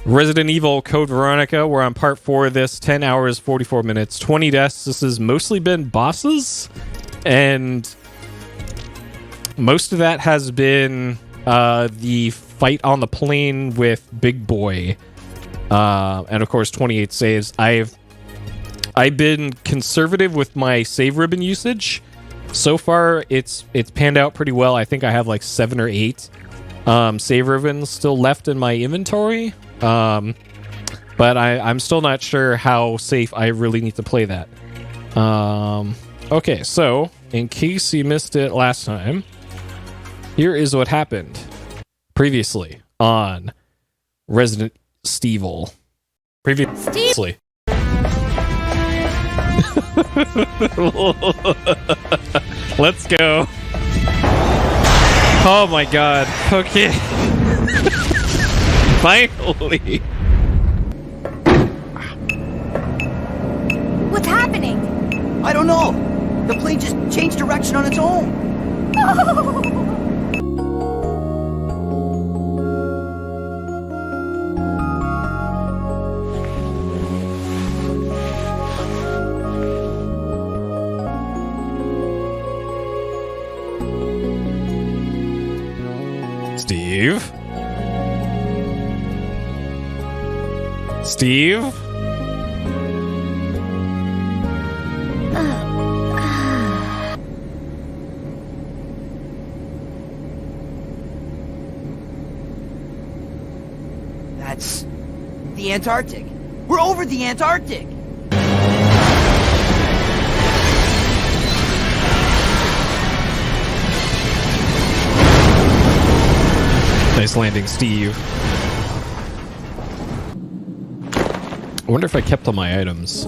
Resident Evil Code Veronica. We're on part 4 of this. 10 hours, 44 minutes, 20 deaths. This has mostly been bosses, and most of that has been the fight on the plane with Big Boy. And of course, 28 saves. I've been conservative with my save ribbon usage. So far, it's panned out pretty well. I think I have like 7 or 8 save ribbons still left in my inventory. But I'm still not sure how safe I really need to play that. Okay, so in case you missed it last time, here is what happened previously on Resident Evil. Previously. Let's go. Oh my god. Okay. Finally. What's happening? I don't know. The plane just changed direction on its own. Steve? That's the Antarctic. We're over the Antarctic. Nice landing, Steve. I wonder if I kept all my items.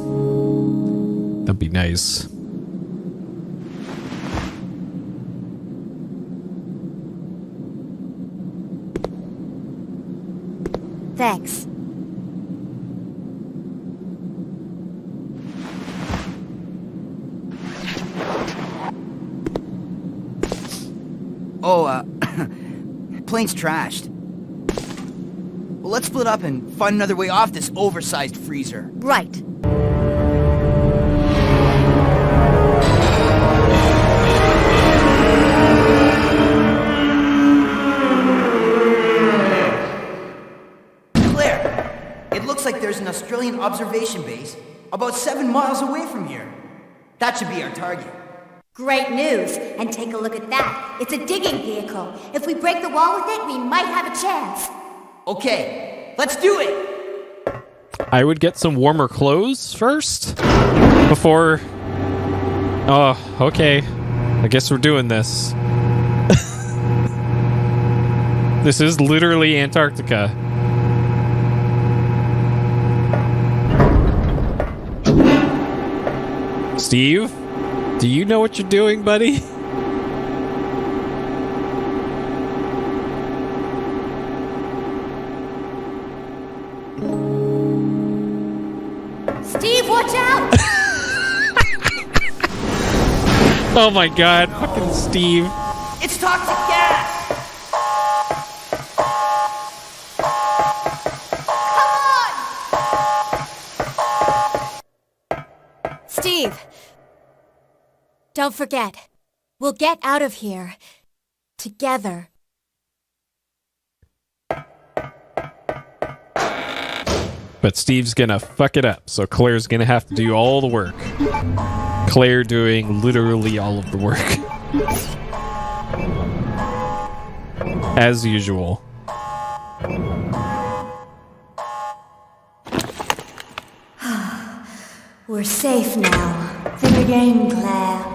That'd be nice. Thanks. Oh, plane's trashed. Well, let's split up and find another way off this oversized freezer. Right. Claire, it looks like there's an Australian observation base about 7 miles away from here. That should be our target. Great news. And take a look at that. It's a digging vehicle. If we break the wall with it, we might have a chance. Okay, let's do it! I would get some warmer clothes first before... Oh, okay. I guess we're doing this. This is literally Antarctica. Steve? Do you know what you're doing, buddy? Steve, watch out! Oh my god, fucking Steve. It's toxic gas! Come on! Steve, don't forget. We'll get out of here. Together. But Steve's gonna fuck it up, so Claire's gonna have to do all the work. Claire doing literally all of the work. As usual. We're safe now. Think again, Claire.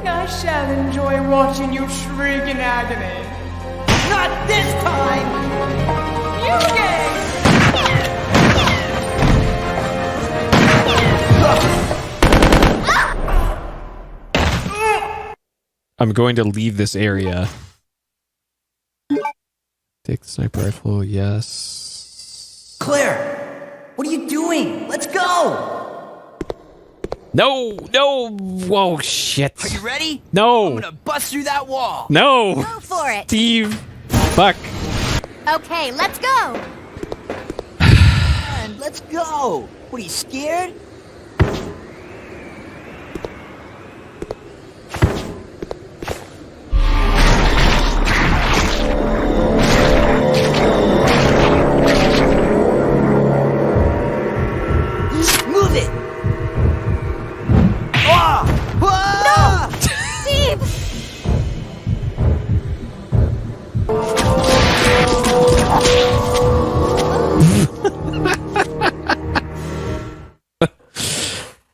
I shall enjoy watching you shriek in agony. Not this time! You gay! I'm going to leave this area. Take the sniper rifle, yes. Claire, what are you doing? Let's go! No, no, whoa, shit. Are you ready? No. I'm gonna bust through that wall. No. Go for it. Steve, fuck. Okay, let's go. Let's go! What, are you scared? Move it! Ah! Ah! Steve!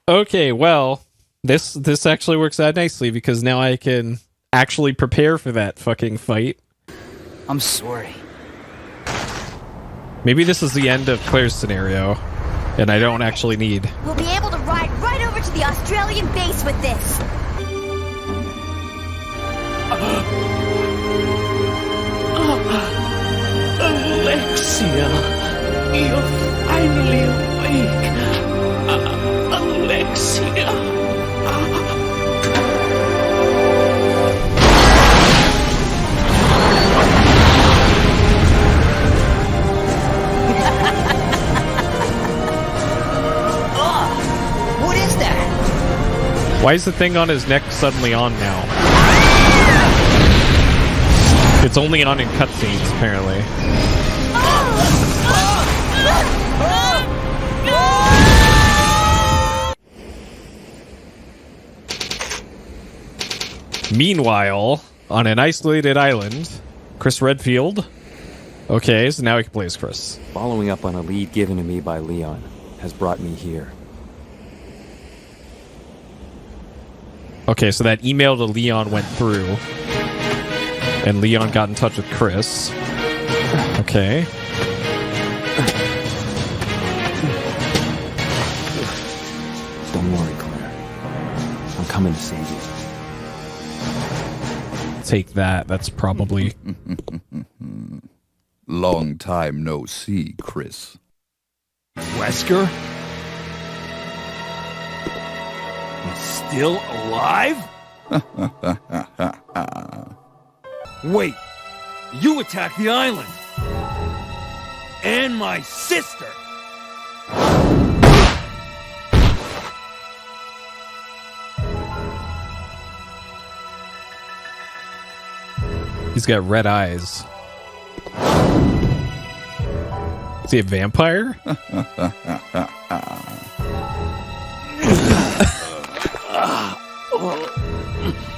Okay, well, this actually works out nicely because now I can actually prepare for that fucking fight. I'm sorry. Maybe this is the end of Claire's scenario, and I don't actually need. We'll be able to ride right over to the Australian base with this. Alexia, you're finally awake. Alexia. What is that? Why is the thing on his neck suddenly on now? It's only on in cutscenes, apparently. Meanwhile, on an isolated island, Chris Redfield. Okay, so now we can play as Chris. Following up on a lead given to me by Leon has brought me here. Okay, so that email to Leon went through. And Leon got in touch with Chris. Okay. Don't worry, Claire. I'm coming to save you. Take that. That's probably... Long time no see, Chris. Wesker? He's still alive? Wait, you attacked the island! And my sister! He's got red eyes. Is he a vampire?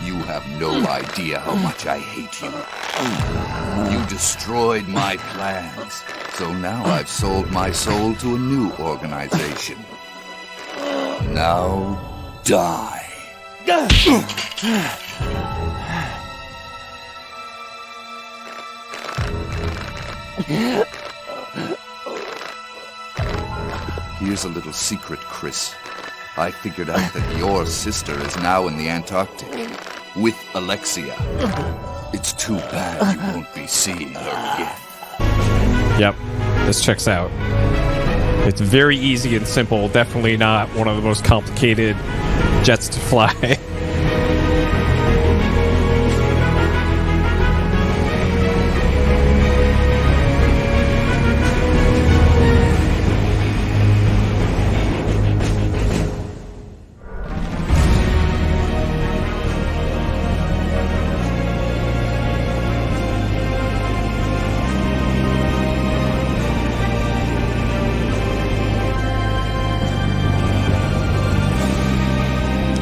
You have no idea how much I hate you. You destroyed my plans, so now I've sold my soul to a new organization. Now, die. Here's a little secret, Chris. I figured out that your sister is now in the Antarctic with Alexia. It's too bad you won't be seeing her again. Yep. This checks out. It's very easy and simple. Definitely not one of the most complicated jets to fly.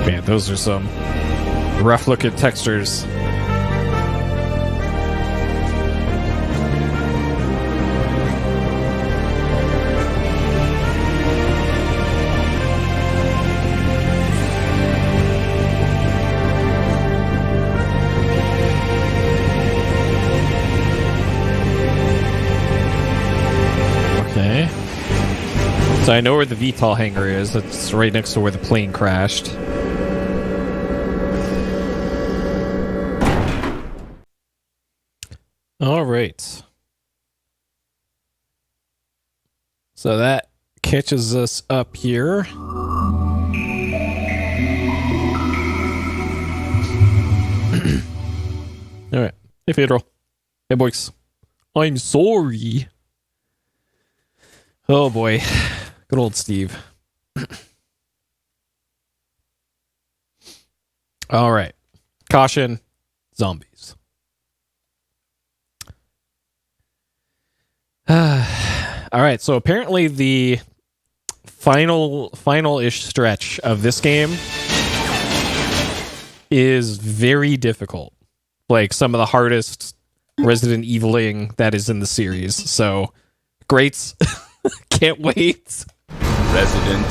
Man, those are some rough looking textures. Okay. So I know where the VTOL hangar is. It's right next to where the plane crashed. All right. So that catches us up here. All right. Hey, Pedro. Hey, boys. I'm sorry. Oh, boy. Good old Steve. All right. Caution, zombies. All right, so apparently the final-ish stretch of this game is very difficult. Like some of the hardest Resident Eviling that is in the series. So, great. Can't wait. Resident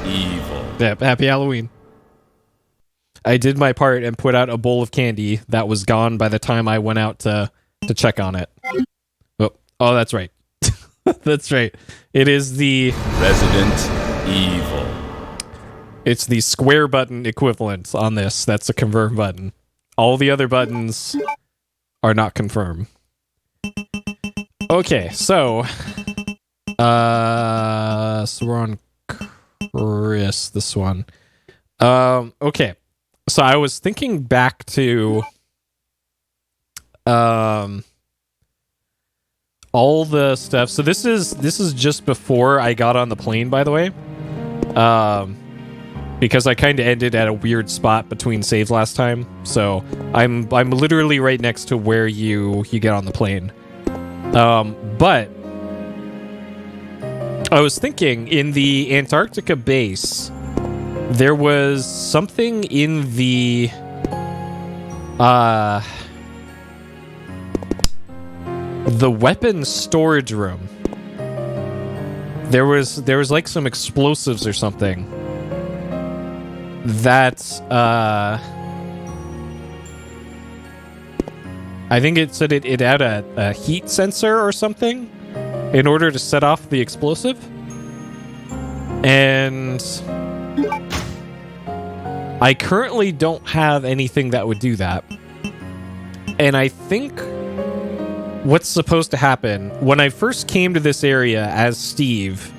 Evil. Yeah, happy Halloween. I did my part and put out a bowl of candy that was gone by the time I went out to check on it. Oh, that's right. That's right. It is the Resident Evil. It's the square button equivalent on this. That's a confirm button. All the other buttons are not confirmed. Okay, so we're on Chris, this one. Okay. So I was thinking back to all the stuff. So this is just before I got on the plane, by the way. Because I kind of ended at a weird spot between saves last time. So I'm literally right next to where you get on the plane. But I was thinking in the Antarctica base, there was something in the weapons storage room. There was like some explosives or something that I think it said it had a heat sensor or something in order to set off the explosive. And I currently don't have anything that would do that. And I think what's supposed to happen, when I first came to this area as Steve,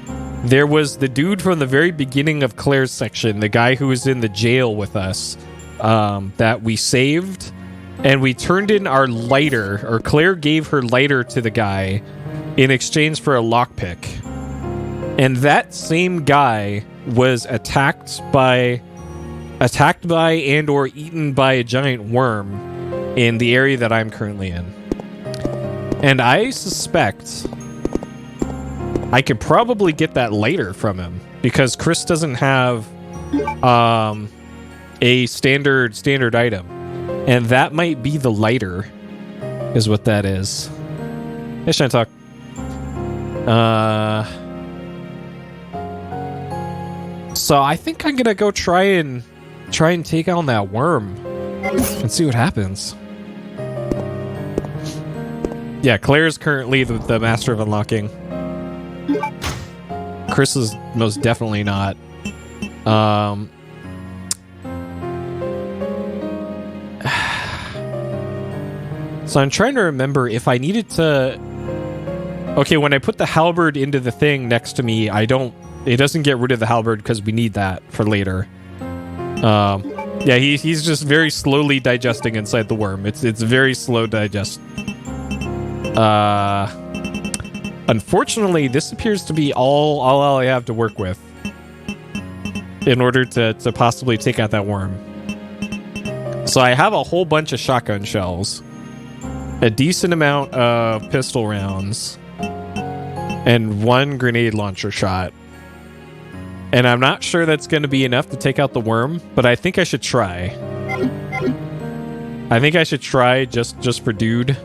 there was the dude from the very beginning of Claire's section, the guy who was in the jail with us, that we saved, and we turned in our lighter, or Claire gave her lighter to the guy in exchange for a lockpick. And that same guy was attacked by and or eaten by a giant worm in the area that I'm currently in. And I suspect I could probably get that later from him because Chris doesn't have a standard item. And that might be the lighter is what that is. Hey, Shantok. So I think I'm gonna go try and take on that worm and see what happens. Yeah, Claire's currently the master of unlocking. Chris is most definitely not. So I'm trying to remember if I needed to... Okay, when I put the halberd into the thing next to me, it doesn't get rid of the halberd because we need that for later. Yeah, he's just very slowly digesting inside the worm. It's very slow digest. Unfortunately, this appears to be all I have to work with in order to possibly take out that worm. So I have a whole bunch of shotgun shells, a decent amount of pistol rounds, and one grenade launcher shot. And I'm not sure that's going to be enough to take out the worm, but I think I should try. I think I should try just for dude.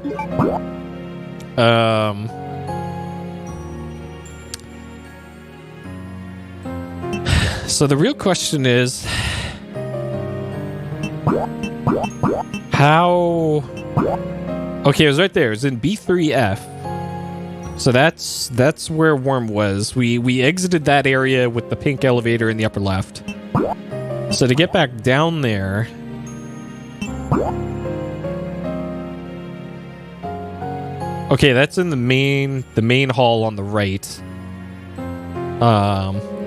So the real question is how... Okay, it was right there. It was in B3F. So that's where Worm was. We exited that area with the pink elevator in the upper left. So to get back down there... Okay, that's in the main hall on the right.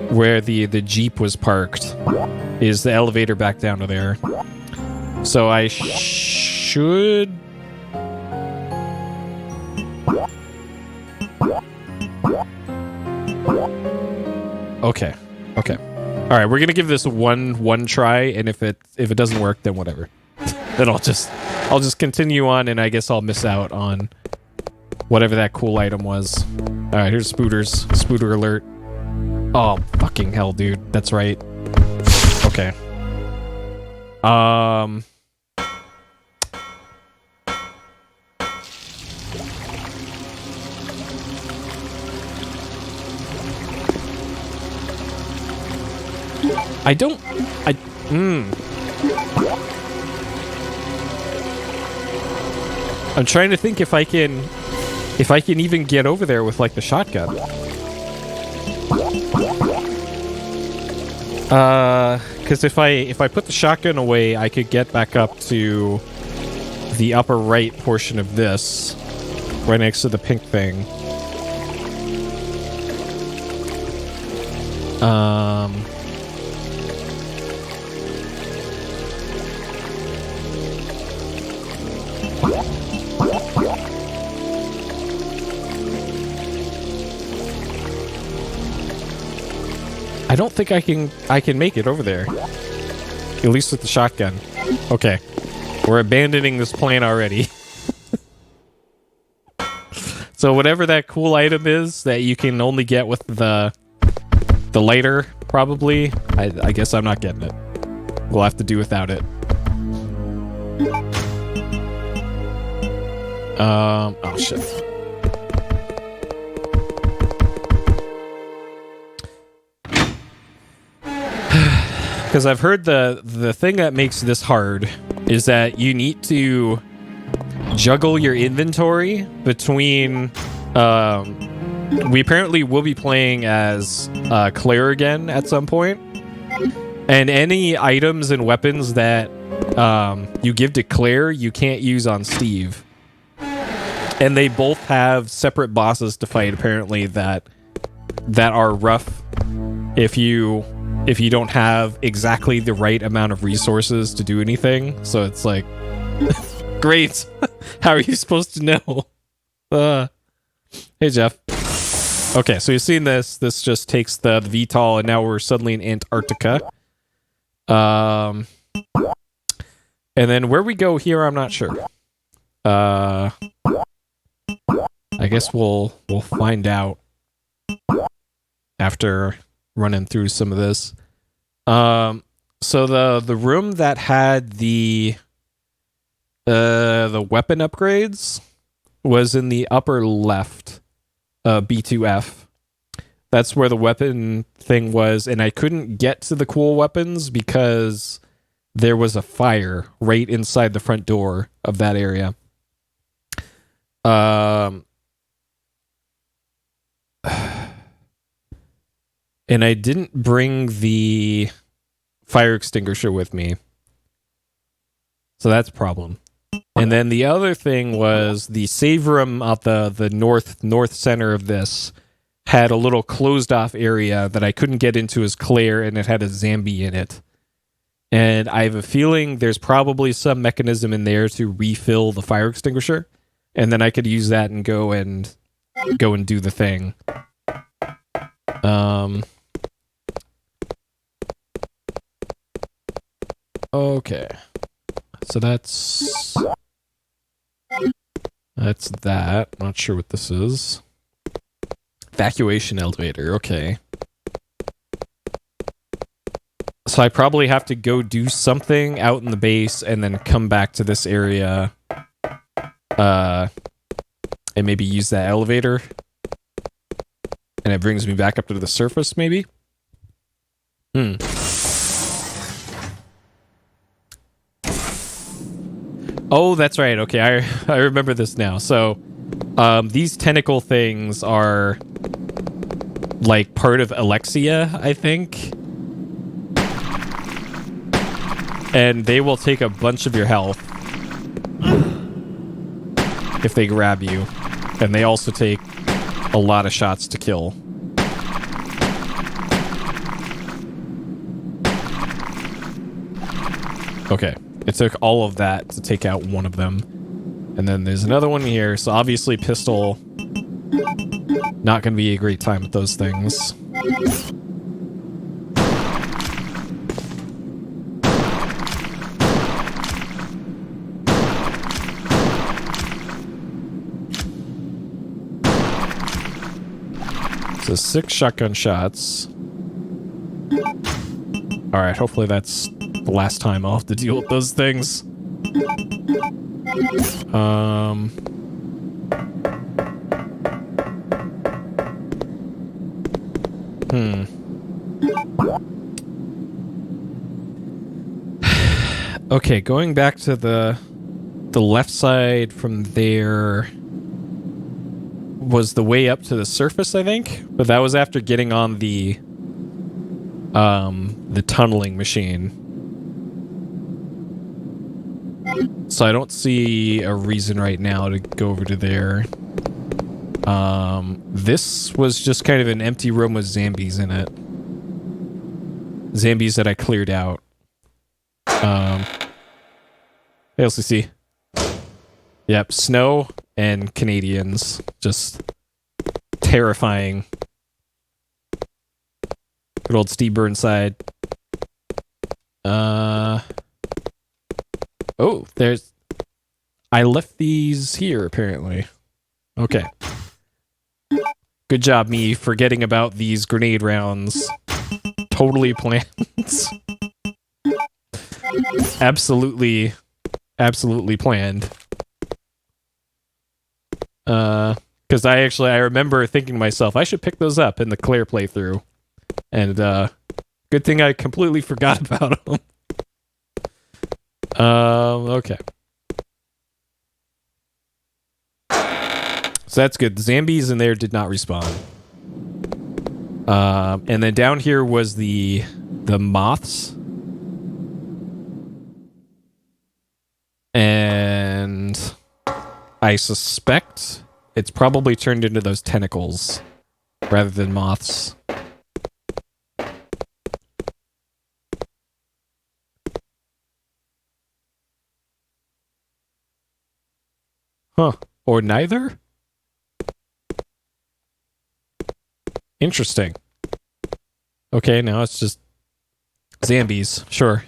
Where the Jeep was parked is the elevator back down to there. So I should... Okay. Okay. All right, we're gonna give this one try, and if it doesn't work, then whatever. Then I'll just continue on, and I guess I'll miss out on whatever that cool item was. All right, here's Spooters. Spooter alert. Oh fucking hell, dude. That's right. Okay. I'm trying to think if I can even get over there with like the shotgun. Because if I put the shotgun away, I could get back up to the upper right portion of this, right next to the pink thing. I don't think I can make it over there. At least with the shotgun. Okay. We're abandoning this plan already. So whatever that cool item is that you can only get with the lighter, probably, I guess I'm not getting it. We'll have to do without it. Oh shit. Because I've heard the thing that makes this hard is that you need to juggle your inventory between. We apparently will be playing as Claire again at some point, and any items and weapons that you give to Claire, you can't use on Steve. And they both have separate bosses to fight, apparently, that are rough if you don't have exactly the right amount of resources to do anything. So it's like, great. How are you supposed to know? Hey, Jeff. Okay, so you've seen this. This just takes the VTOL, and now we're suddenly in Antarctica. And then where we go here, I'm not sure. I guess we'll find out after running through some of this. So the room that had the weapon upgrades was in the upper left, B2F. That's where the weapon thing was, and I couldn't get to the cool weapons because there was a fire right inside the front door of that area. And I didn't bring the fire extinguisher with me. So that's a problem. And then the other thing was the save room at the north center of this had a little closed off area that I couldn't get into as Claire, and it had a zombie in it. And I have a feeling there's probably some mechanism in there to refill the fire extinguisher, and then I could use that and go and do the thing. Okay. So that's that. Not sure what this is. Evacuation elevator. Okay. So I probably have to go do something out in the base and then come back to this area. And maybe use that elevator. And it brings me back up to the surface, maybe? Oh, that's right. Okay, I remember this now. So, these tentacle things are like part of Alexia, I think. And they will take a bunch of your health if they grab you. And they also take a lot of shots to kill. Okay. It took all of that to take out one of them. And then there's another one here. So obviously pistol, not going to be a great time with those things. So 6 shotgun shots. Alright, hopefully that's the last time I'll have to deal with those things. Okay, going back to the left side from there was the way up to the surface, I think. But that was after getting on the tunneling machine. So I don't see a reason right now to go over to there. This was just kind of an empty room with zombies in it. Zombies that I cleared out. LCC. Yep, snow and Canadians. Just terrifying. Good old Steve Burnside. Oh, there's... I left these here, apparently. Okay. Good job, me, forgetting about these grenade rounds. Totally planned. Absolutely planned. Because I remember thinking to myself, I should pick those up in the Claire playthrough. And, good thing I completely forgot about them. Okay. So that's good. The zombies in there did not respawn. And then down here was the moths. And I suspect it's probably turned into those tentacles rather than moths. Huh. Or neither? Interesting. Okay, now it's just zombies. Sure.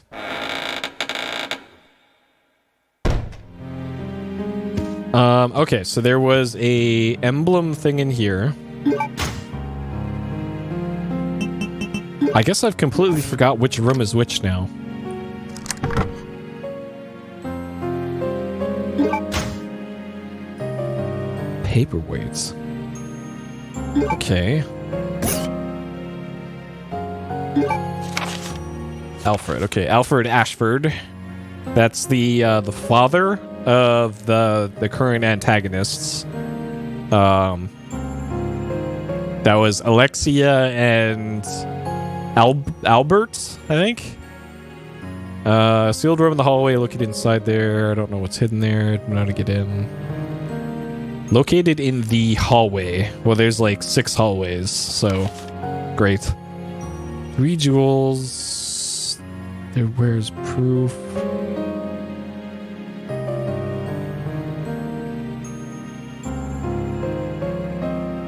Okay, so there was a emblem thing in here. I guess I've completely forgot which room is which now. Paperweights. Okay. Alfred. Okay, Alfred Ashford. That's the father of the current antagonists. That was Alexia and Albert, I think. Sealed room in the hallway. Located inside there. I don't know what's hidden there. I don't know how to get in. Located in the hallway. Well, there's like 6 hallways, so great. 3 jewels. There. Where's proof?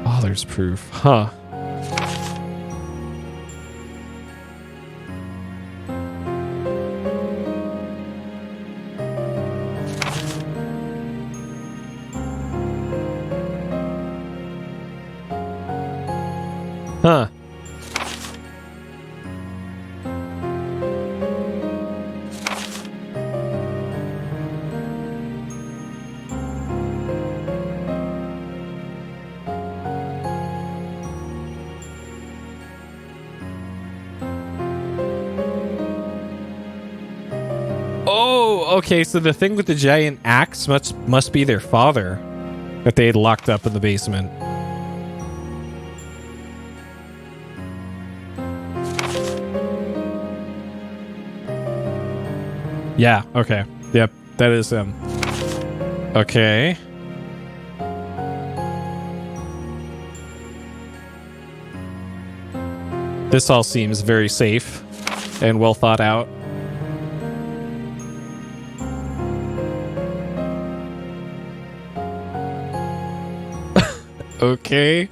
Oh, there's proof. Huh. Huh. Oh, okay, so the thing with the giant axe must be their father that they had locked up in the basement. Yeah, okay. Yep, that is him. Okay. This all seems very safe and well thought out. Okay.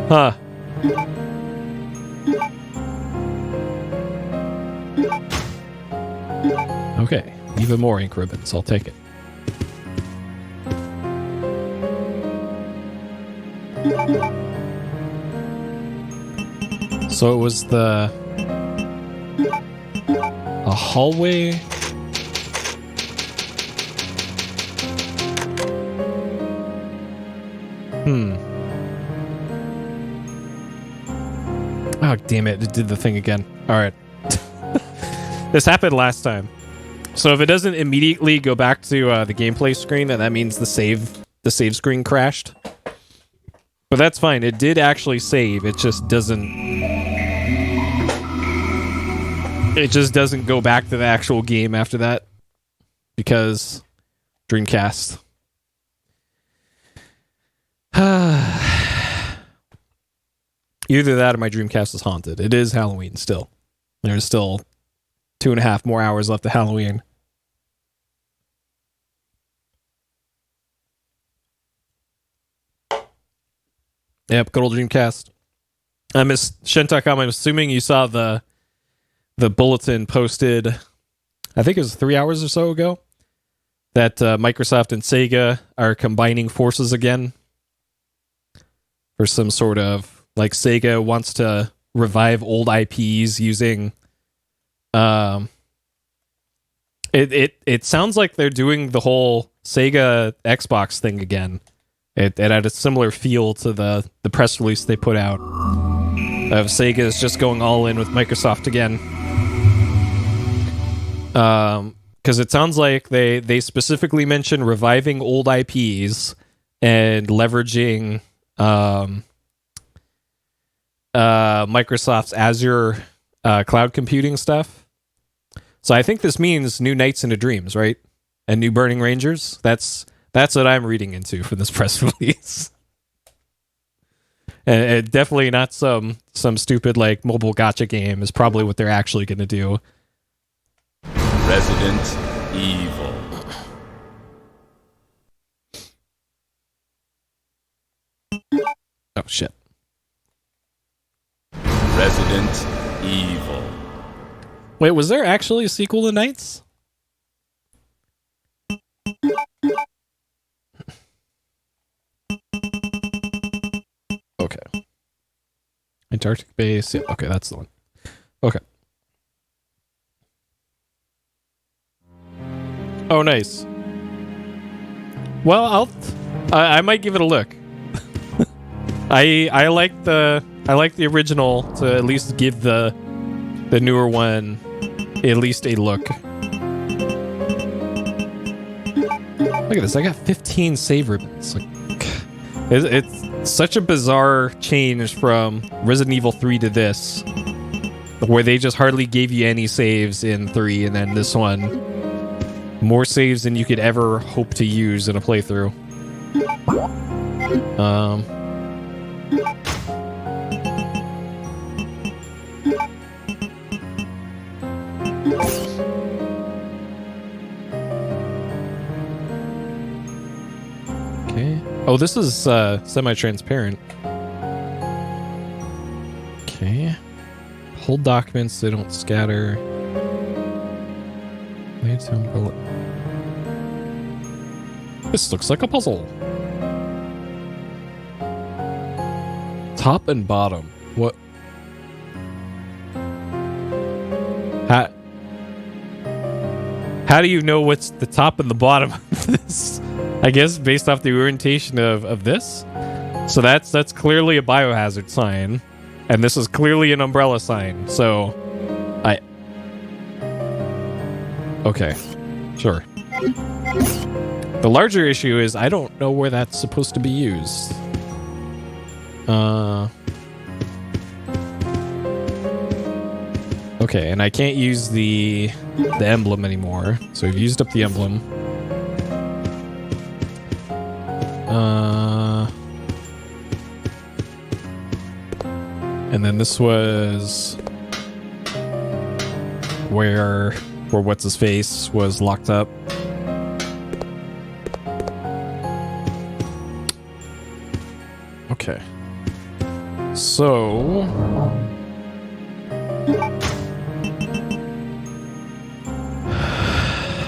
Huh. Okay, even more ink ribbons. I'll take it. So it was a hallway. Oh, damn it. It did the thing again. All right. This happened last time. So if it doesn't immediately go back to the gameplay screen, then that means the save screen crashed. But that's fine. It did actually save. It just doesn't go back to the actual game after that because Dreamcast. Either that or my Dreamcast is haunted. It is Halloween still. There's still 2.5 more hours left of Halloween. Yep, good old Dreamcast. Shin.com, I'm assuming you saw the bulletin posted, I think it was 3 hours or so ago, that Microsoft and Sega are combining forces again for some sort of, like, Sega wants to revive old IPs using it sounds like they're doing the whole Sega Xbox thing again. It had a similar feel to the press release they put out of Sega is just going all in with Microsoft again. Because it sounds like they specifically mentioned reviving old IPs and leveraging Microsoft's Azure cloud computing stuff. So I think this means new Nights into Dreams, right? And new Burning Rangers. That's what I'm reading into for this press release. And definitely not some stupid like mobile gacha game is probably what they're actually going to do. Resident Evil. Oh shit. Resident Evil. Wait, was there actually a sequel to Nights? Okay. Antarctic base. Yeah, okay, that's the one. Okay. Oh, nice. Well, I might give it a look. I like the original to at least give the newer one at least a look. Look at this. I got 15 save ribbons. Like, it's such a bizarre change from Resident Evil 3 to this, where they just hardly gave you any saves in 3, and then this one, more saves than you could ever hope to use in a playthrough. Okay. Oh, this is semi-transparent. Okay. Hold documents so they don't scatter. Wait to umbrella. This looks like a puzzle. Top and bottom. What? How do you know what's the top and the bottom of this? I guess based off the orientation of this. So that's clearly a biohazard sign, and this is clearly an umbrella sign. So, okay, sure. The larger issue is I don't know where that's supposed to be used. Okay, and I can't use the emblem anymore. So we've used up the emblem. And then this was where what's his face was locked up. Okay. So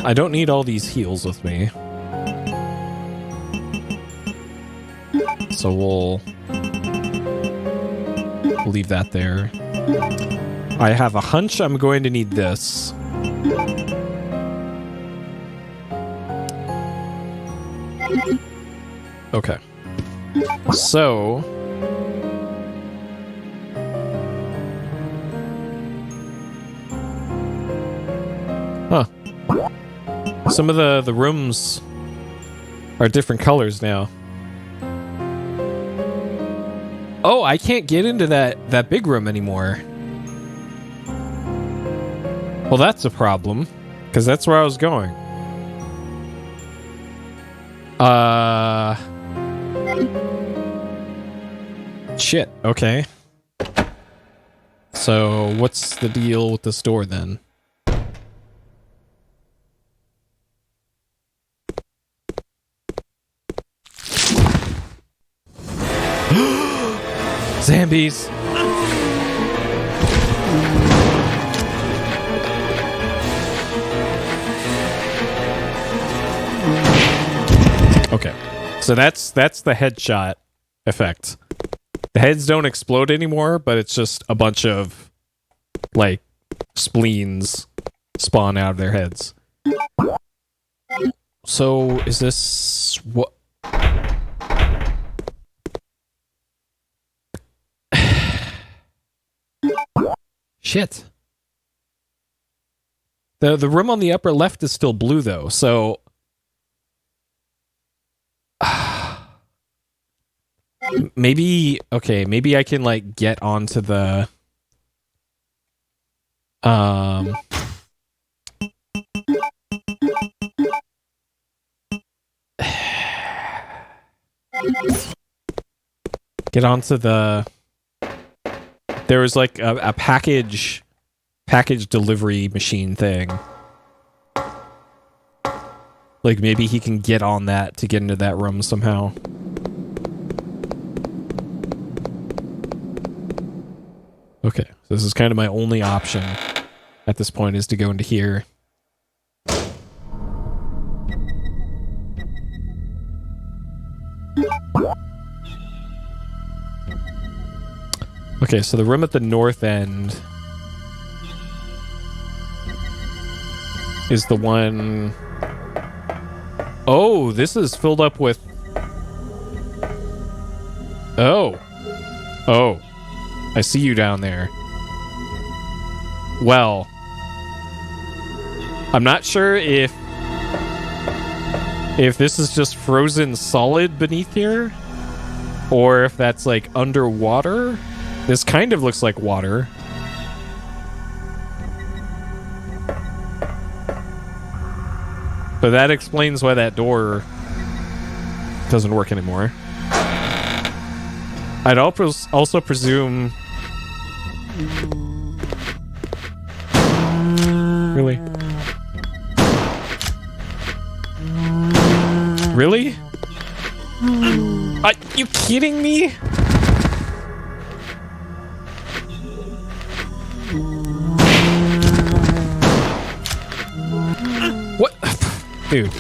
I don't need all these heals with me. So we'll leave that there. I have a hunch I'm going to need this. Okay. So... Huh. Some of the rooms are different colors now. Oh, I can't get into that big room anymore. Well, that's a problem, because that's where I was going. Shit, okay. So, what's the deal with this door, then? Zombies! Okay, so that's the headshot effect. The heads don't explode anymore, but it's just a bunch of, like, spleens spawn out of their heads. So, is this... what? Shit. The room on the upper left is still blue, though, so... maybe... Okay, maybe I can, like, get onto the... get onto the... There was, like, a package delivery machine thing. Like, maybe he can get on that to get into that room somehow. Okay, so this is kind of my only option at this point, is to go into here. Okay, so the room at the north end is the one... Oh, this is filled up with... Oh. Oh. I see you down there. Well. I'm not sure if this is just frozen solid beneath here, or if that's, like, underwater. This kind of looks like water. But that explains why that door doesn't work anymore. I'd also presume... Really? Really? Are you kidding me? What? Dude.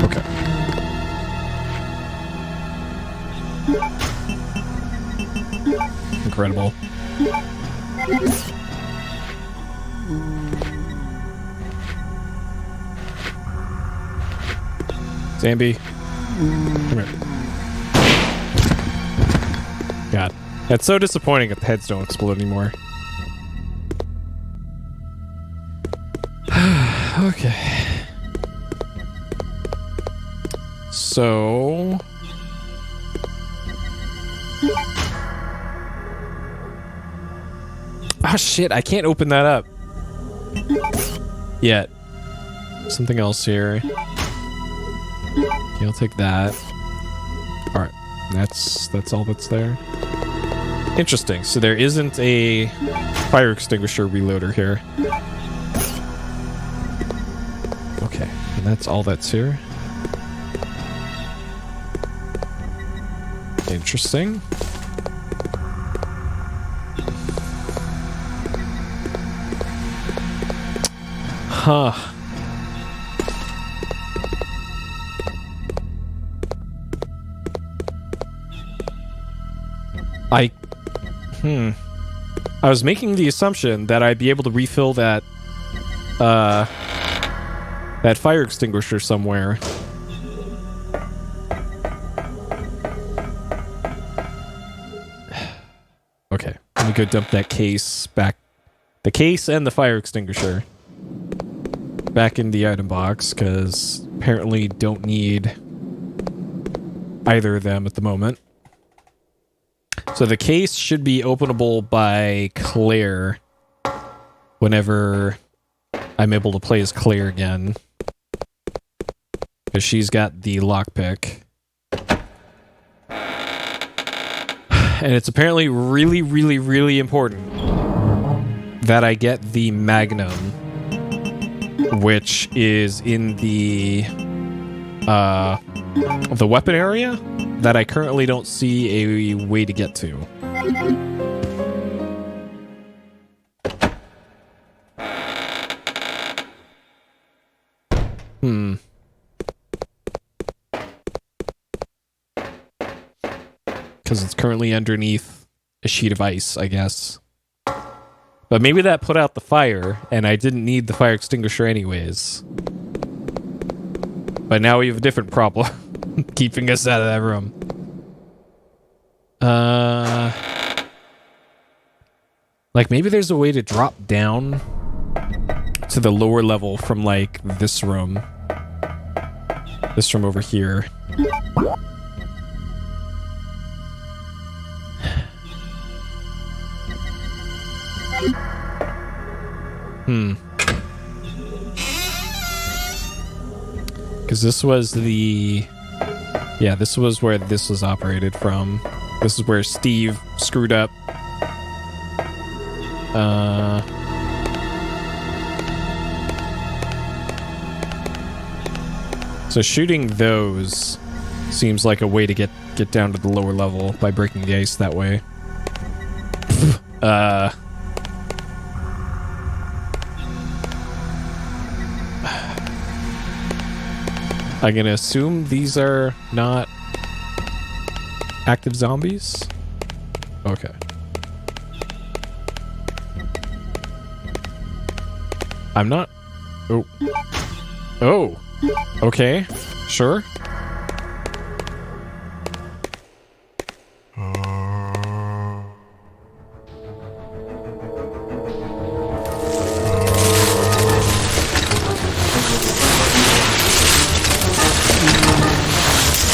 Okay. Incredible. Zambi. Come here. God. That's so disappointing if the heads don't explode anymore. Okay. So... Oh shit, I can't open that up yet. Something else here. Okay, I'll take that. Alright, that's all that's there. Interesting, so there isn't a fire extinguisher reloader here. Okay, and that's all that's here. Interesting. Huh. I was making the assumption that I'd be able to refill that fire extinguisher somewhere. Okay, let me go dump that case back. The case and the fire extinguisher back in the item box, because apparently don't need either of them at the moment. So the case should be openable by Claire whenever I'm able to play as Claire again, because she's got the lockpick. And it's apparently really, really, really important that I get the Magnum, which is in the weapon area that I currently don't see a way to get to. Because it's currently underneath a sheet of ice, I guess. But maybe that put out the fire, and I didn't need the fire extinguisher anyways. But now we have a different problem keeping us out of that room. Like, maybe there's a way to drop down to the lower level from, like, this room. This room over here. Because this was the... Yeah, this was where this was operated from. This is where Steve screwed up. So shooting those seems like a way to get down to the lower level by breaking the ice that way. I'm gonna assume these are not active zombies? Okay. I'm not... Oh. Oh! Okay. Sure.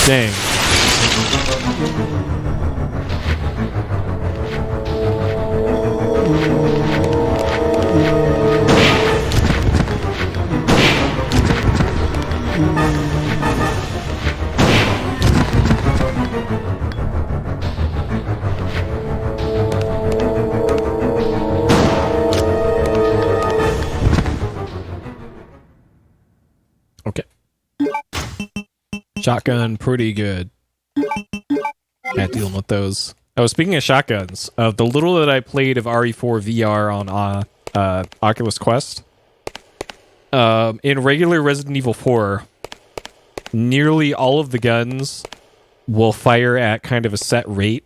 Dang. Okay. Shotgun, pretty good at dealing with those. Oh, speaking of shotguns, the little that I played of RE4 VR on Oculus Quest, in regular Resident Evil 4, nearly all of the guns will fire at kind of a set rate.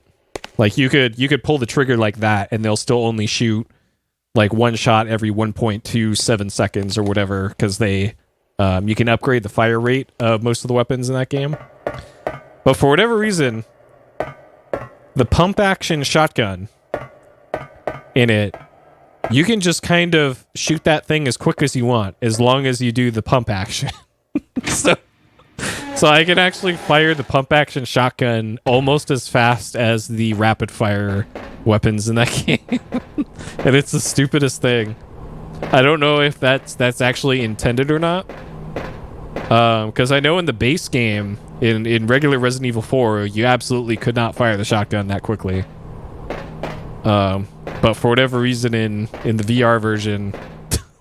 Like you could pull the trigger like that, and they'll still only shoot like one shot every 1.27 seconds or whatever, because they you can upgrade the fire rate of most of the weapons in that game. But for whatever reason, the pump action shotgun in it, you can just kind of shoot that thing as quick as you want, as long as you do the pump action. So I can actually fire the pump action shotgun almost as fast as the rapid fire weapons in that game. And it's the stupidest thing. I don't know if that's actually intended or not. Because I know in the base game, in regular Resident Evil 4, you absolutely could not fire the shotgun that quickly. But for whatever reason in the VR version,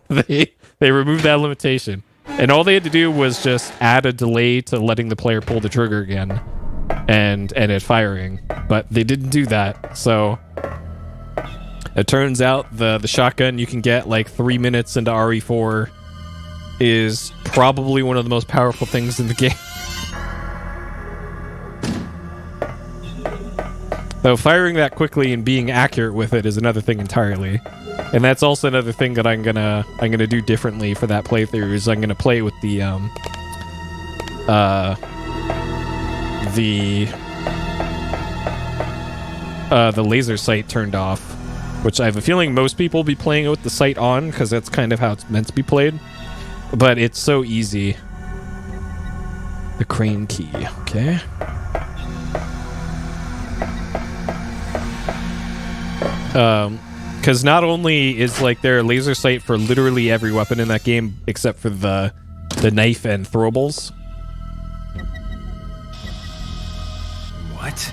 they removed that limitation. And all they had to do was just add a delay to letting the player pull the trigger again and it firing. But they didn't do that, so it turns out the shotgun you can get like 3 minutes into RE4 is probably one of the most powerful things in the game. Though firing that quickly and being accurate with it is another thing entirely. And that's also another thing that I'm gonna do differently for that playthrough, is I'm gonna play with the laser sight turned off, which I have a feeling most people will be playing it with the sight on, because that's kind of how it's meant to be played. But it's so easy. The crane key, okay. Because not only is like there a laser sight for literally every weapon in that game except for the knife and throwables. What?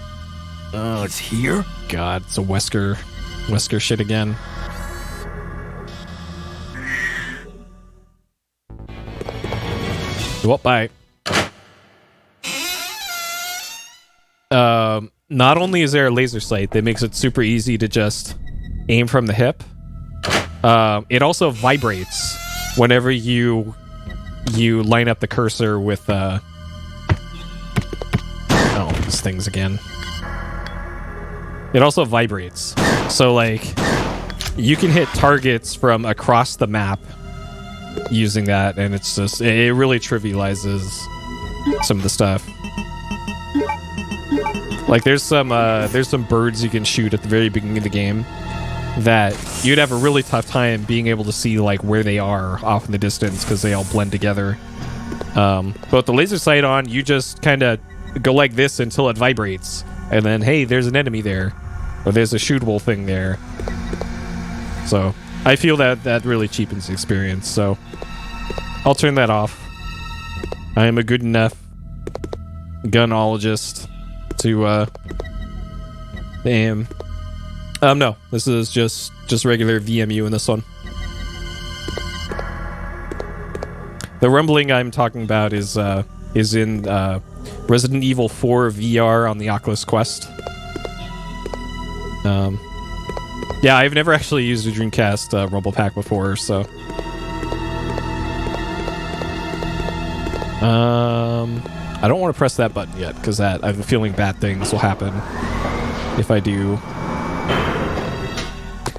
It's here? God, it's a Wesker shit again. Well, bye. Not only is there a laser sight that makes it super easy to just aim from the hip, it also vibrates whenever you line up the cursor with oh, these things again. It also vibrates, so like you can hit targets from across the map using that, and it's just, it really trivializes some of the stuff. Like there's some birds you can shoot at the very beginning of the game that you'd have a really tough time being able to see like where they are off in the distance because they all blend together. But with the laser sight on, you just kind of go like this until it vibrates, and then hey, there's an enemy there, or there's a shootable thing there. So I feel that really cheapens the experience. So I'll turn that off. I am a good enough gunologist to aim. No, this is just regular VMU in this one. The rumbling I'm talking about is in Resident Evil 4 VR on the Oculus Quest. Yeah, I've never actually used a Dreamcast rumble pack before, so I don't want to press that button yet, because I have a feeling bad things will happen if I do.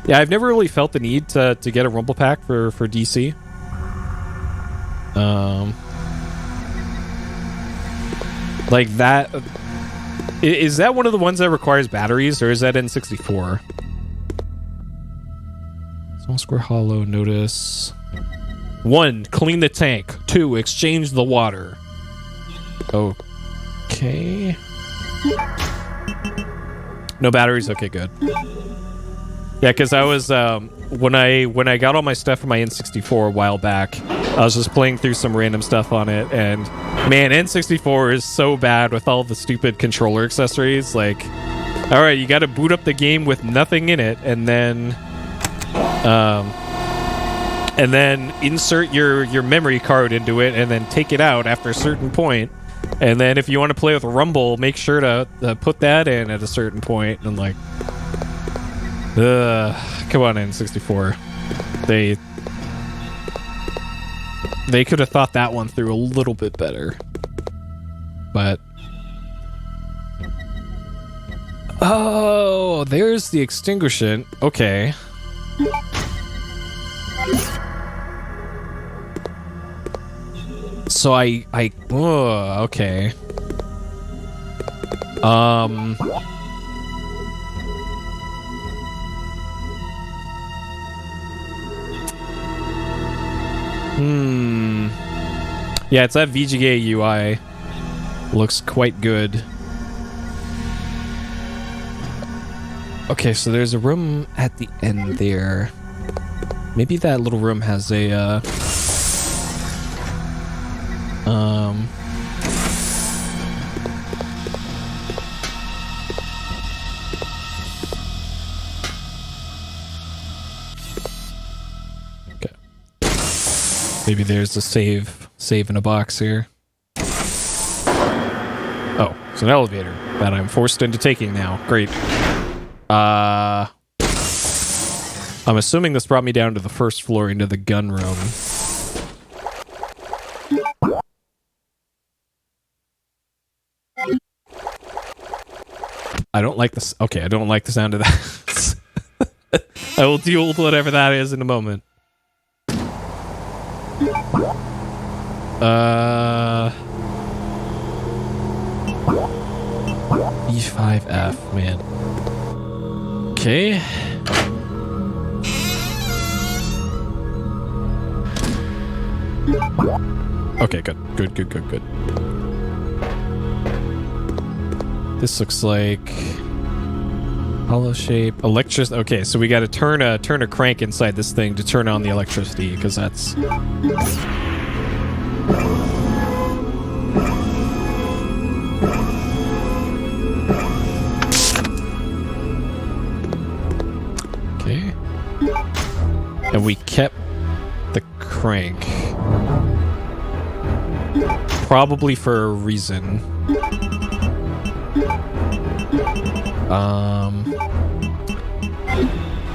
Yeah, I've never really felt the need to get a rumble pack for DC. Like that, is that one of the ones that requires batteries, or is that N64? Small Square Hollow notice. 1, clean the tank. 2, exchange the water. Okay. No batteries? Okay, good. Yeah, because I was, when I got all my stuff from my N64 a while back, I was just playing through some random stuff on it, and man, N64 is so bad with all the stupid controller accessories. Like, alright, you gotta boot up the game with nothing in it, and then insert your memory card into it, and then take it out after a certain point. And then if you want to play with Rumble, make sure to put that in at a certain point. And like, come on, N64. They could have thought that one through a little bit better. But oh, there's the extinguishant. Okay. So okay. Yeah, it's that VGA UI. Looks quite good. Okay, so there's a room at the end there. Maybe that little room has a okay. Maybe there's a save in a box here. Oh, it's an elevator that I'm forced into taking now. Great. I'm assuming this brought me down to the first floor into the gun room. I don't like this. Okay, I don't like the sound of that. I will deal with whatever that is in a moment. E5F, man. Okay. Okay, good. Good. This looks like hollow shape. Okay, so we got to turn a crank inside this thing to turn on the electricity, because that's... Okay. And we kept the crank. Probably for a reason.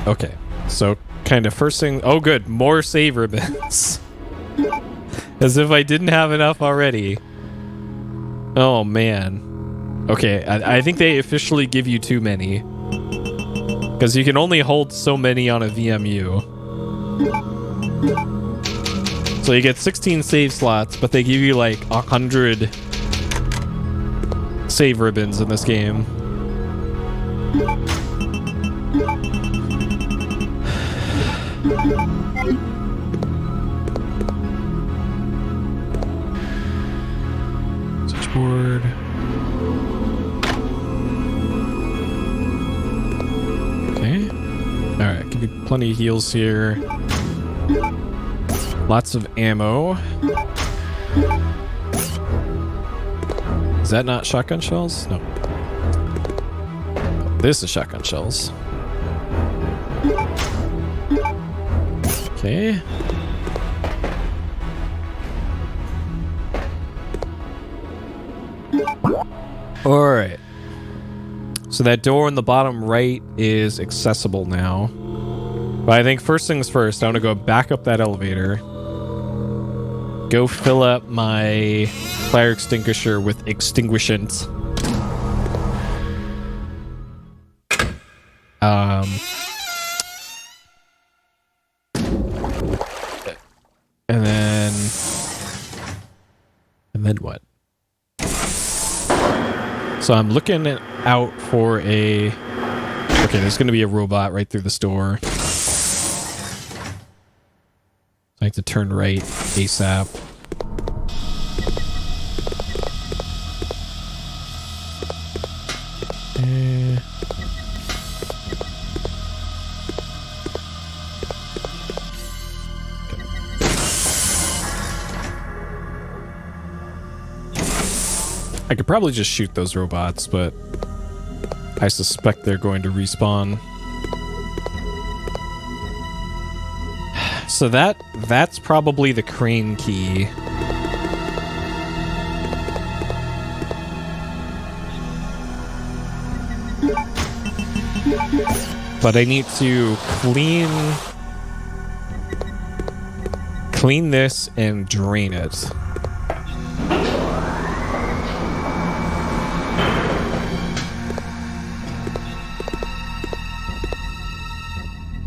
Okay. So, kind of first thing... Oh, good. More save ribbons. As if I didn't have enough already. Oh, man. Okay, I think they officially give you too many. Because you can only hold so many on a VMU. So you get 16 save slots, but they give you like 100 save ribbons in this game. Switchboard. Okay. Alright, give you plenty of heals here. Lots of ammo. Is that not shotgun shells? No. This is shotgun shells. Okay. Alright. So that door in the bottom right is accessible now. But I think first things first, I want to go back up that elevator. Go fill up my fire extinguisher with extinguishant. And then what? So I'm looking out for a... Okay, there's going to be a robot right through this door. I have to turn right ASAP. I could probably just shoot those robots, but I suspect they're going to respawn. So that's probably the crane key. But I need to clean this and drain it.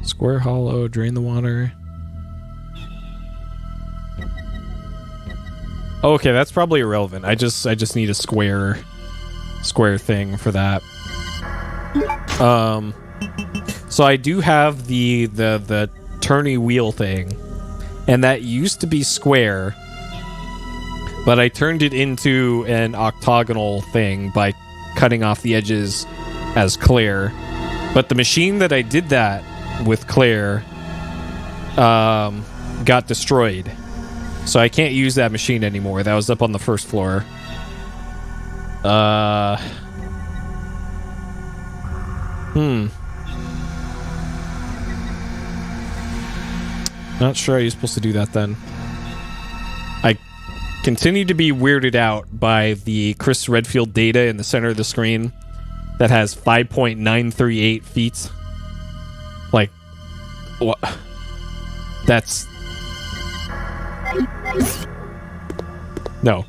Square hollow, drain the water. Okay, that's probably irrelevant. I just need a square thing for that. So I do have the turny wheel thing, and that used to be square, but I turned it into an octagonal thing by cutting off the edges as clear. But the machine that I did that with Claire got destroyed, so I can't use that machine anymore. That was up on the first floor. Not sure how you're supposed to do that then. I continue to be weirded out by the Chris Redfield data in the center of the screen that has 5.938 feet. Like, what? That's... No.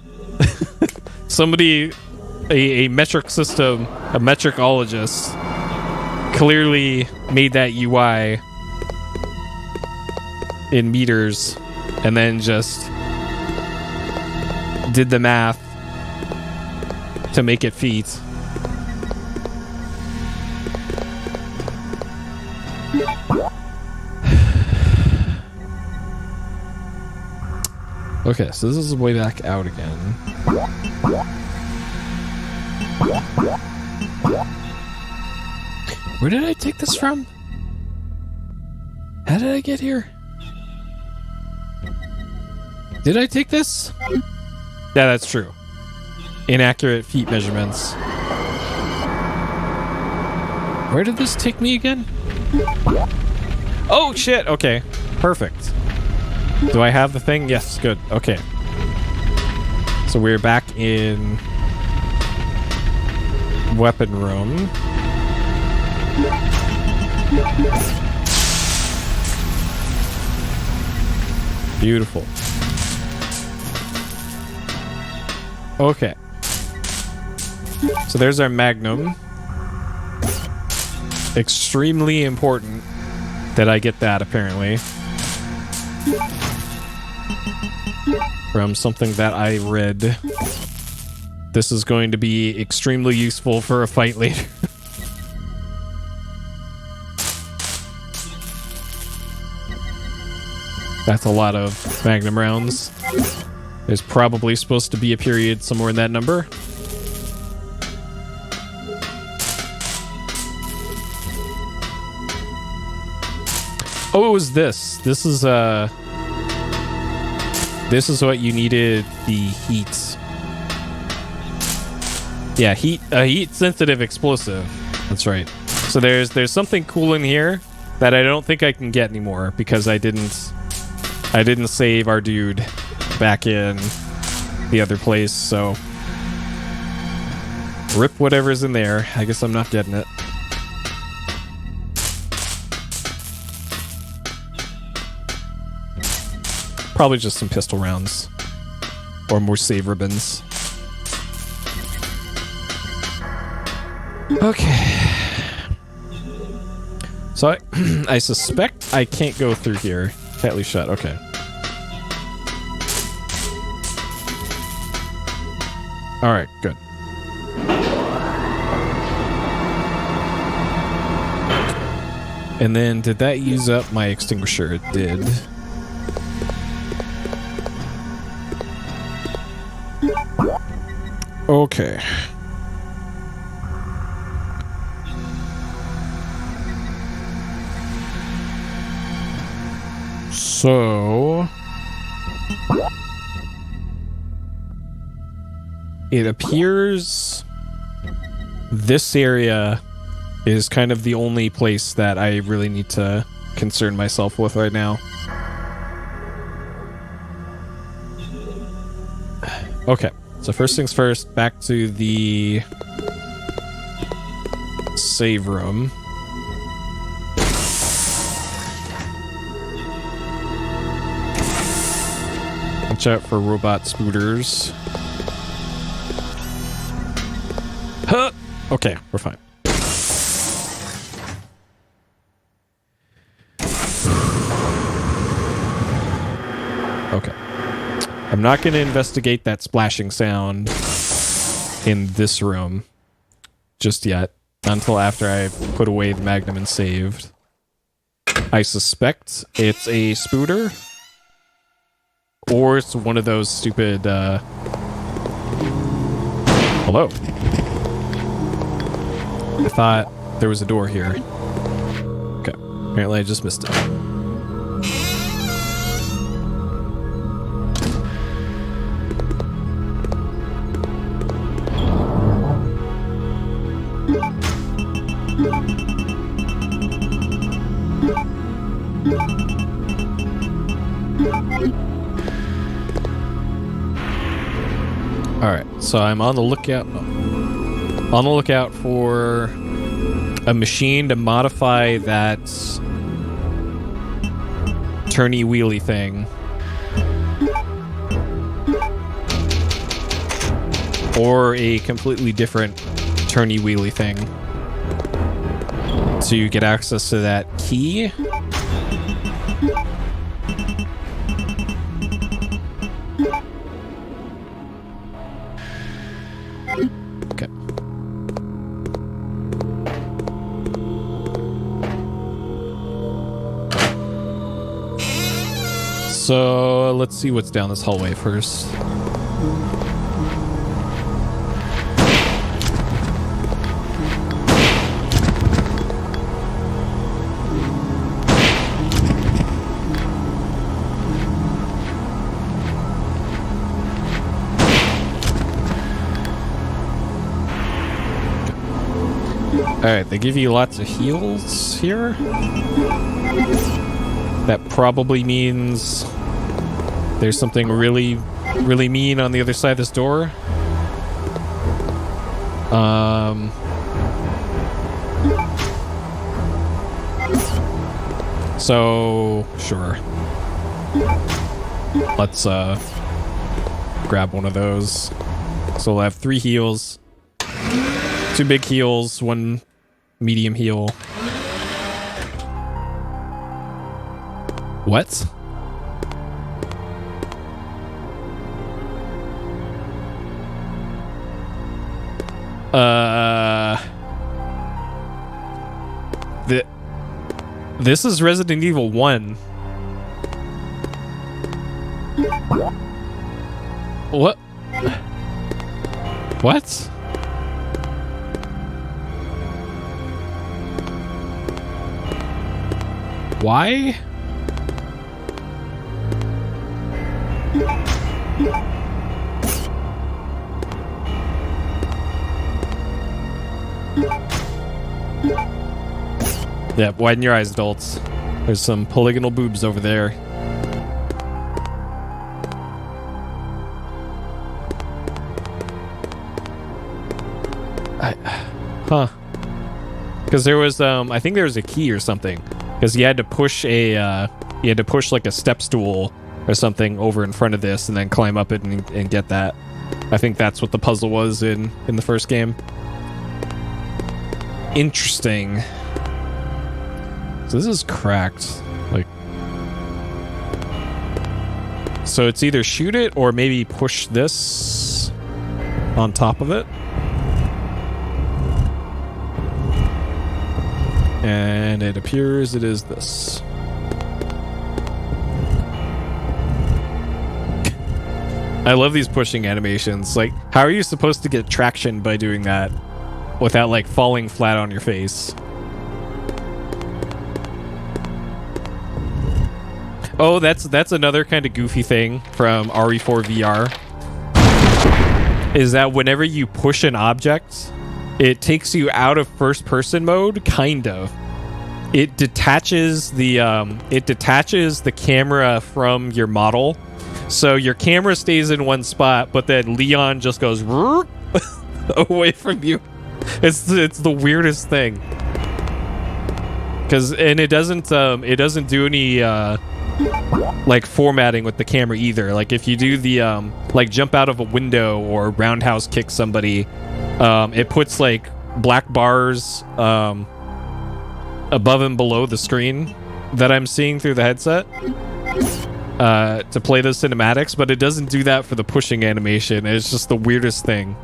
Somebody... A metric system a metricologist, clearly made that UI in meters and then just did the math to make it feet. Okay, so this is way back out again. Where did I take this from? How did I get here? Did I take this? Yeah, that's true. Inaccurate feet measurements. Where did this take me again? Oh, shit. Okay. Perfect. Do I have the thing? Yes, good. Okay. So we're back in weapon room. Beautiful. Okay. So there's our Magnum. Extremely important that I get that, apparently. From something that I read. This is going to be extremely useful for a fight later. That's a lot of Magnum rounds. There's probably supposed to be a period somewhere in that number. Oh, it was this. This is what you needed the heat. Yeah, heat sensitive explosive. That's right. So there's something cool in here that I don't think I can get anymore because I didn't save our dude back in the other place, so rip whatever's in there. I guess I'm not getting it. Probably just some pistol rounds or more save ribbons. Okay. So I suspect I can't go through here. Tightly shut. Okay. All right, good. And then did that use up my extinguisher? It did. Okay. So it appears this area is kind of the only place that I really need to concern myself with right now. Okay, so first things first, back to the save room. Watch out for robot spooters. Huh! Okay, we're fine. Okay. I'm not going to investigate that splashing sound in this room just yet, until after I've put away the Magnum and saved. I suspect it's a spooter, or it's one of those stupid, hello. I thought there was a door here. Okay, apparently I just missed it. Alright, so I'm on the lookout for a machine to modify that turny wheelie thing. Or a completely different turny wheelie thing to get access to that key. Okay. So let's see what's down this hallway first. Alright, they give you lots of heals here. That probably means there's something really, really mean on the other side of this door. So, sure. Let's grab one of those. So we'll have 3 heals. 2 big heals, 1 medium heal. What? This is Resident Evil 1. What? What? Why? Yeah, widen your eyes, adults. There's some polygonal boobs over there. Huh. Because there was, I think there was a key or something. Because you had to push like a step stool or something over in front of this and then climb up it and get that. I think that's what the puzzle was in the first game. Interesting. So this is cracked. Like, so it's either shoot it or maybe push this on top of it. And it appears it is this. I love these pushing animations. Like, how are you supposed to get traction by doing that without, like, falling flat on your face? Oh, that's another kind of goofy thing from RE4 VR. Is that whenever you push an object, it takes you out of first-person mode, kind of. It detaches the camera from your model, so your camera stays in one spot, but then Leon just goes away from you. It's the weirdest thing. And it doesn't do any like formatting with the camera either. Like if you do the like jump out of a window or roundhouse kick somebody. It puts like black bars above and below the screen that I'm seeing through the headset to play those cinematics, but it doesn't do that for the pushing animation. It's just the weirdest thing.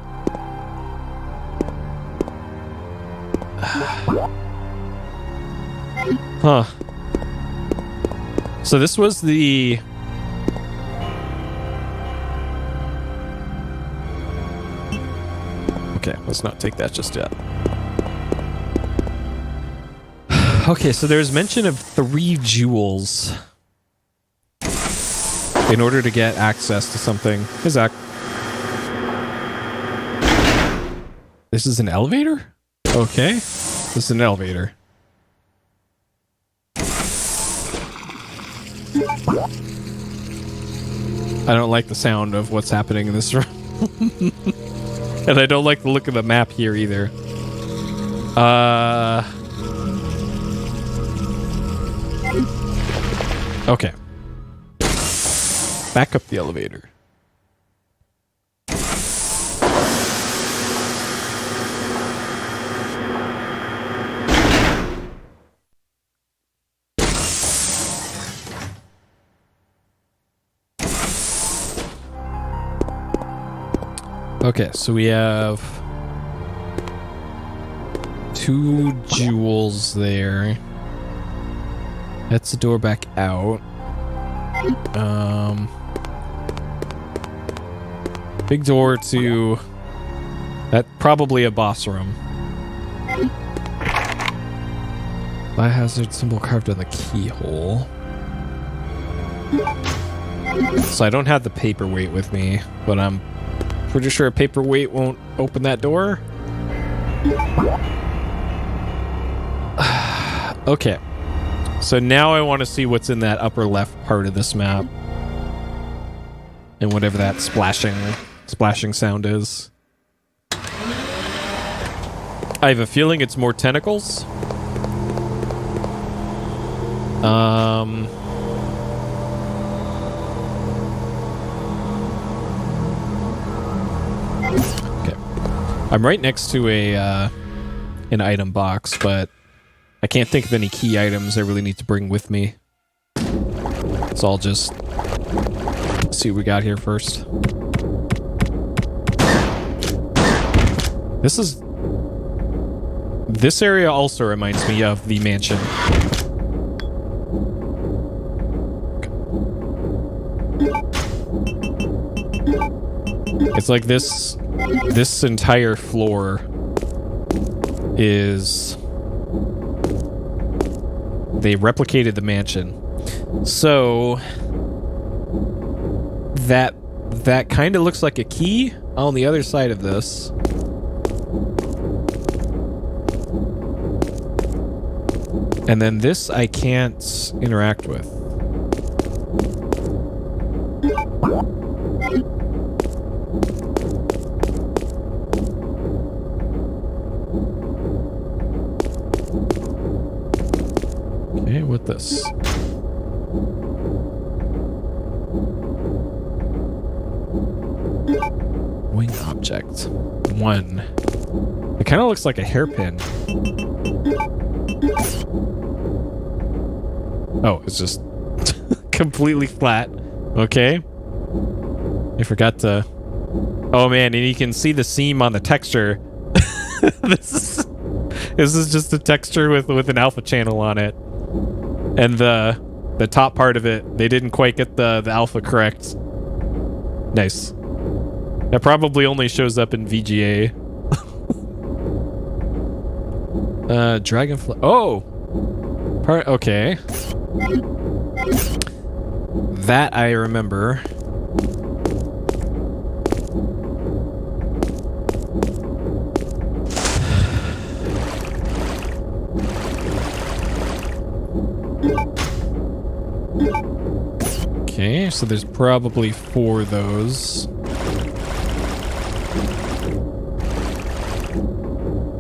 Huh. So this was the... Okay, let's not take that just yet. Okay, so there's mention of 3 jewels in order to get access to something. Hey, Zach. This is an elevator? Okay. This is an elevator. I don't like the sound of what's happening in this room. And I don't like the look of the map here either. Okay. Back up the elevator. Okay, so we have 2 jewels there. That's the door back out. Big door to that, probably a boss room. Biohazard symbol carved on the keyhole. So I don't have the paperweight with me, but I'm pretty sure a paperweight won't open that door. Okay. So now I want to see what's in that upper left part of this map. And whatever that splashing sound is. I have a feeling it's more tentacles. Okay. I'm right next to an item box, but I can't think of any key items I really need to bring with me. So I'll just see what we got here first. This area also reminds me of the mansion. It's like this entire floor is... They replicated the mansion. So that kind of looks like a key on the other side of this. And then this I can't interact with. Okay, what this? Wing object. 1. It kind of looks like a hairpin. Oh, it's just completely flat. Okay. I forgot to... Oh man, and you can see the seam on the texture. This is just a texture with an alpha channel on it. And the top part of it, they didn't quite get the alpha correct. Nice. That probably only shows up in VGA. Dragonfly. Oh! Okay. That I remember. Okay, so there's probably 4 of those.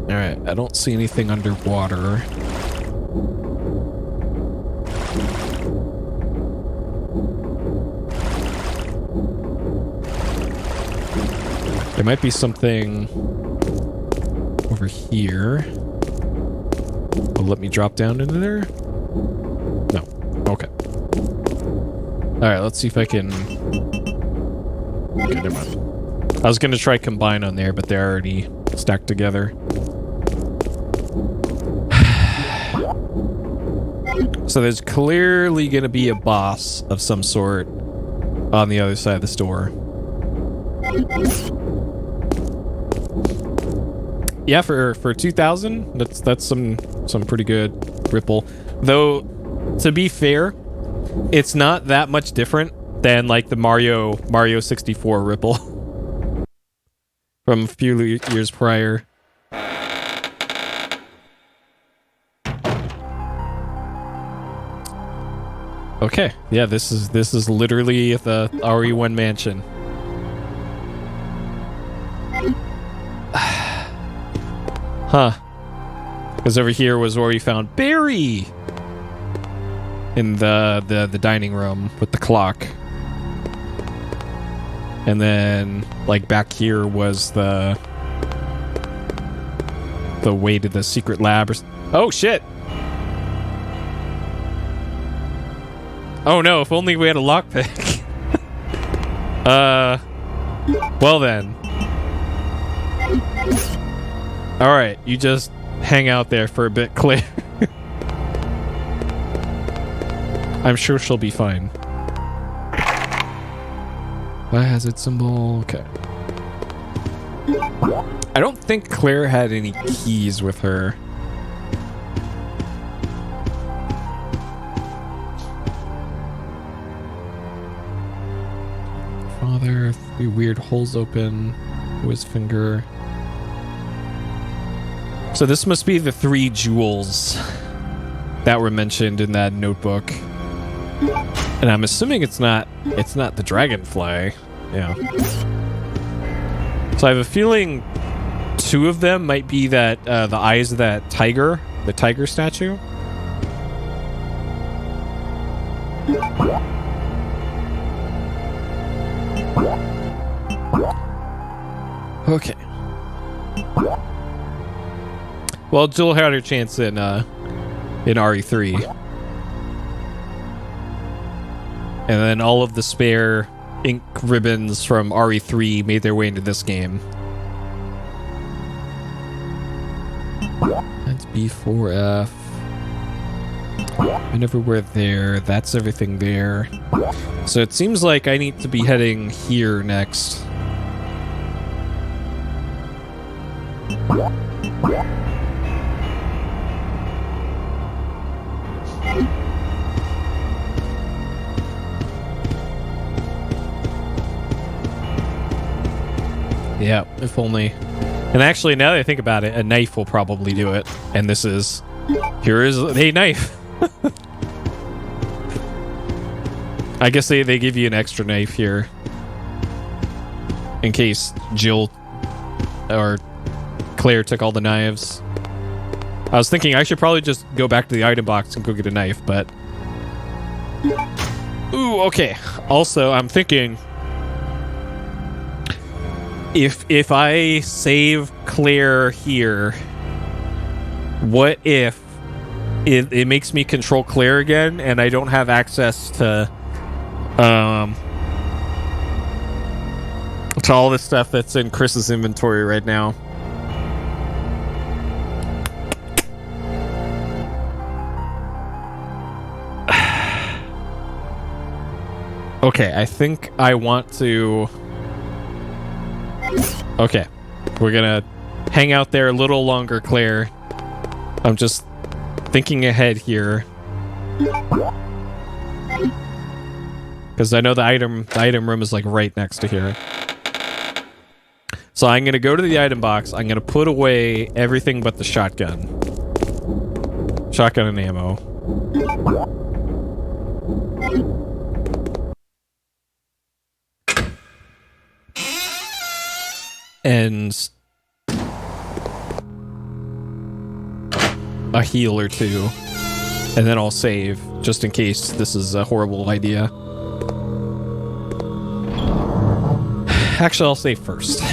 Alright, I don't see anything underwater. There might be something over here. Will let me drop down into there? No. Okay. Alright, let's see if I can... Okay, never mind. I was gonna try combine on there, but they're already stacked together. So there's clearly gonna be a boss of some sort on the other side of the store. Yeah, for 2,000, that's some pretty good ripple. Though, to be fair, it's not that much different than like the Mario 64 ripple from a few years prior. Okay, yeah, this is literally the RE1 mansion. Huh. Because over here was where we found Barry! In the dining room with the clock. And then, like, back here was the way to the secret lab or... Oh, shit! Oh no, if only we had a lockpick. Well then. Alright, you just hang out there for a bit, Claire. I'm sure she'll be fine. Biohazard symbol, okay. I don't think Claire had any keys with her. Father, 3 weird holes open to his finger. So this must be the 3 jewels that were mentioned in that notebook. And I'm assuming it's not the dragonfly. Yeah. So I have a feeling 2 of them might be that the eyes of that tiger, the tiger statue. Okay. Well, Jill had her chance in RE3. And then all of the spare ink ribbons from RE3 made their way into this game. That's B4F. And everywhere there. That's everything there. So it seems like I need to be heading here next. Yeah, if only. And actually, now that I think about it, a knife will probably do it. And this is... Here is a knife. I guess they give you an extra knife here. In case Jill or Claire took all the knives. I was thinking I should probably just go back to the item box and go get a knife, but... Ooh, okay. Also, I'm thinking... If I save Claire here, what if it makes me control Claire again and I don't have access to all this stuff that's in Chris's inventory right now? Okay, I think I want to... Okay, we're gonna hang out there a little longer, Claire. I'm just thinking ahead here. Because I know the item room is like right next to here. So I'm gonna go to the item box. I'm gonna put away everything but the shotgun. Shotgun and ammo. And a heal or 2. And then I'll save, just in case this is a horrible idea. Actually, I'll save first.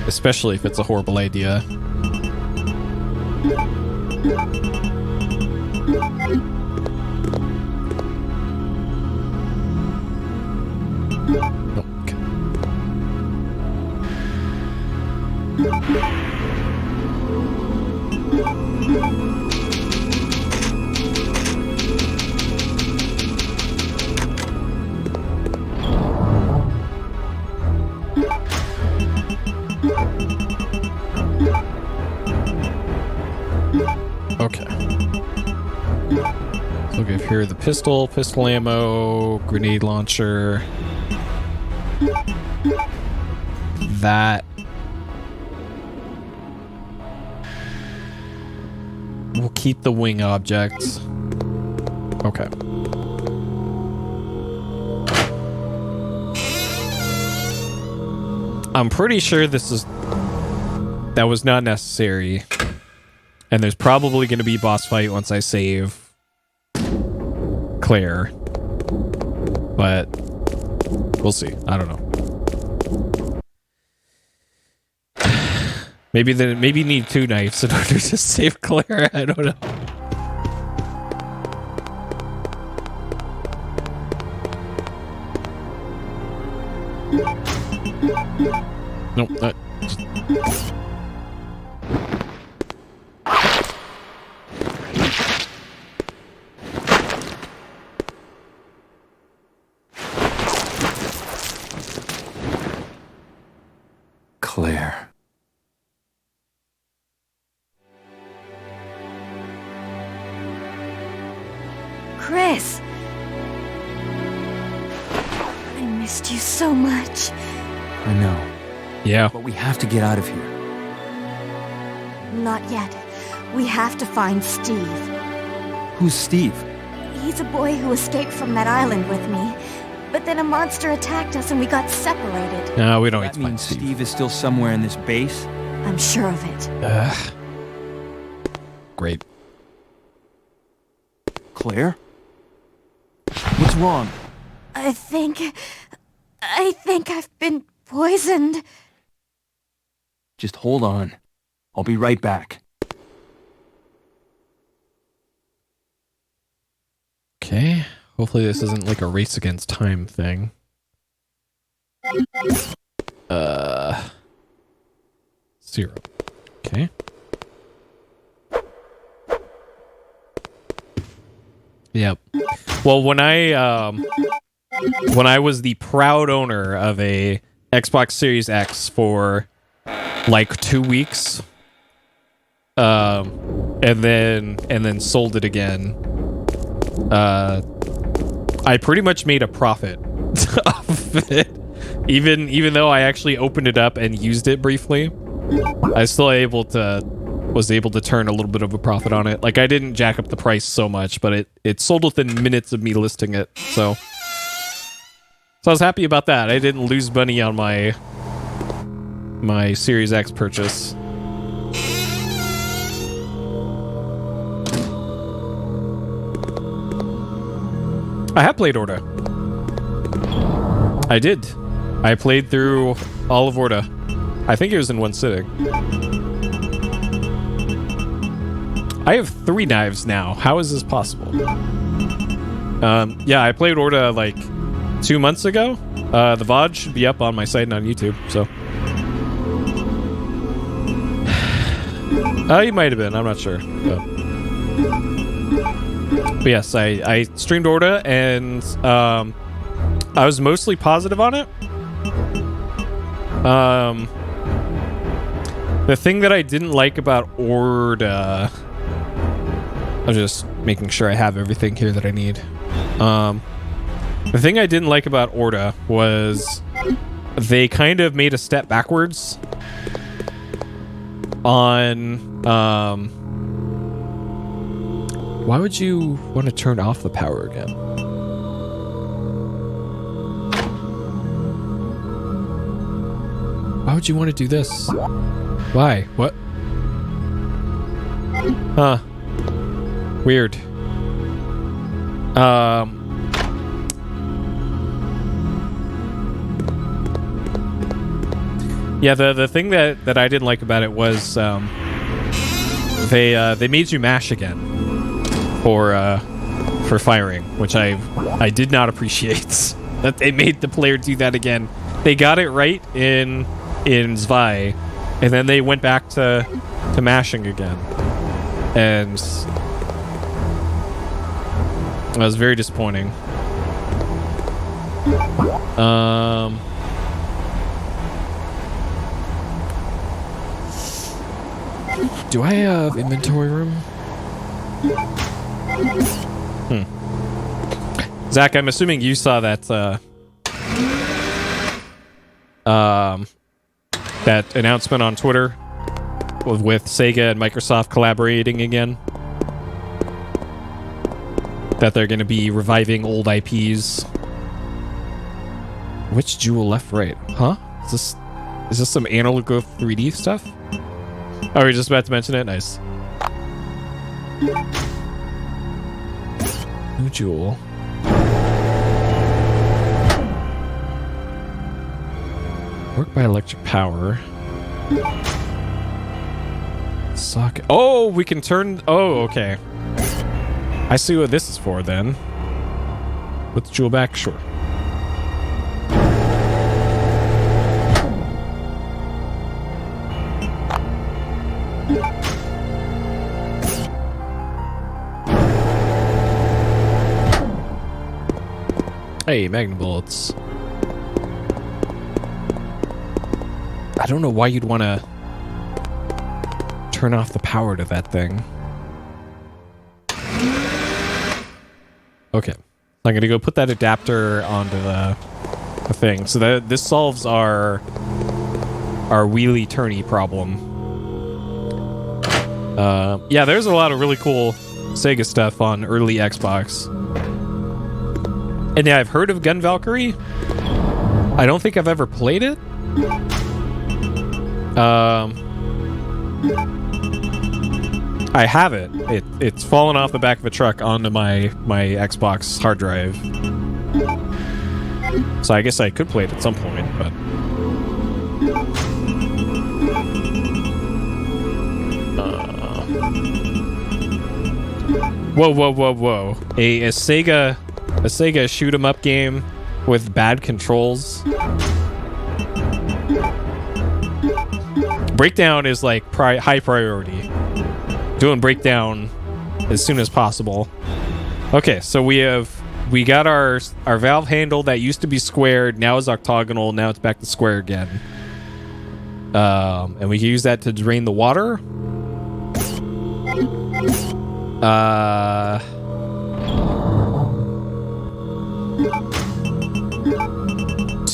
Especially if it's a horrible idea. Okay. So we'll give here the pistol ammo, grenade launcher. That. We'll keep the wing objects. Okay. I'm pretty sure that was not necessary. And there's probably going to be a boss fight once I save Claire. But we'll see. I don't know. Maybe need 2 knives in order to save Claire. I don't know. Nope. Claire. Chris! I missed you so much. I know, Yeah. but we have to get out of here. Not yet. We have to find Steve. Who's Steve? He's a boy who escaped from that island with me. But then a monster attacked us and we got separated. No, we don't need That to find means Steve. Steve is still somewhere in this base? I'm sure of it. Great. Claire? What's wrong? I think I've been poisoned. Just hold on. I'll be right back. Okay. Hopefully this isn't like a race against time thing. Zero. Okay. Yep. Well, when I was the proud owner of a Xbox Series X for like 2 weeks, and then sold it again, I pretty much made a profit off it. Even though I actually opened it up and used it briefly, I still was able to turn a little bit of a profit on it. Like, I didn't jack up the price so much, but it sold within minutes of me listing it. So I was happy about that. I didn't lose money on my Series X purchase. I have played Orda. I did. I played through all of Orda. I think it was in one sitting. I have 3 knives now. How is this possible? Yeah, I played Orda like 2 months ago. The VOD should be up on my site and on YouTube, so. You might have been. I'm not sure. But yes, I streamed Orda, and I was mostly positive on it. The thing that I didn't like about Orda... I'm just making sure I have everything here that I need. The thing I didn't like about Orda was they kind of made a step backwards on... Why would you want to turn off the power again? Why would you want to do this? Why? What? Huh. Weird. Yeah, the thing that I didn't like about it was they made you mash again for firing, which I did not appreciate. That they made the player do that again. They got it right in Zwei, and then they went back to mashing again, and that was very disappointing. Do I have inventory room? Zach, I'm assuming you saw that that announcement on Twitter with Sega and Microsoft collaborating again. That they're going to be reviving old IPs. Which jewel left, right? Huh? Is this some analog 3D stuff? Oh, we're just about to mention it? Nice. New jewel. Work by electric power. Socket. Oh, we can turn... Oh, okay. I see what this is for, then. Put the jewel back? Sure. Hey, Magnum bullets. I don't know why you'd want to turn off the power to that thing. Okay. I'm going to go put that adapter onto the thing. So that this solves our wheelie-turny problem. Yeah, there's a lot of really cool Sega stuff on early Xbox. And yeah, I've heard of Gun Valkyrie. I don't think I've ever played it. I have it. It's fallen off the back of a truck onto my Xbox hard drive. So I guess I could play it at some point, but... Whoa. A Sega shoot 'em up game with bad controls. Breakdown is like high priority. Doing breakdown as soon as possible. Okay, so we got our valve handle that used to be squared, now is octagonal, now it's back to square again. And we can use that to drain the water.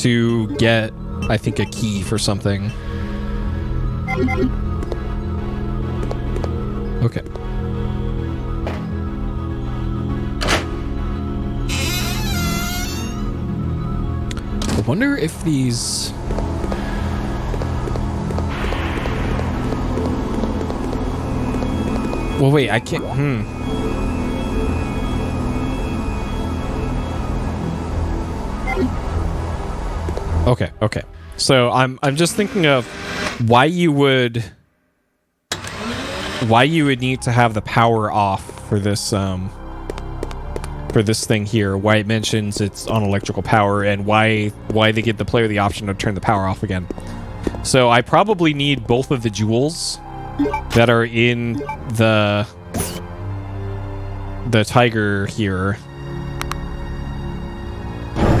To get, I think, a key for something. Okay. I wonder if these... Well, wait, I can't... Okay. So I'm just thinking of why you would need to have the power off for this thing here. Why it mentions it's on electrical power, and why they give the player the option to turn the power off again. So I probably need both of the jewels that are in the Tiger here.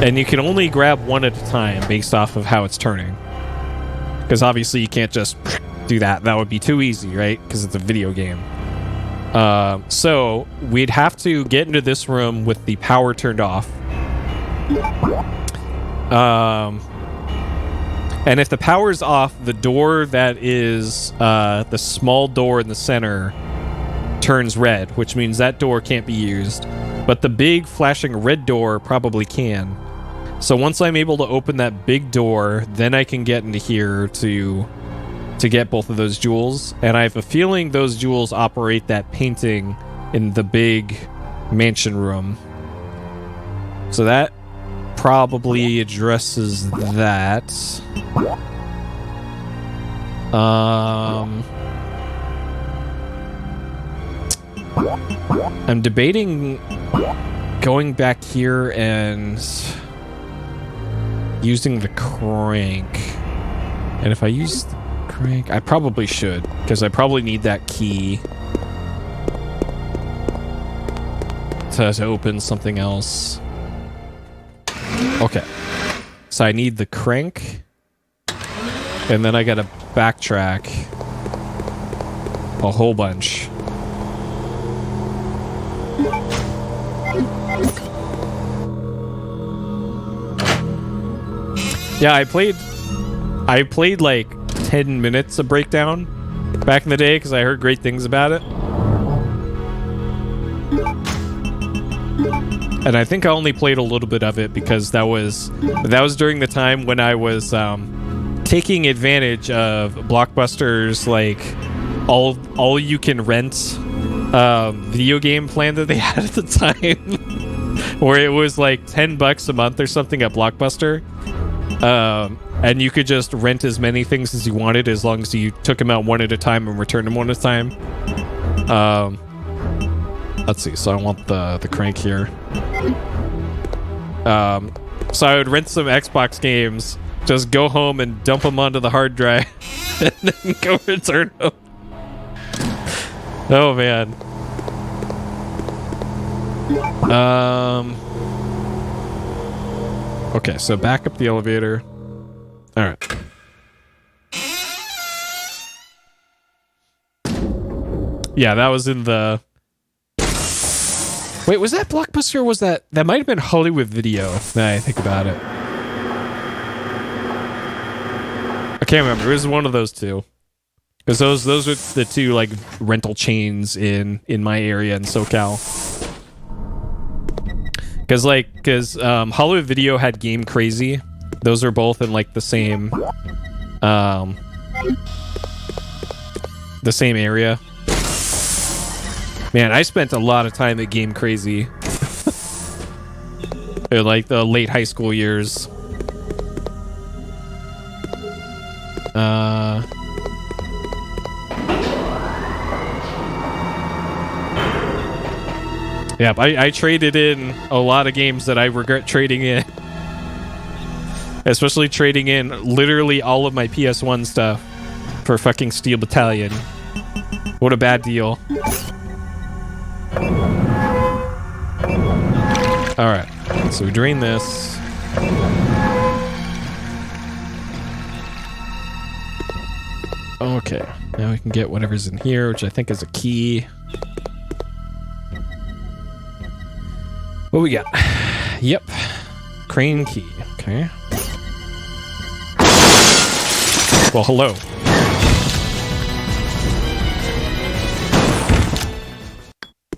And you can only grab one at a time based off of how it's turning. Because obviously you can't just do that. That would be too easy, right? Because it's a video game. So we'd have to get into this room with the power turned off. And if the power's off, the door that is the small door in the center turns red, which means that door can't be used. But the big flashing red door probably can. So once I'm able to open that big door, then I can get into here to get both of those jewels. And I have a feeling those jewels operate that painting in the big mansion room. So that probably addresses that. I'm debating going back here and using the crank. And if I use the crank, I probably should, because I probably need that key to open something else. Okay. So I need the crank, and then I gotta backtrack a whole bunch. Yeah, I played like 10 minutes of Breakdown back in the day because I heard great things about it. And I think I only played a little bit of it because that was during the time when I was taking advantage of Blockbuster's like all you can rent video game plan that they had at the time, where it was like $10 a month or something at Blockbuster. And you could just rent as many things as you wanted as long as you took them out one at a time and returned them one at a time. Let's see. So I want the crank here. So I would rent some Xbox games, just go home and dump them onto the hard drive, and then go return them. Oh man. Okay, so back up the elevator. All right. Yeah, that was in the... Wait, was that Blockbuster or was that... That might have been Hollywood Video, now I think about it. I can't remember. It was one of those two. Because those were the two, like, rental chains in my area in SoCal. Because Hollywood Video had Game Crazy. Those are both in, like, the same area. Man, I spent a lot of time at Game Crazy. In, like, the late high school years. Yeah, I traded in a lot of games that I regret trading in. Especially trading in literally all of my PS1 stuff for fucking Steel Battalion. What a bad deal. Alright, so we drain this. Okay, now we can get whatever's in here, which I think is a key. What we got? Yep. Crane key. Okay. Well, hello.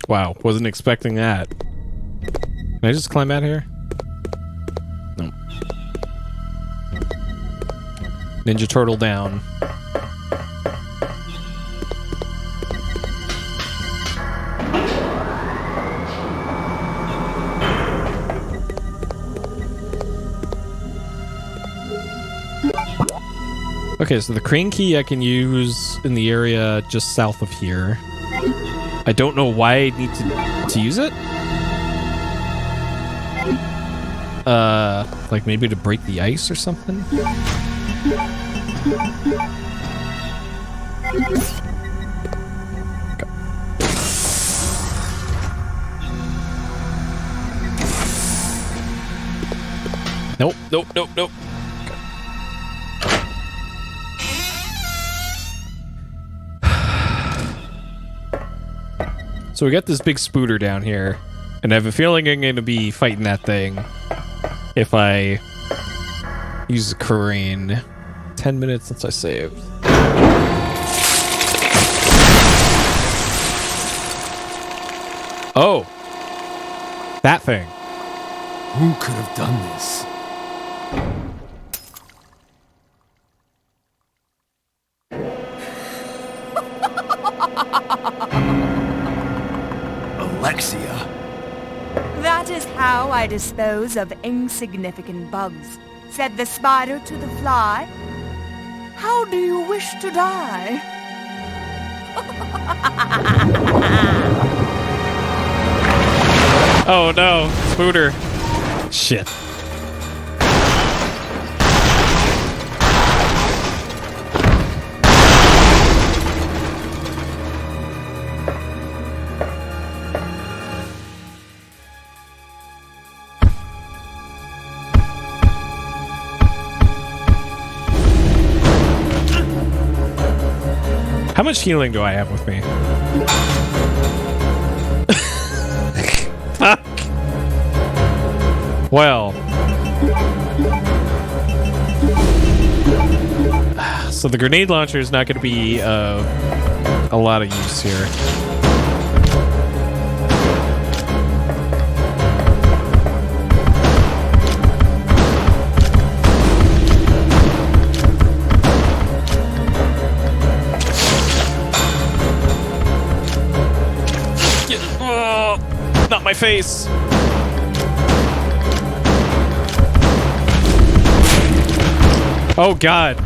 Wow, wasn't expecting that. Can I just climb out here? No. Ninja Turtle down. Okay, so the crane key I can use in the area just south of here. I don't know why I need to use it. Like maybe to break the ice or something? Okay. Nope, nope, nope, nope. So we got this big spooter down here, and I have a feeling I'm going to be fighting that thing if I use the crane. 10 minutes since I saved. Oh! That thing. Who could have done this? Alexia. That is how I dispose of insignificant bugs, said the spider to the fly. How do you wish to die? Oh no, spooter. Shit. How much healing do I have with me? Fuck. Well. So the grenade launcher is not going to be a lot of use here. Not my face. Oh God.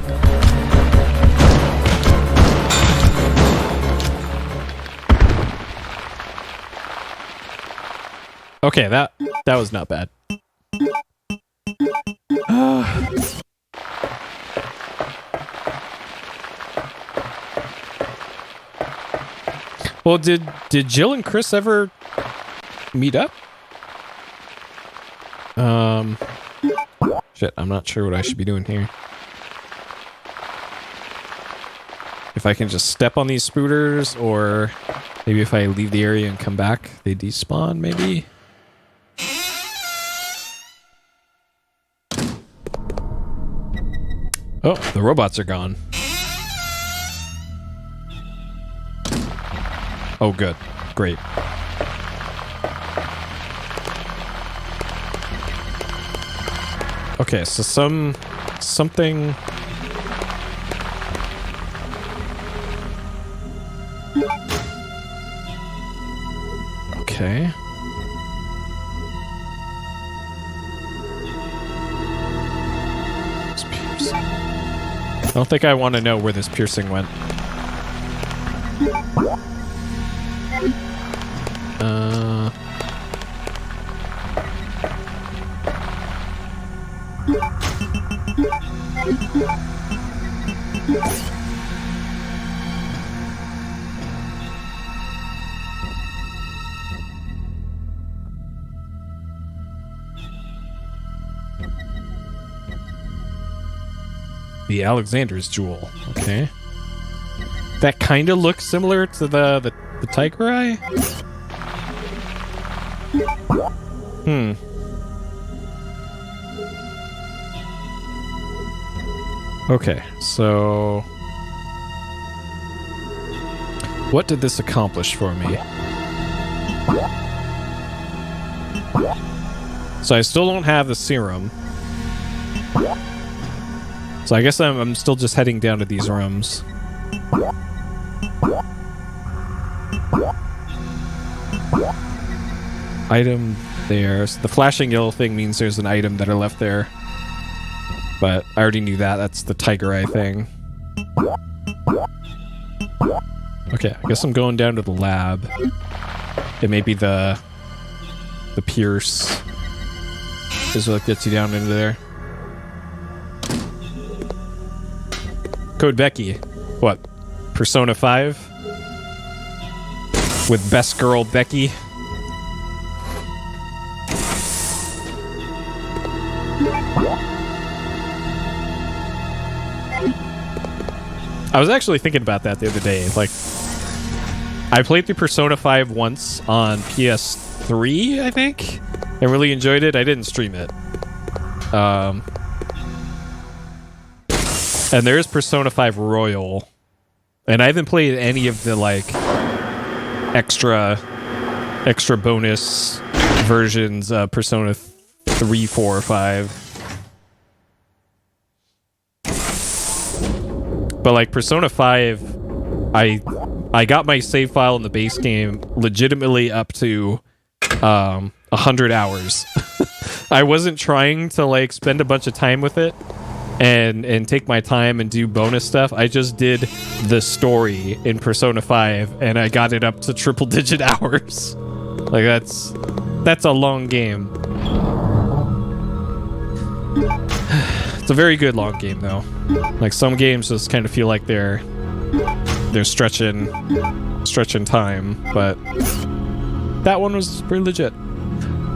Okay, that was not bad. Well, did Jill and Chris ever meet up? Shit, I'm not sure what I should be doing here. If I can just step on these spooters, or maybe if I leave the area and come back, they despawn, maybe? Oh, the robots are gone. Oh, good. Great. Okay, so something... Okay. It's piercing. I don't think I want to know where this piercing went. The Alexander's Jewel. Okay. That kind of looks similar to the tiger eye. Hmm. Okay, so what did this accomplish for me? So I still don't have the serum. So I guess I'm still just heading down to these rooms. Item there. So the flashing yellow thing means there's an item that I left there. But I already knew that. That's the tiger eye thing. Okay, I guess I'm going down to the lab. It may be the pierce is what gets you down into there. Code Becky. What? Persona 5? With best girl Becky? I was actually thinking about that the other day. Like, I played through Persona 5 once on PS3, I think, and really enjoyed it. I didn't stream it. And there is Persona 5 Royal, and I haven't played any of the like extra bonus versions of Persona 3, 4, or 5. But like Persona 5, I got my save file in the base game legitimately up to 100 hours. I wasn't trying to like spend a bunch of time with it and take my time and do bonus stuff. I just did the story in Persona 5 and I got it up to triple digit hours. Like that's a long game. It's a very good long game though. Like some games just kind of feel like they're stretching time, but that one was pretty legit.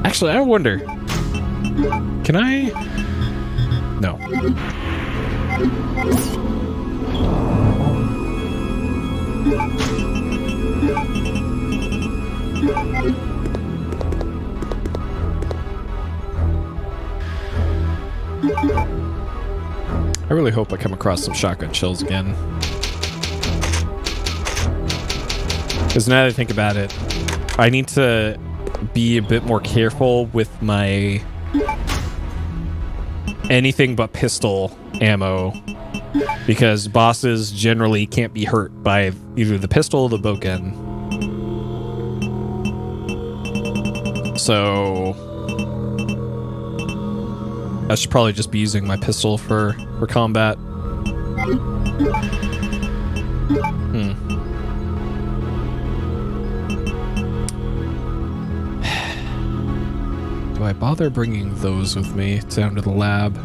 Actually, I wonder, can I? No. I really hope I come across some shotgun shells again. Because now that I think about it, I need to be a bit more careful with my anything but pistol ammo, because bosses generally can't be hurt by either the pistol or the bow gun. So I should probably just be using my pistol for combat. Do I bother bringing those with me down to the lab?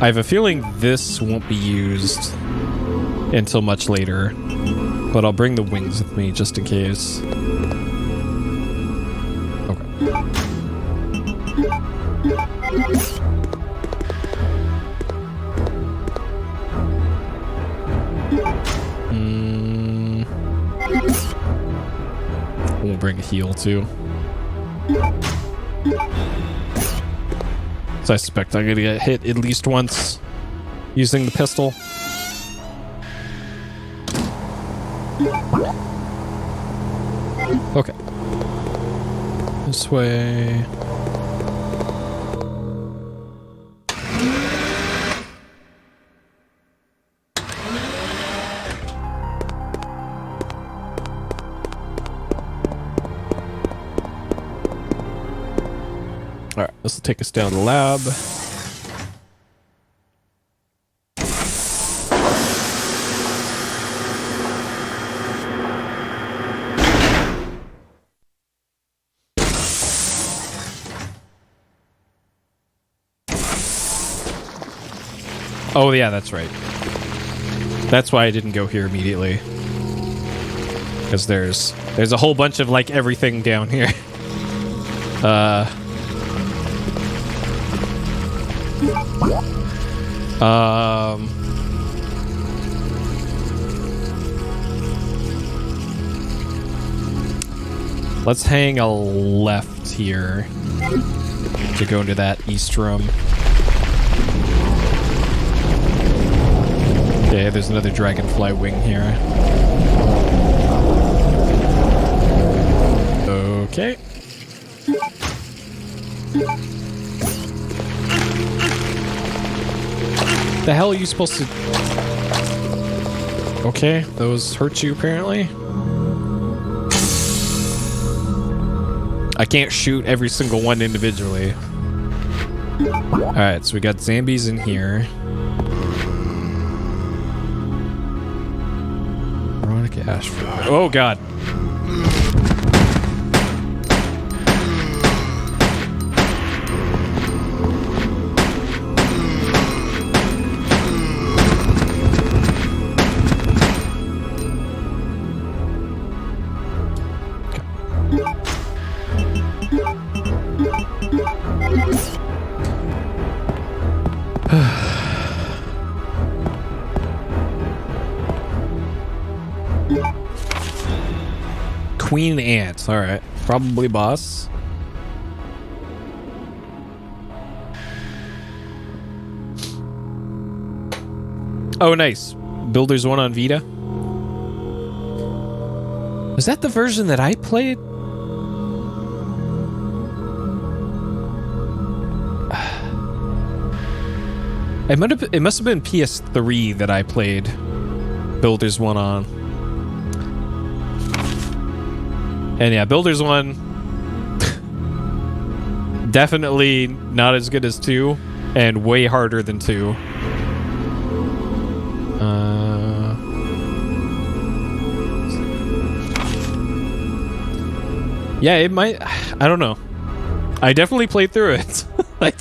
I have a feeling this won't be used until much later, but I'll bring the wings with me just in case. Okay. We'll bring a heal too. So I suspect I'm gonna get hit at least once using the pistol. Okay. This way. Alright, this will take us down to the lab. Oh yeah, that's right. That's why I didn't go here immediately. Because there's a whole bunch of like everything down here. Let's hang a left here to go into that east room. Okay, there's another dragonfly wing here. Okay. The hell are you supposed to... Okay, those hurt you apparently. I can't shoot every single one individually. Alright, so we got zombies in here. Veronica Ashford. Oh god. Queen Ant. Alright. Probably boss. Oh, nice. Builders 1 on Vita. Was that the version that I played? It must have been PS3 that I played Builders 1 on. And yeah, Builders 1 definitely not as good as 2 and way harder than 2. Yeah, it might. I don't know. I definitely played through it. I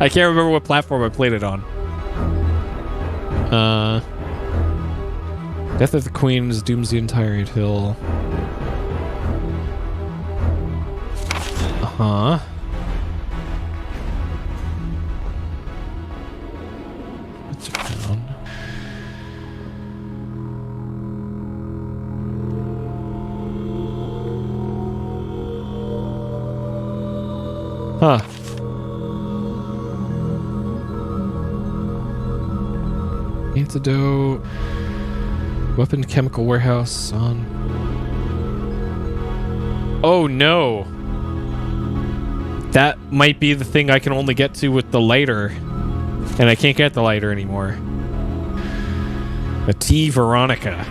can't remember what platform I played it on. Death of the Queens dooms the entire hill. Uh-huh. What's around? Huh. Antidote. Weapon chemical warehouse on. Oh no. That might be the thing I can only get to with the lighter. And I can't get the lighter anymore. The T Veronica.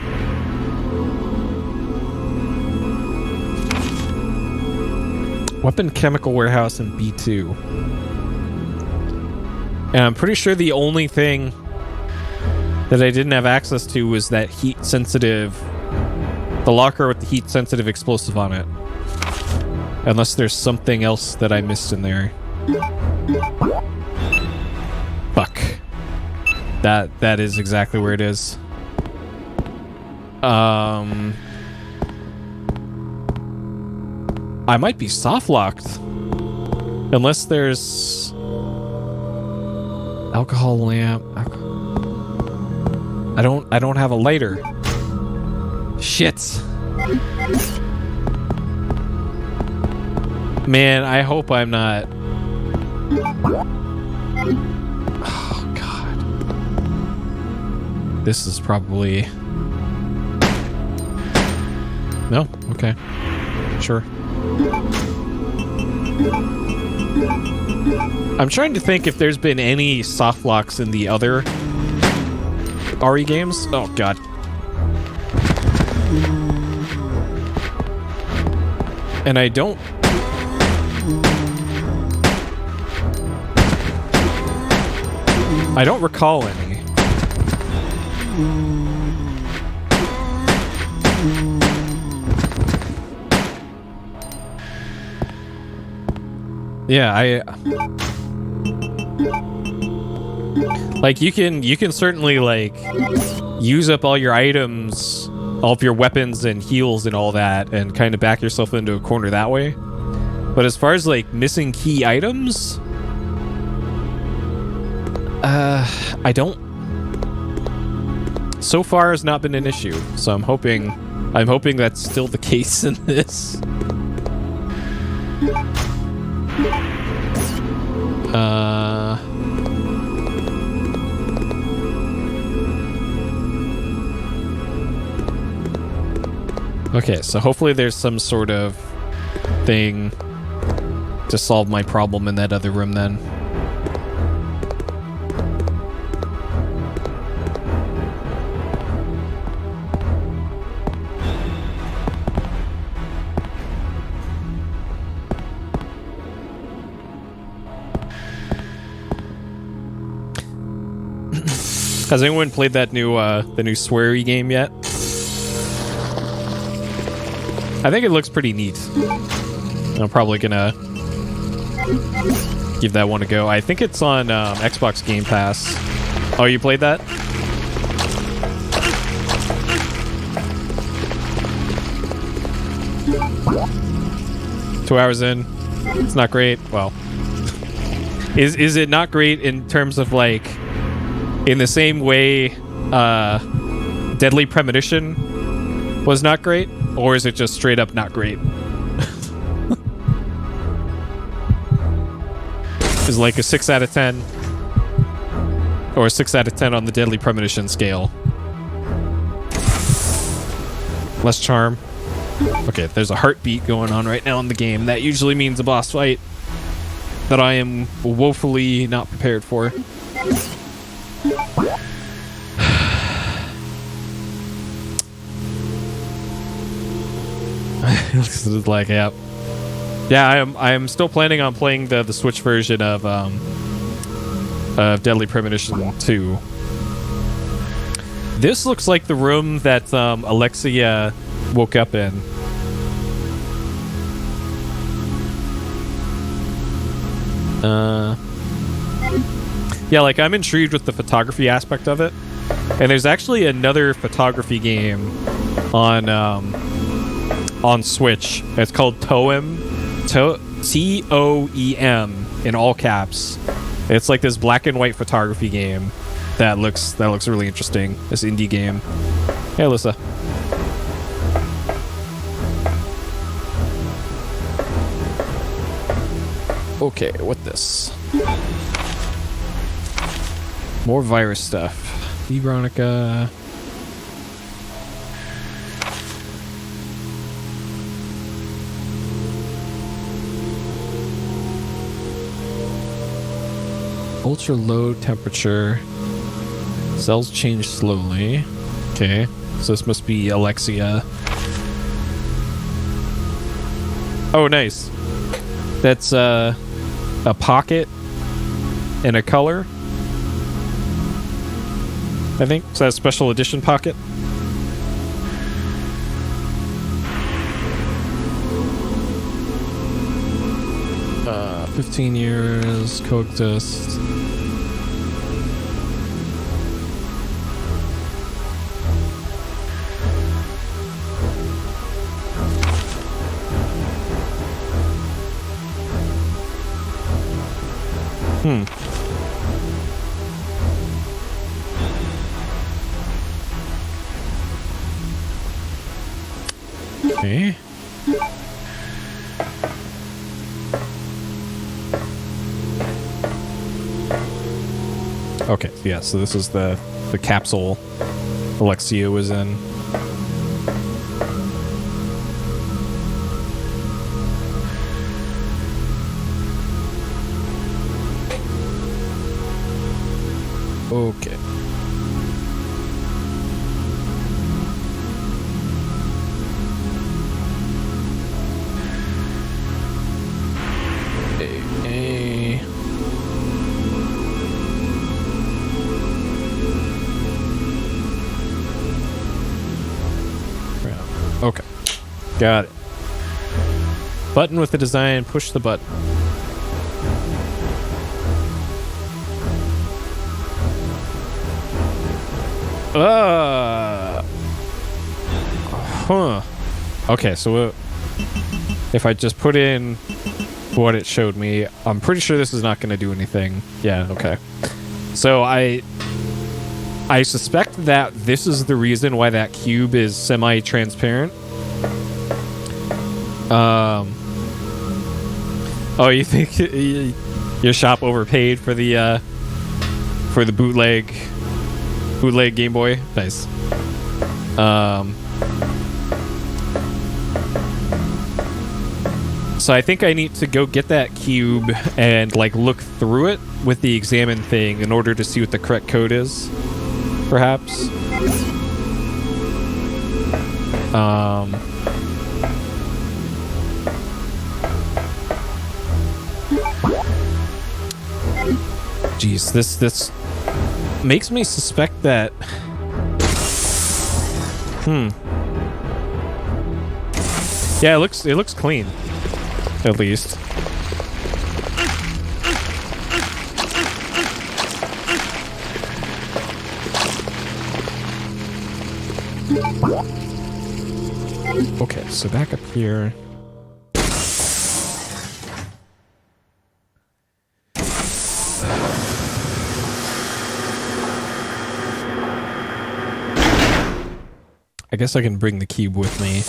Weapon chemical warehouse in B2. And I'm pretty sure the only thing that I didn't have access to was that heat sensitive, the locker with the heat sensitive explosive on it. Unless there's something else that I missed in there. Fuck. That is exactly where it is. I might be soft locked. Unless there's Alcohol lamp. I don't have a lighter. Shit. Man, I hope I'm not. Oh god. This is probably. No? Okay. Sure. I'm trying to think if there's been any soft locks in the other RE games. Oh god. And I don't recall any. Yeah, like you can certainly like use up all your items, all of your weapons and heals and all that, and kind of back yourself into a corner that way. But as far as like missing key items, I don't. So far has not been an issue, so I'm hoping that's still the case in this. Okay, so hopefully there's some sort of thing to solve my problem in that other room then. Has anyone played that new the new sweary game yet? I think it looks pretty neat. I'm probably gonna give that one a go. I think it's on Xbox Game Pass. Oh, you played that? Two hours in. It's not great. Well, is it not great in terms of like, in the same way Deadly Premonition was not great? Or is it just straight up not great? Is like a 6 out of 10. Or a 6 out of 10 on the Deadly Premonition scale. Less charm. Okay, there's a heartbeat going on right now in the game. That usually means a boss fight that I am woefully not prepared for. Looks like, yeah. I am still planning on playing the Switch version of Deadly Premonition 2. This looks like the room that Alexia woke up in. Yeah, like I'm intrigued with the photography aspect of it. And there's actually another photography game on Switch. It's called Toem. T-O-E-M in all caps. It's like this black and white photography game that looks really interesting. This indie game. Hey, Alyssa. Okay, what this? More virus stuff. Veronica. Ultra low temperature. Cells change slowly. Okay, so this must be Alexia. Oh, nice. That's a pocket and a color. I think. So that's a special edition pocket. Uh, 15 years, coexist. Okay. Okay, yeah, so this is the capsule Alexia was in. Okay. Okay. Got it. Button with the design, push the button. Huh. Okay, so if I just put in what it showed me, I'm pretty sure this is not going to do anything. Yeah, okay. So I suspect that this is the reason why that cube is semi-transparent. Oh, you think your shop overpaid for the bootleg Game Boy? Nice. So I think I need to go get that cube and like look through it with the examine thing in order to see what the correct code is, perhaps. Jeez, this makes me suspect that. Yeah, it looks clean. At least. Okay, so back up here. I guess I can bring the cube with me.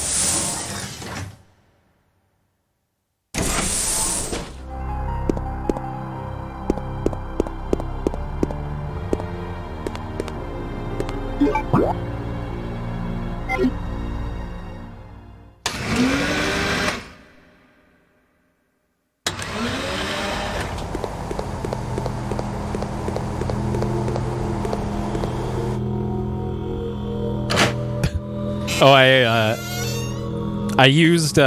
Oh, I used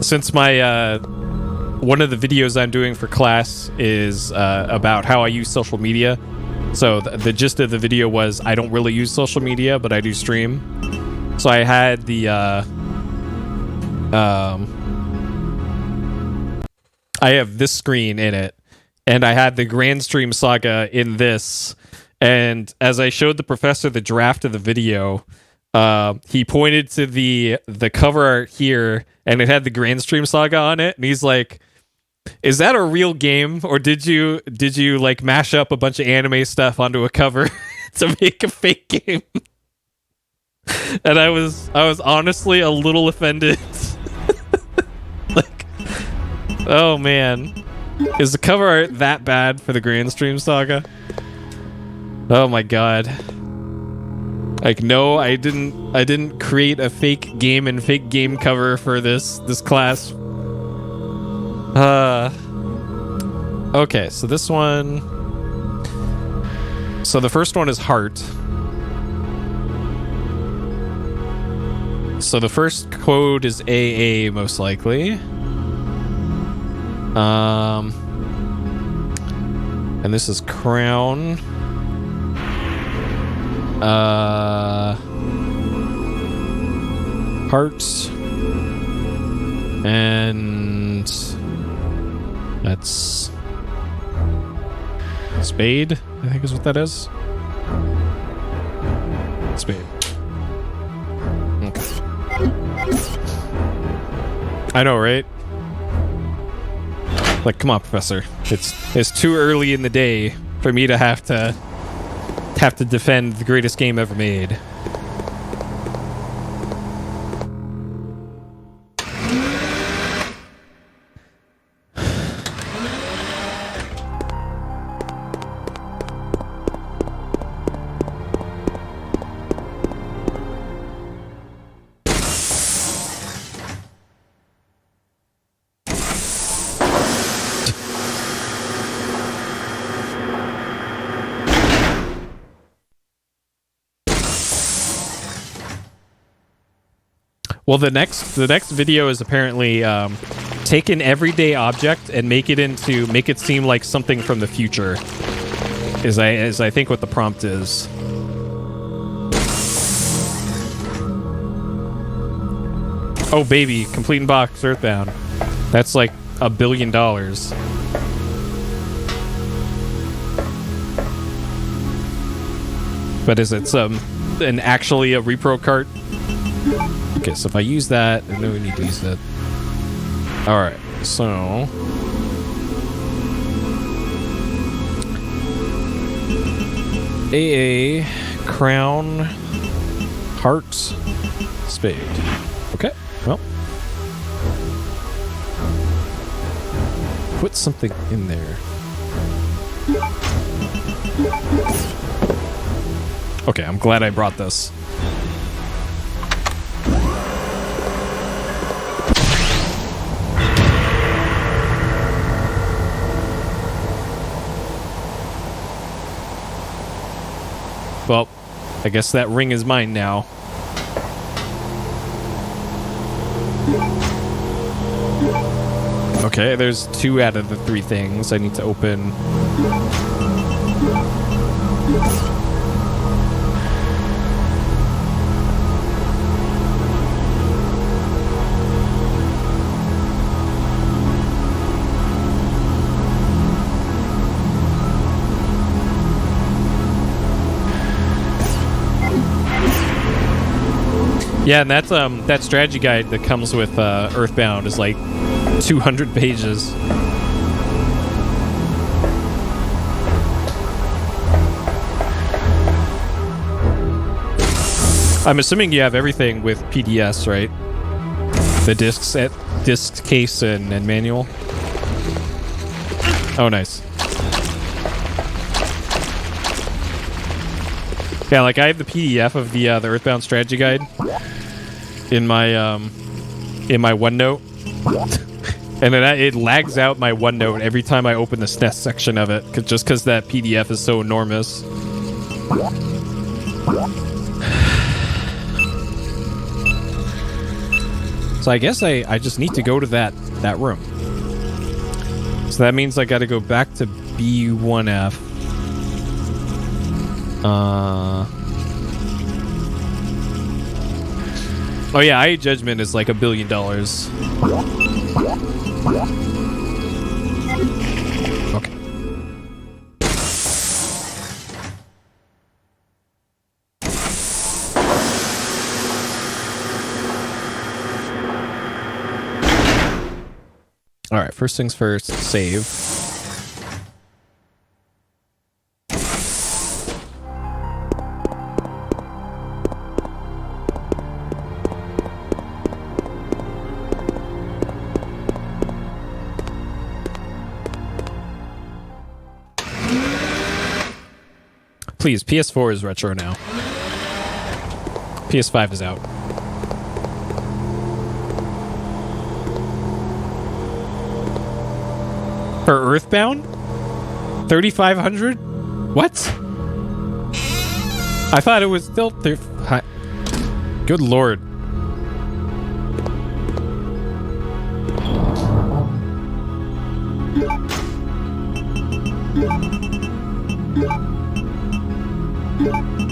since my one of the videos I'm doing for class is about how I use social media. So the gist of the video was I don't really use social media, but I do stream. So I had the I have this screen in it, and I had the Grand Stream Saga in this. And as I showed the professor the draft of the video, he pointed to the cover art here, and it had the Grand Stream Saga on it, and he's like, "Is that a real game, or did you like mash up a bunch of anime stuff onto a cover to make a fake game?" And I was honestly a little offended. Like, oh man, is the cover art that bad for the Grand Stream Saga? Oh my god. Like, no, I didn't create a fake game and fake game cover for this class. Okay, so this one. So the first one is heart. So the first code is AA, most likely. And this is crown. Hearts. And that's spade, I think is what that is. Spade. Okay. I know, right? Like, come on, Professor. It's too early in the day for me to have to defend the greatest game ever made. Well, the next video is apparently take an everyday object and make it seem like something from the future. Is I think what the prompt is. Oh baby, complete in box, Earthbound. That's like $1 billion. But is it actually a repro cart? Okay, so if I use that, and then we need to use that. Alright, so AA, crown, heart, spade. Okay, well. Put something in there. Okay, I'm glad I brought this. Well, I guess that ring is mine now. Okay, there's 2 out of the 3 things I need to open. Yeah, and that's that strategy guide that comes with Earthbound is like 200 pages. I'm assuming you have everything with PDS, right? The disc case and manual. Oh, nice. Yeah, like I have the PDF of the Earthbound strategy guide in my OneNote, and then it lags out my OneNote every time I open the SNES section of it, just because that PDF is so enormous. So I guess I just need to go to that room. So that means I got to go back to B1F. Oh yeah, IA Judgment is like $1 billion. Okay. All right, first things first, save. Please, PS4 is retro now. PS5 is out. For Earthbound? 3,500? What? I thought it was still... Good lord.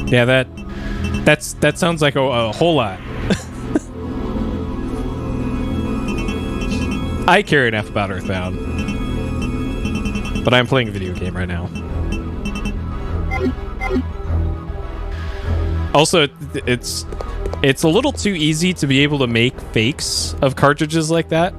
Yeah, that sounds like a whole lot. I care enough about Earthbound, but I'm playing a video game right now. Also, it's a little too easy to be able to make fakes of cartridges like that,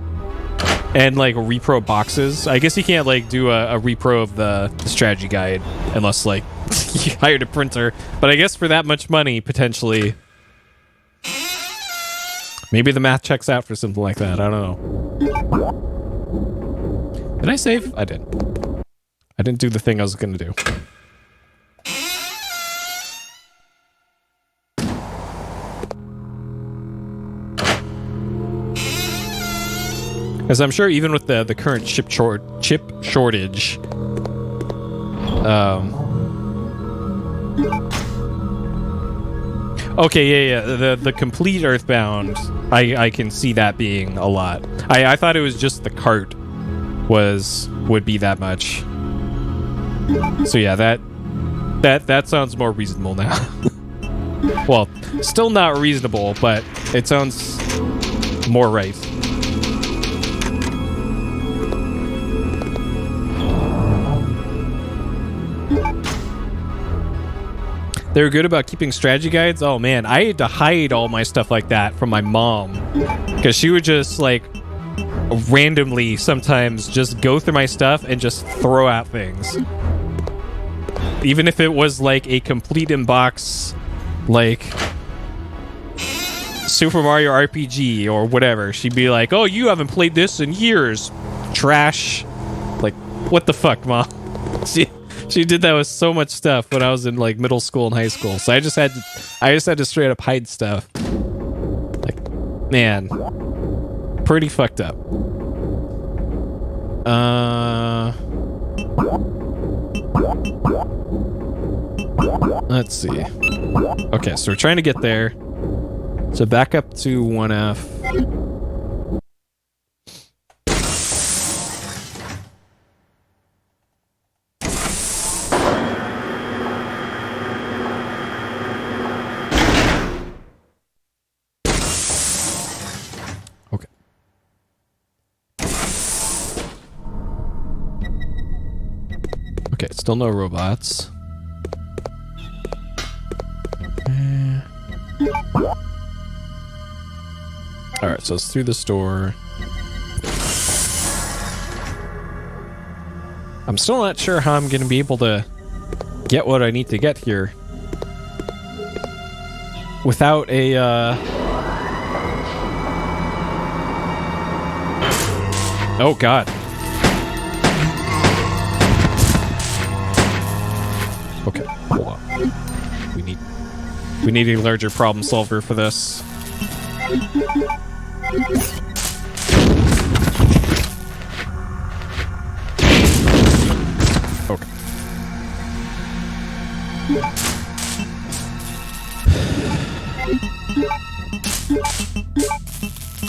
and like repro boxes. I guess you can't like do a repro of the strategy guide unless like you hired a printer. But I guess for that much money, potentially, maybe the math checks out for something like that. I don't know. Did I save? I did. I didn't do the thing I was gonna do. Because I'm sure even with the current chip shortage, Okay, yeah. The complete Earthbound, I can see that being a lot. I thought it was just the cart would be that much. So yeah, that sounds more reasonable now. Well, still not reasonable, but it sounds more right. They were good about keeping strategy guides. Oh man, I had to hide all my stuff like that from my mom because she would just like randomly sometimes just go through my stuff and just throw out things. Even if it was like a complete inbox, like Super Mario RPG or whatever, she'd be like, "Oh, you haven't played this in years, trash." Like, what the fuck, Mom? She did that with so much stuff when I was in like middle school and high school. So I just had to straight up hide stuff. Like, man, pretty fucked up. Let's see. Okay, so we're trying to get there. So back up to 1F. Okay. Okay, still no robots. Alright, so it's through the store. I'm still not sure how I'm going to be able to get what I need to get here without a, Oh, God. Okay, hold on. We need a larger problem solver for this. Okay.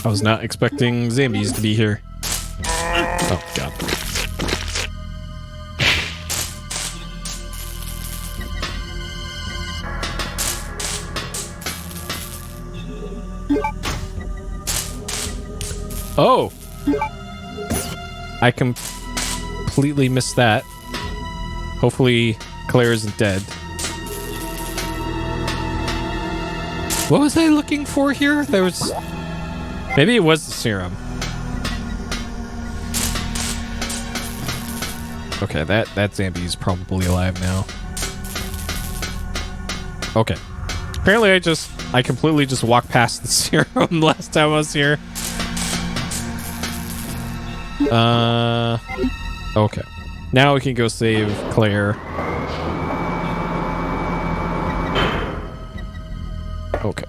I was not expecting zombies to be here. Oh, God. Oh! I completely missed that. Hopefully, Claire isn't dead. What was I looking for here? There was... Maybe it was the serum. Okay, that zombie's probably alive now. Okay. Apparently I completely just walked past the serum last time I was here. Okay. Now we can go save Claire. Okay.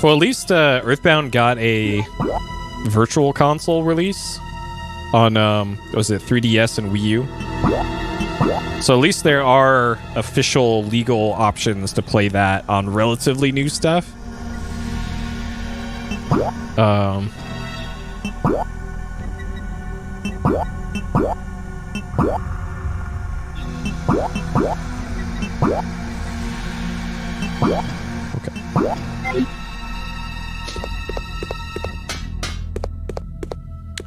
Well, at least Earthbound got a virtual console release on, was it 3DS and Wii U? So at least there are official legal options to play that on relatively new stuff.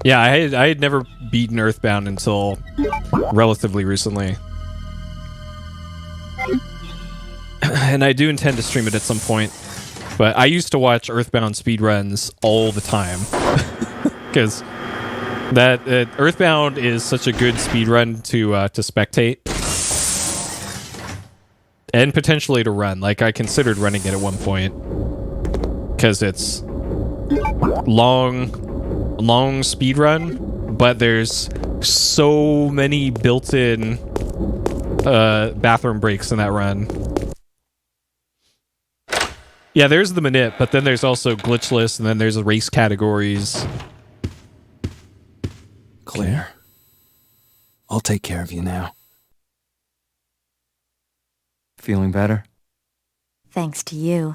Yeah, I had never beaten Earthbound until relatively recently. And I do intend to stream it at some point. But I used to watch Earthbound speedruns all the time. Because that Earthbound is such a good speedrun to spectate. And potentially to run. Like, I considered running it at one point. Because it's long speedrun, but there's so many built-in bathroom breaks in that run. Yeah, there's the minute, but then there's also glitchless, and then there's the race categories. Claire, I'll take care of you now. Feeling better? Thanks to you.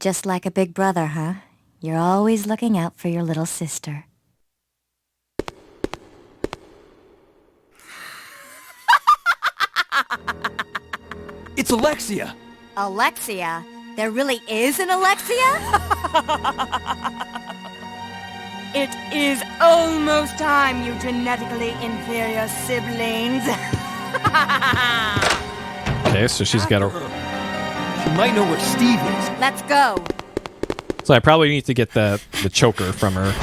Just like a big brother, huh? You're always looking out for your little sister. It's Alexia! Alexia? There really is an Alexia? It is almost time, you genetically inferior siblings. Okay, so she's got a... She might know where Steve is. Let's go. So I probably need to get the choker from her.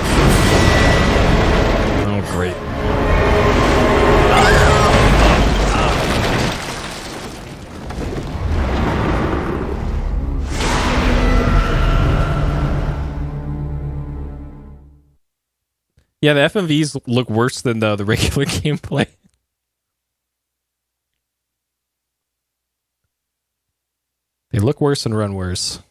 Oh, great. Yeah, the FMVs look worse than the regular gameplay. They look worse and run worse.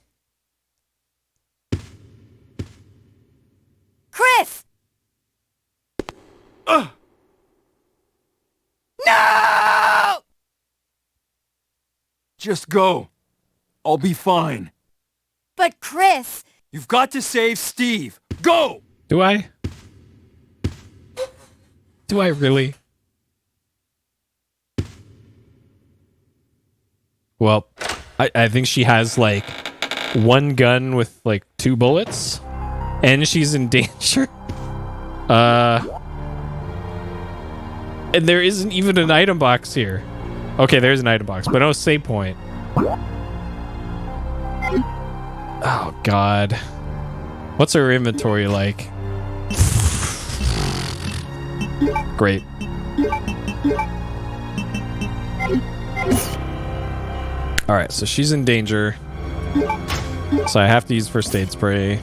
Chris! No! Just go. I'll be fine. But Chris! You've got to save Steve. Go! Do I? Do I really? Well, I think she has like one gun with like 2 bullets, and she's in danger. And there isn't even an item box here. Okay, there's an item box, but no save point. Oh God, what's her inventory like? Great. Alright, so she's in danger. So I have to use first aid spray.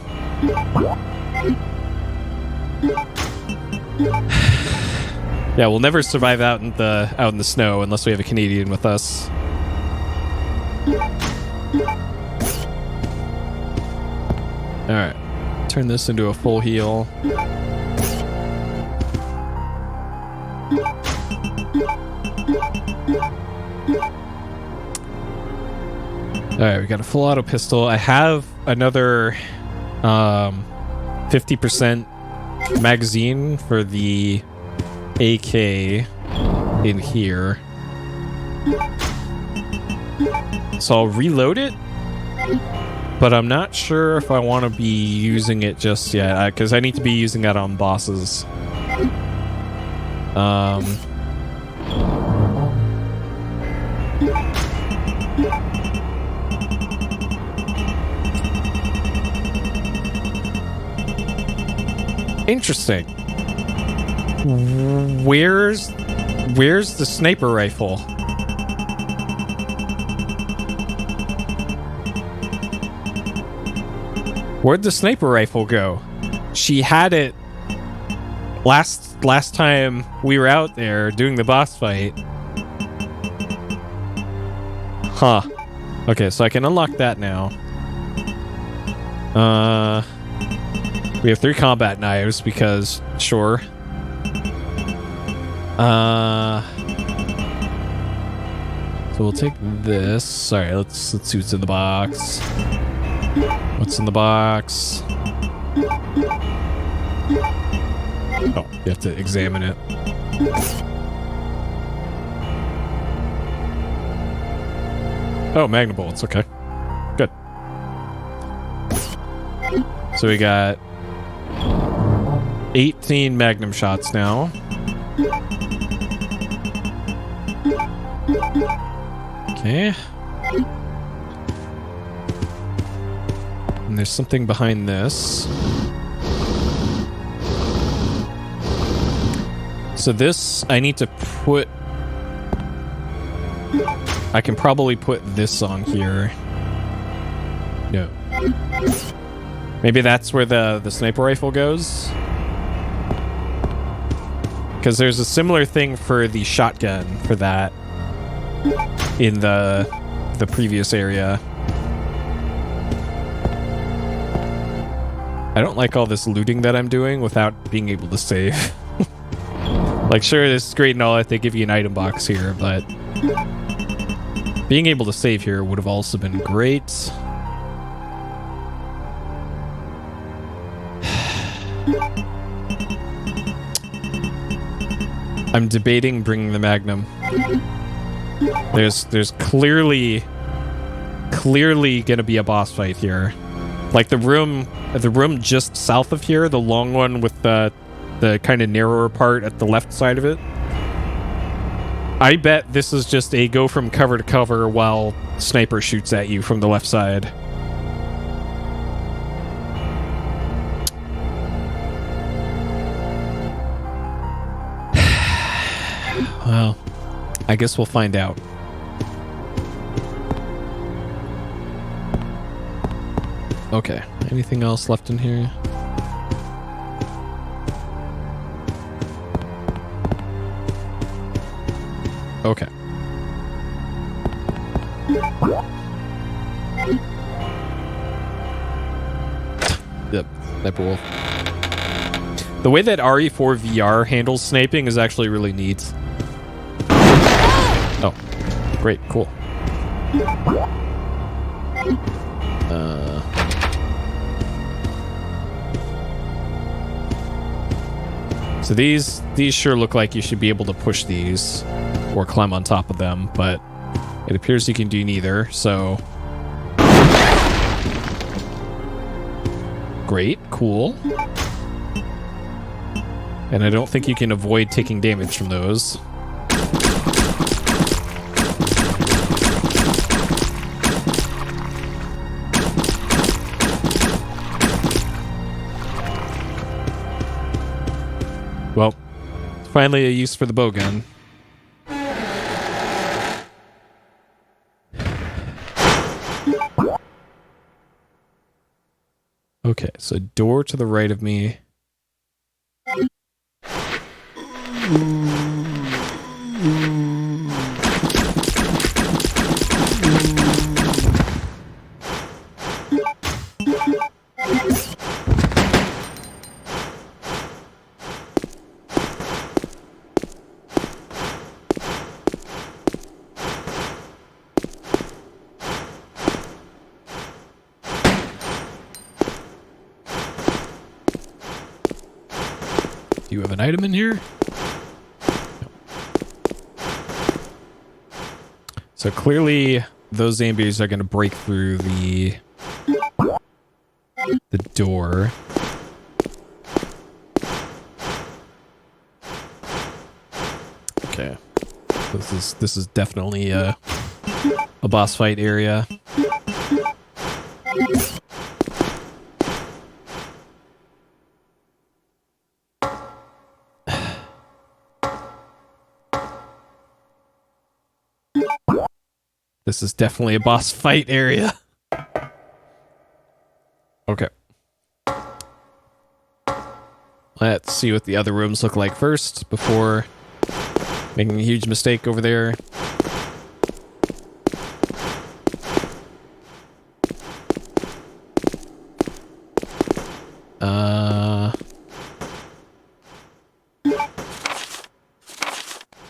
Yeah, we'll never survive out in the snow unless we have a Canadian with us. Alright. Turn this into a full heal. Alright, we got a full auto pistol. I have another 50% magazine for the AK in here. So I'll reload it, but I'm not sure if I want to be using it just yet, because I need to be using that on bosses. Interesting. Where's the sniper rifle? Where'd the sniper rifle go? She had it last time we were out there doing the boss fight. Huh. Okay, so I can unlock that now. We have 3 combat knives because, sure. So we'll take this. Sorry, let's see what's in the box. What's in the box? Oh, you have to examine it. Oh, Magnum bullets. Okay, good. So we got 18 Magnum shots now. Okay. And there's something behind this. So this, I need to put... I can probably put this on here. No. Maybe that's where the sniper rifle goes? Because there's a similar thing for the shotgun for that in the previous area. I don't like all this looting that I'm doing without being able to save. Like, sure, this is great and all that they give you an item box here, but being able to save here would have also been great. I'm debating bringing the Magnum. There's clearly gonna be a boss fight here. Like the room just south of here, the long one with the kind of narrower part at the left side of it. I bet this is just a go from cover to cover while sniper shoots at you from the left side. Well, I guess we'll find out. Okay, anything else left in here? Okay. Yep, sniper wolf. The way that RE4 VR handles sniping is actually really neat. Oh, great, cool. So these sure look like you should be able to push these or climb on top of them, but it appears you can do neither, so... Great, cool. And I don't think you can avoid taking damage from those. Well, finally a use for the bowgun. Okay, so door to the right of me. Do you have an item in here? No. So clearly those zombies are going to break through the door. Okay. This is definitely a boss fight area. This is definitely a boss fight area. Okay. Let's see what the other rooms look like first before making a huge mistake over there.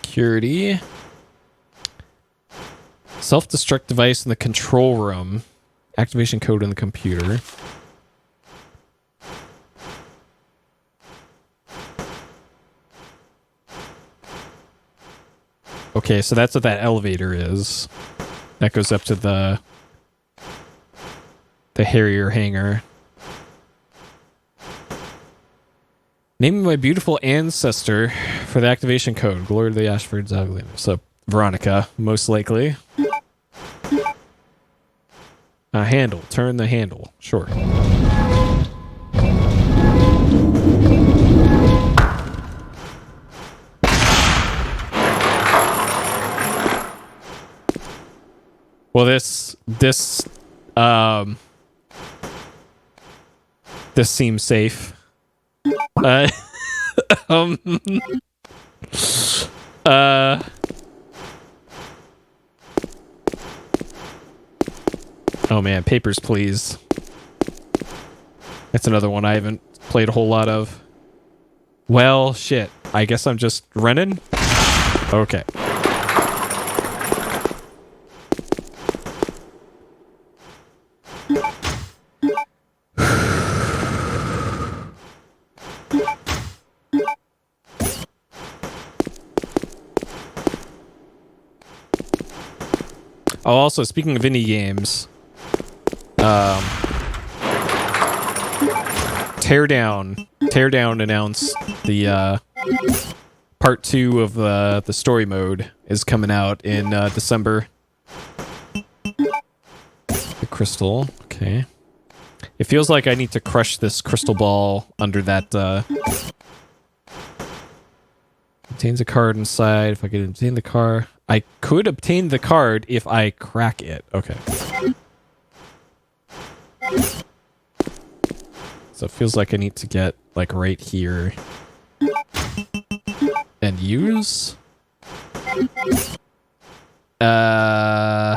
Security. Self-destruct device in the control room. Activation code in the computer. Okay, so that's what that elevator is. That goes up to the Harrier hangar. Name my beautiful ancestor for the activation code. Glory to the Ashfords. So Veronica, most likely. Handle. Turn the handle. Sure. Well, this seems safe. Oh man, papers, please. That's another one I haven't played a whole lot of. Well, shit. I guess I'm just running? Okay. Oh, also, speaking of indie games, Teardown announced the part 2 of the story mode is coming out in December. The crystal, okay. It feels like I need to crush this crystal ball under that. Contains a card inside. If I could obtain the card, I could obtain the card if I crack it. Okay. So it feels like I need to get like right here and use. So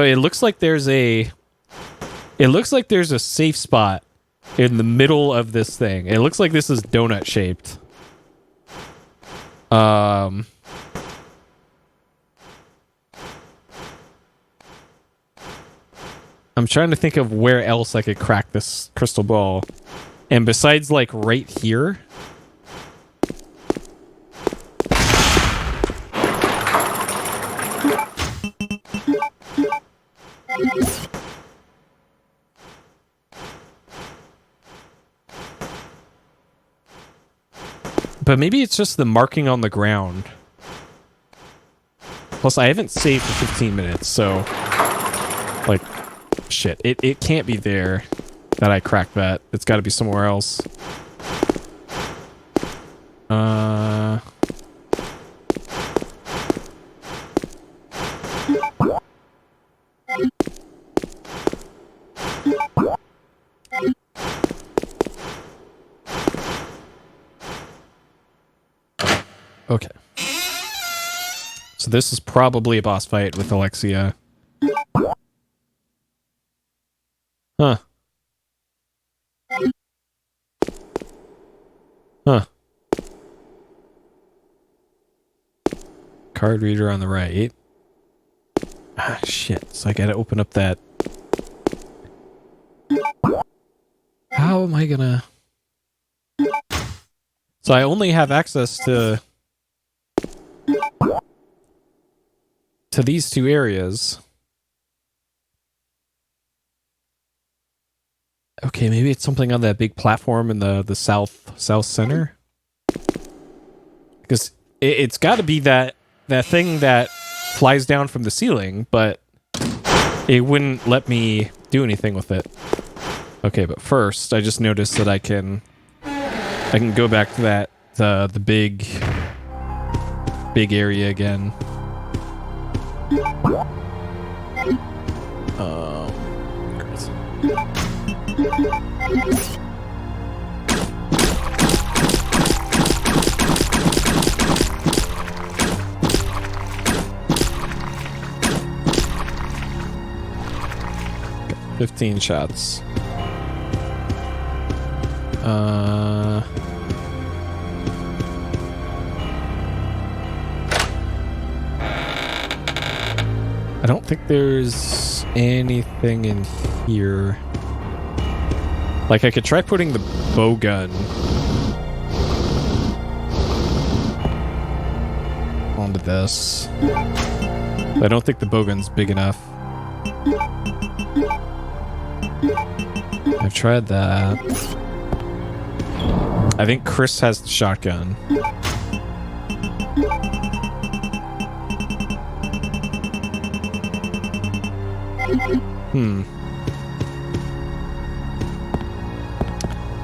it looks like there's a safe spot in the middle of this thing. It looks like this is donut shaped. I'm trying to think of where else I could crack this crystal ball. And besides, like, right here... But maybe it's just the marking on the ground. Plus, I haven't saved for 15 minutes, so... Like... Shit, it can't be there that I cracked that. It's got to be somewhere else. Okay. So this is probably a boss fight with Alexia. Huh. Huh. Card reader on the right. Ah, shit. So I gotta open up that. How am I gonna... So I only have access to these two areas. Okay, maybe it's something on that big platform in the south center. Because it's got to be that thing that flies down from the ceiling, but it wouldn't let me do anything with it. Okay, but first I just noticed that I can go back to that the big area again. Okay, 15 shots. I don't think there's anything in here. Like, I could try putting the bow gun onto this. But I don't think the bow gun's big enough. I've tried that. I think Chris has the shotgun.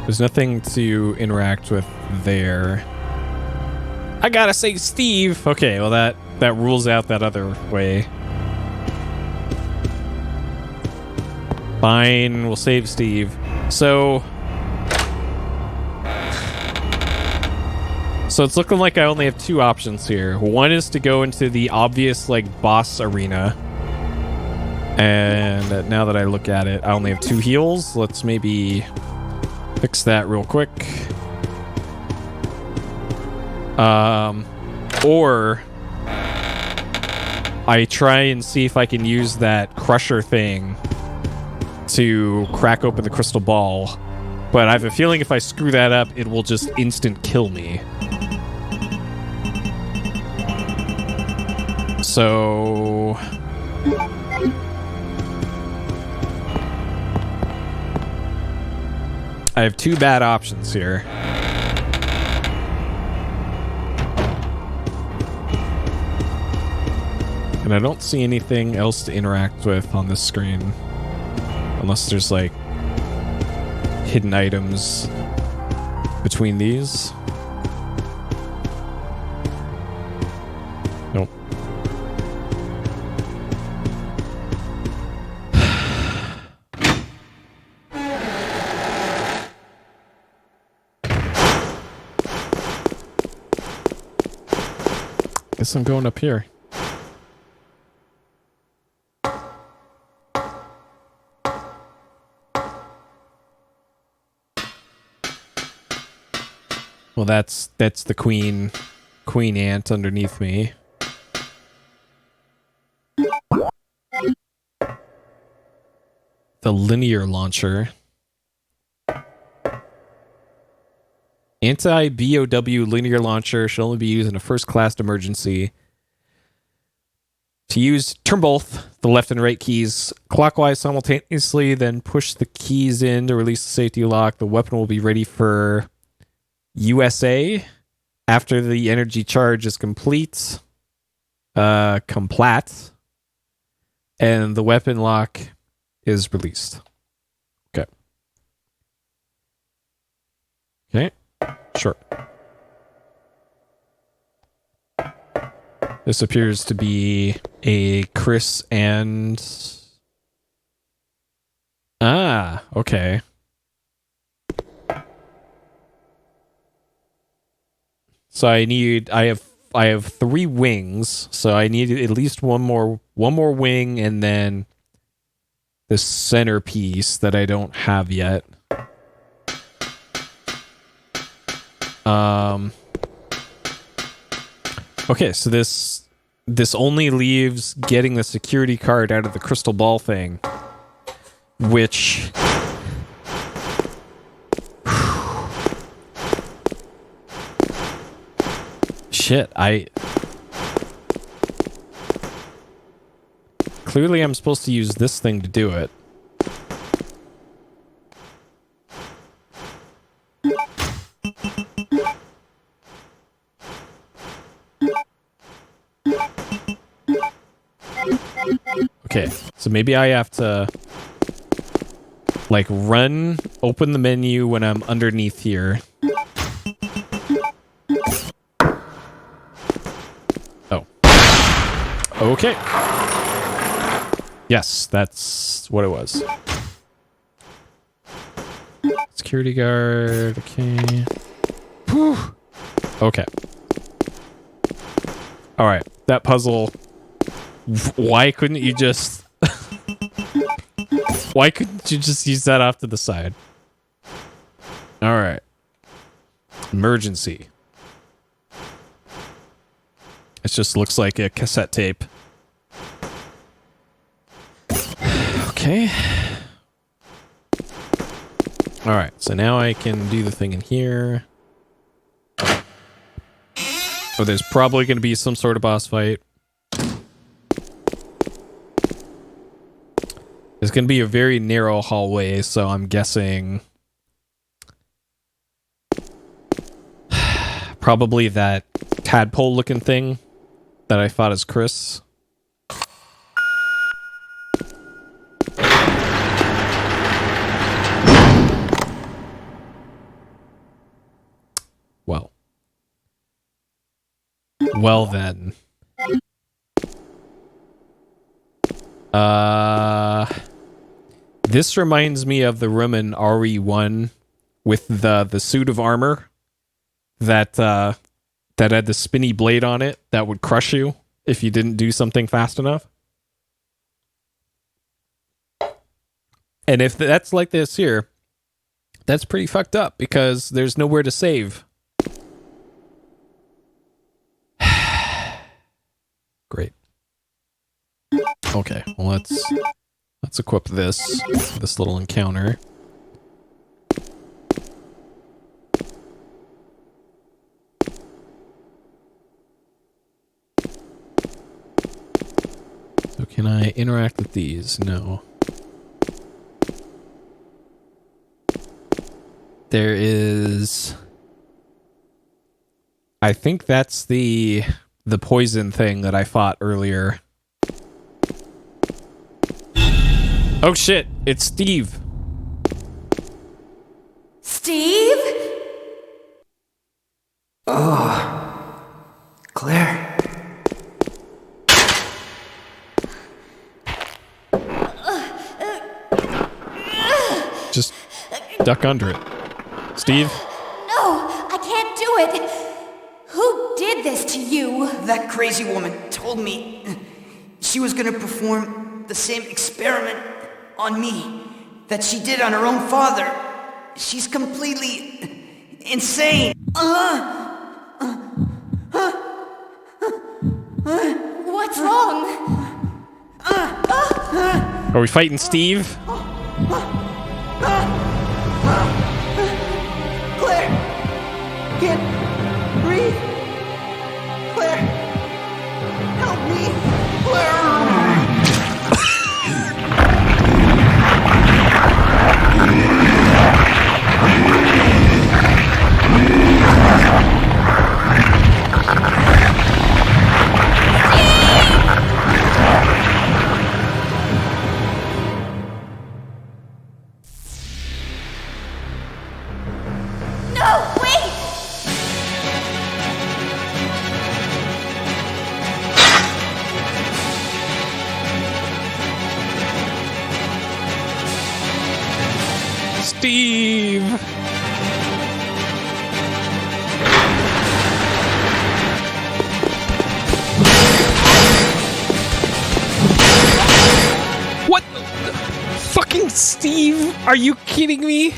There's nothing to interact with there. I gotta save Steve! Okay, well that rules out that other way. Fine, we'll save Steve. So it's looking like I only have two options here. One is to go into the obvious, like, boss arena. And now that I look at it, I only have 2 heals. Let's maybe fix that real quick. Or I try and see if I can use that crusher thing to crack open the crystal ball. But I have a feeling if I screw that up, it will just instant kill me. So... I have 2 bad options here. And I don't see anything else to interact with on this screen. Unless there's, like, hidden items between these. Nope. Guess I'm going up here. Well, that's the queen ant underneath me. The linear launcher. Anti-BOW linear launcher should only be used in a first-class emergency. To use, turn both the left and right keys clockwise simultaneously, then push the keys in to release the safety lock. The weapon will be ready for USA after the energy charge is complete. Complat. And the weapon lock is released. Okay. Okay. Sure. This appears to be a Chris and... Ah, okay. So I have 3 wings, so I need at least one more wing, and then the centerpiece that I don't have yet. Okay, so this only leaves getting the security card out of the crystal ball thing, which shit, clearly I'm supposed to use this thing to do it. Okay, so maybe I have to like open the menu when I'm underneath here. Oh. Okay. Yes, that's what it was. Security guard, okay. Whew. Okay. Alright, that puzzle... Why couldn't you just... Why couldn't you just use that off to the side? Alright. Emergency. It just looks like a cassette tape. Okay. Alright, so now I can do the thing in here. Oh, there's probably going to be some sort of boss fight. It's going to be a very narrow hallway, so I'm guessing... probably that tadpole-looking thing that I fought as Chris. Well then. This reminds me of the room in RE1 with the suit of armor that had the spinny blade on it that would crush you if you didn't do something fast enough. And if that's like this here, that's pretty fucked up because there's nowhere to save. Great. Okay, well let's equip this little encounter. So can I interact with these? No. There is... I think that's the poison thing that I fought earlier. Oh shit, it's Steve. Steve? Oh, Claire. Just duck under it. Steve? No, I can't do it. Who did this to you? That crazy woman told me she was gonna perform the same experiment on me that she did on her own father. She's completely insane. What's wrong? Are we fighting Steve? Claire! Can't breathe! Claire! Help me! Claire! No, wait! Steve! What? Fucking Steve? Are you kidding me?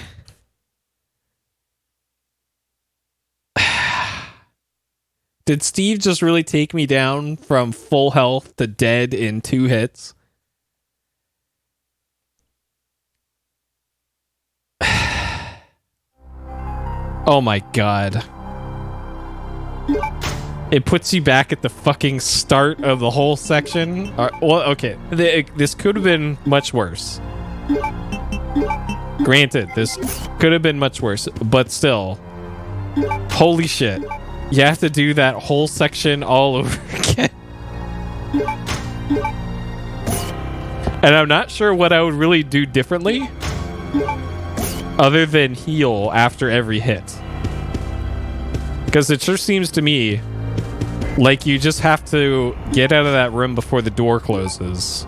Did Steve just really take me down from full health to dead in 2 hits? Oh my god. It puts you back at the fucking start of the whole section. Well, okay. This could have been much worse. Granted, this could have been much worse, but still. Holy shit. You have to do that whole section all over again. And I'm not sure what I would really do differently other than heal after every hit. Because it sure seems to me like you just have to get out of that room before the door closes.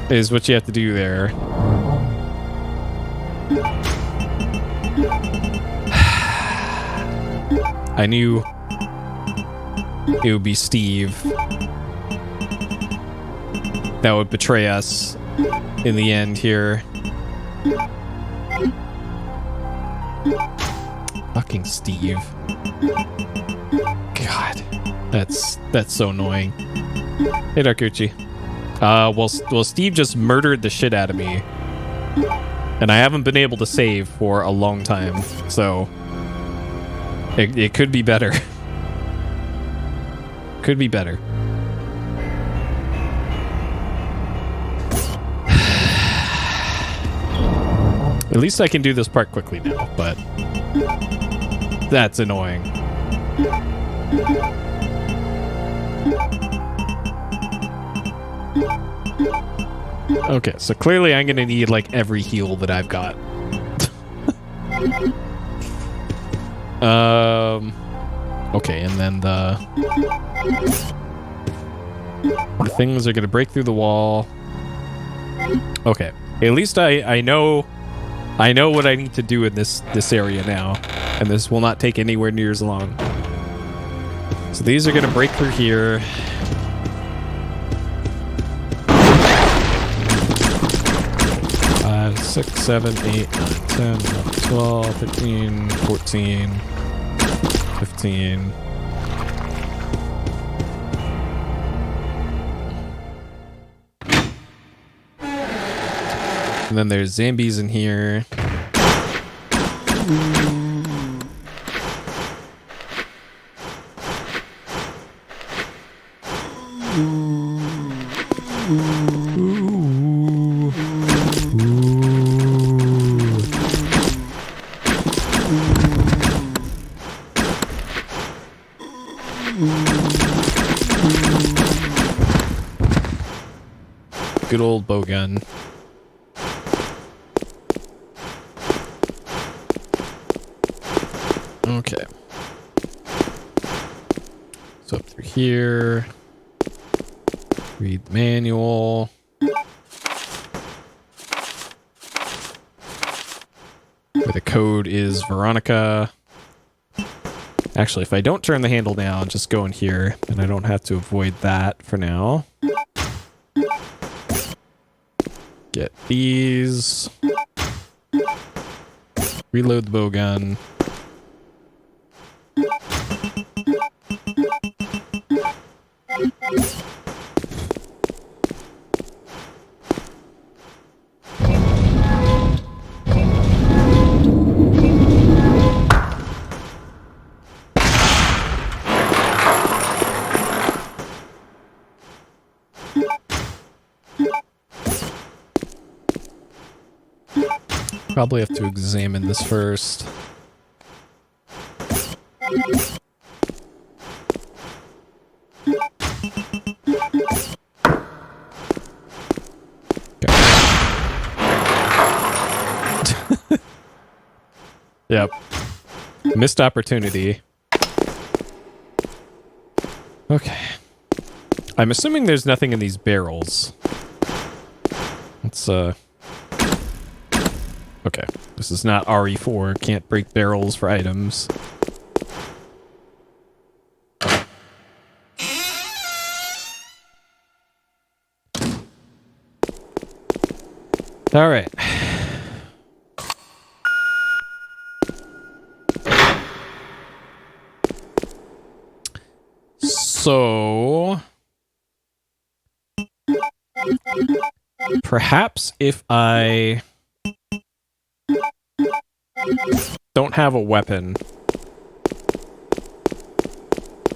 Is what you have to do there. I knew it would be Steve that would betray us in the end here. Fucking Steve. God, that's so annoying. Hey, Darkuchi. Well, Steve just murdered the shit out of me, and I haven't been able to save for a long time, so it could be better. Could be better. At least I can do this part quickly now, but that's annoying. Okay, so clearly I'm gonna need like every heal that I've got. Okay, and then the things are gonna break through the wall. Okay, at least I know what I need to do in this area now, and this will not take anywhere near as long. So these are gonna break through here. 6, 7, 8, 9, 10, 11, 12, 15, 14, 15. And then there's zombies in here. Good old bow gun. Okay. So up through here. Read the manual. Where the code is Veronica. Actually, if I don't turn the handle down, just go in here, and I don't have to avoid that for now. Get these. Reload the bow gun. Probably have to examine this first. Okay. Yep. Missed opportunity. Okay. I'm assuming there's nothing in these barrels. Let's, okay, this is not RE4. Can't break barrels for items. All right. So perhaps if I don't have a weapon.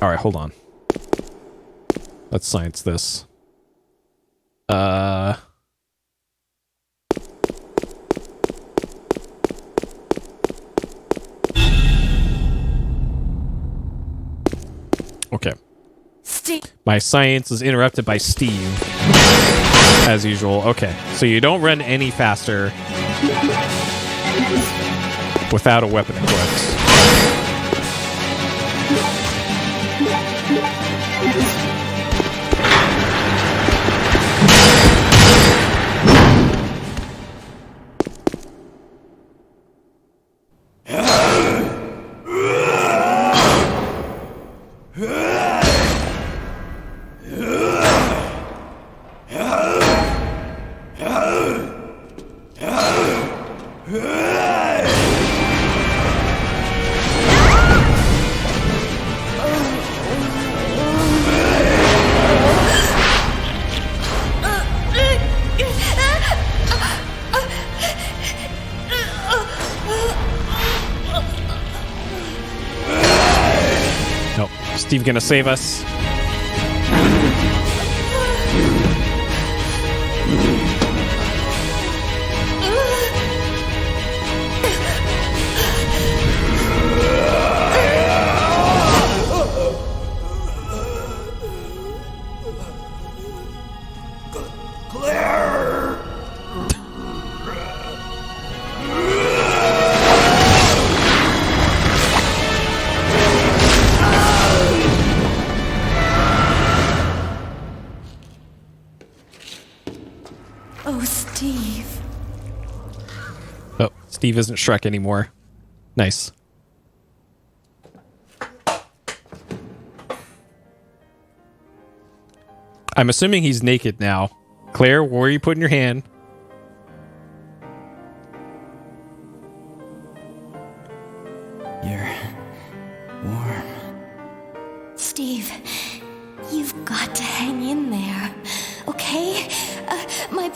All right, hold on. Let's science this. Okay. Steve. My science is interrupted by Steve. As usual. Okay. So you don't run any faster without a weapon equipped. Steve gonna save us. Steve isn't Shrek anymore. Nice. I'm assuming he's naked now. Claire, where are you putting your hand?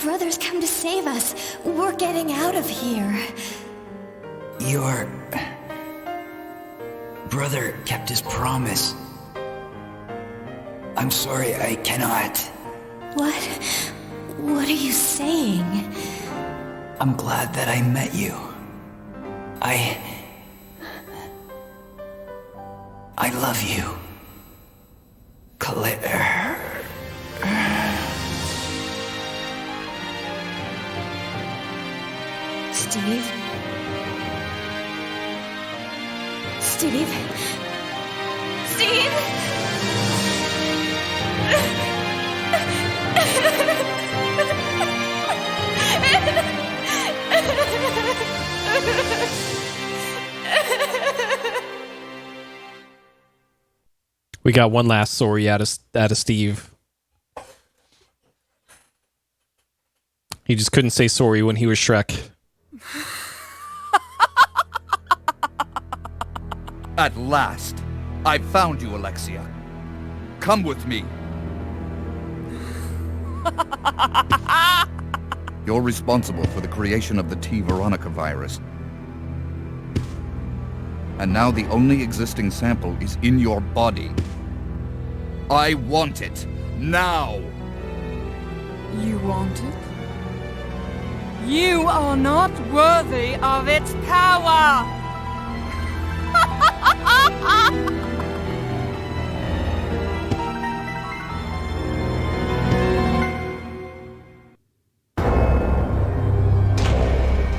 brother's come to save us. We're getting out of here. Your brother kept his promise. I'm sorry, I cannot. What are you saying? I'm glad that I met you. I love you, Claire. Steve? Steve? Steve? We got one last sorry out of Steve. He just couldn't say sorry when he was Shrek. At last, I've found you, Alexia. Come with me. You're responsible for the creation of the T. Veronica virus. And now the only existing sample is in your body. I want it. Now! You want it? You are not worthy of its power!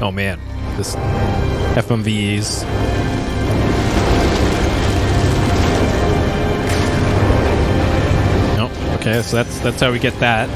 Oh man, this FMVs. Nope. Okay, so that's how we get that.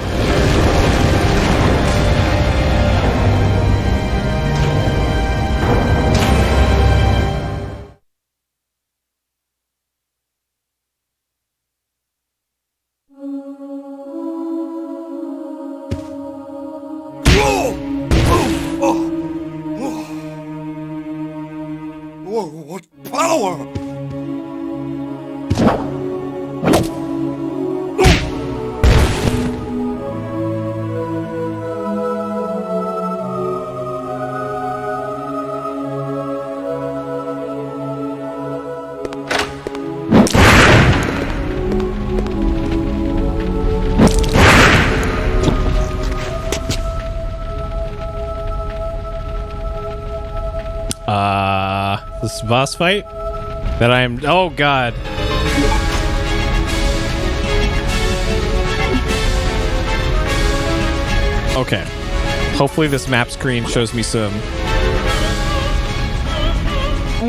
Whoa, what power! This boss fight that I'm. Oh god. Okay. Hopefully this map screen shows me some.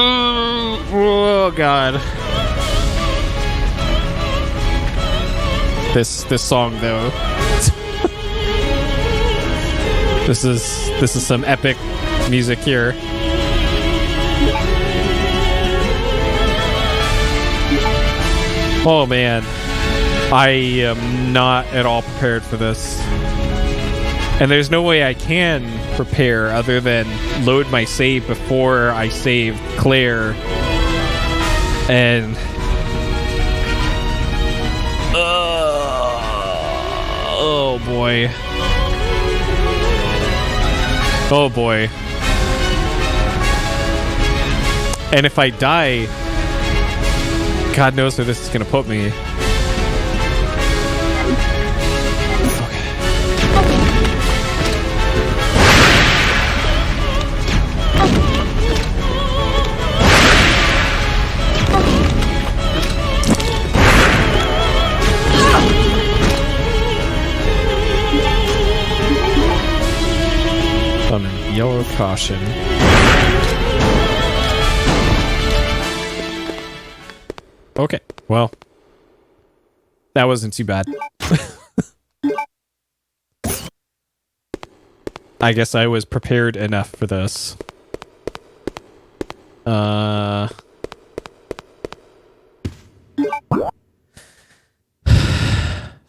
Oh god. This song though. This is some epic music here. Oh man, I am not at all prepared for this. And there's no way I can prepare other than load my save before I save Claire. And... oh boy. Oh boy. And if I die... God knows where this is gonna put me. Summon yellow caution. Okay, well, that wasn't too bad. I guess I was prepared enough for this. So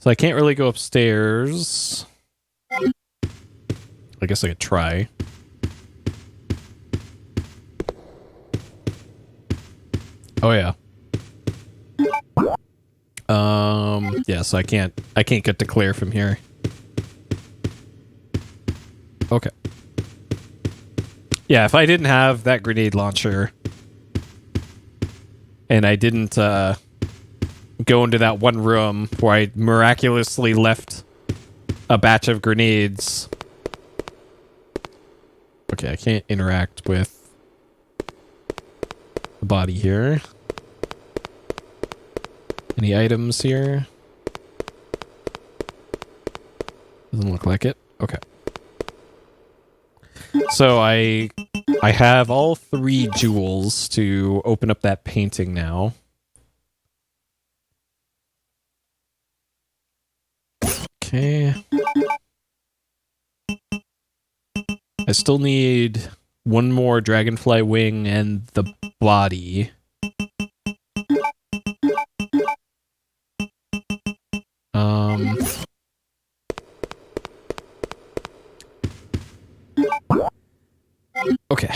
I can't really go upstairs. I guess I could try. Oh yeah. Yeah, so I can't get to Claire from here. Okay. Yeah, if I didn't have that grenade launcher and I didn't go into that one room where I miraculously left a batch of grenades. Okay, I can't interact with the body here. Any items here? Doesn't look like it. Okay. So I have all 3 jewels to open up that painting now. Okay. I still need one more dragonfly wing and the body. Okay.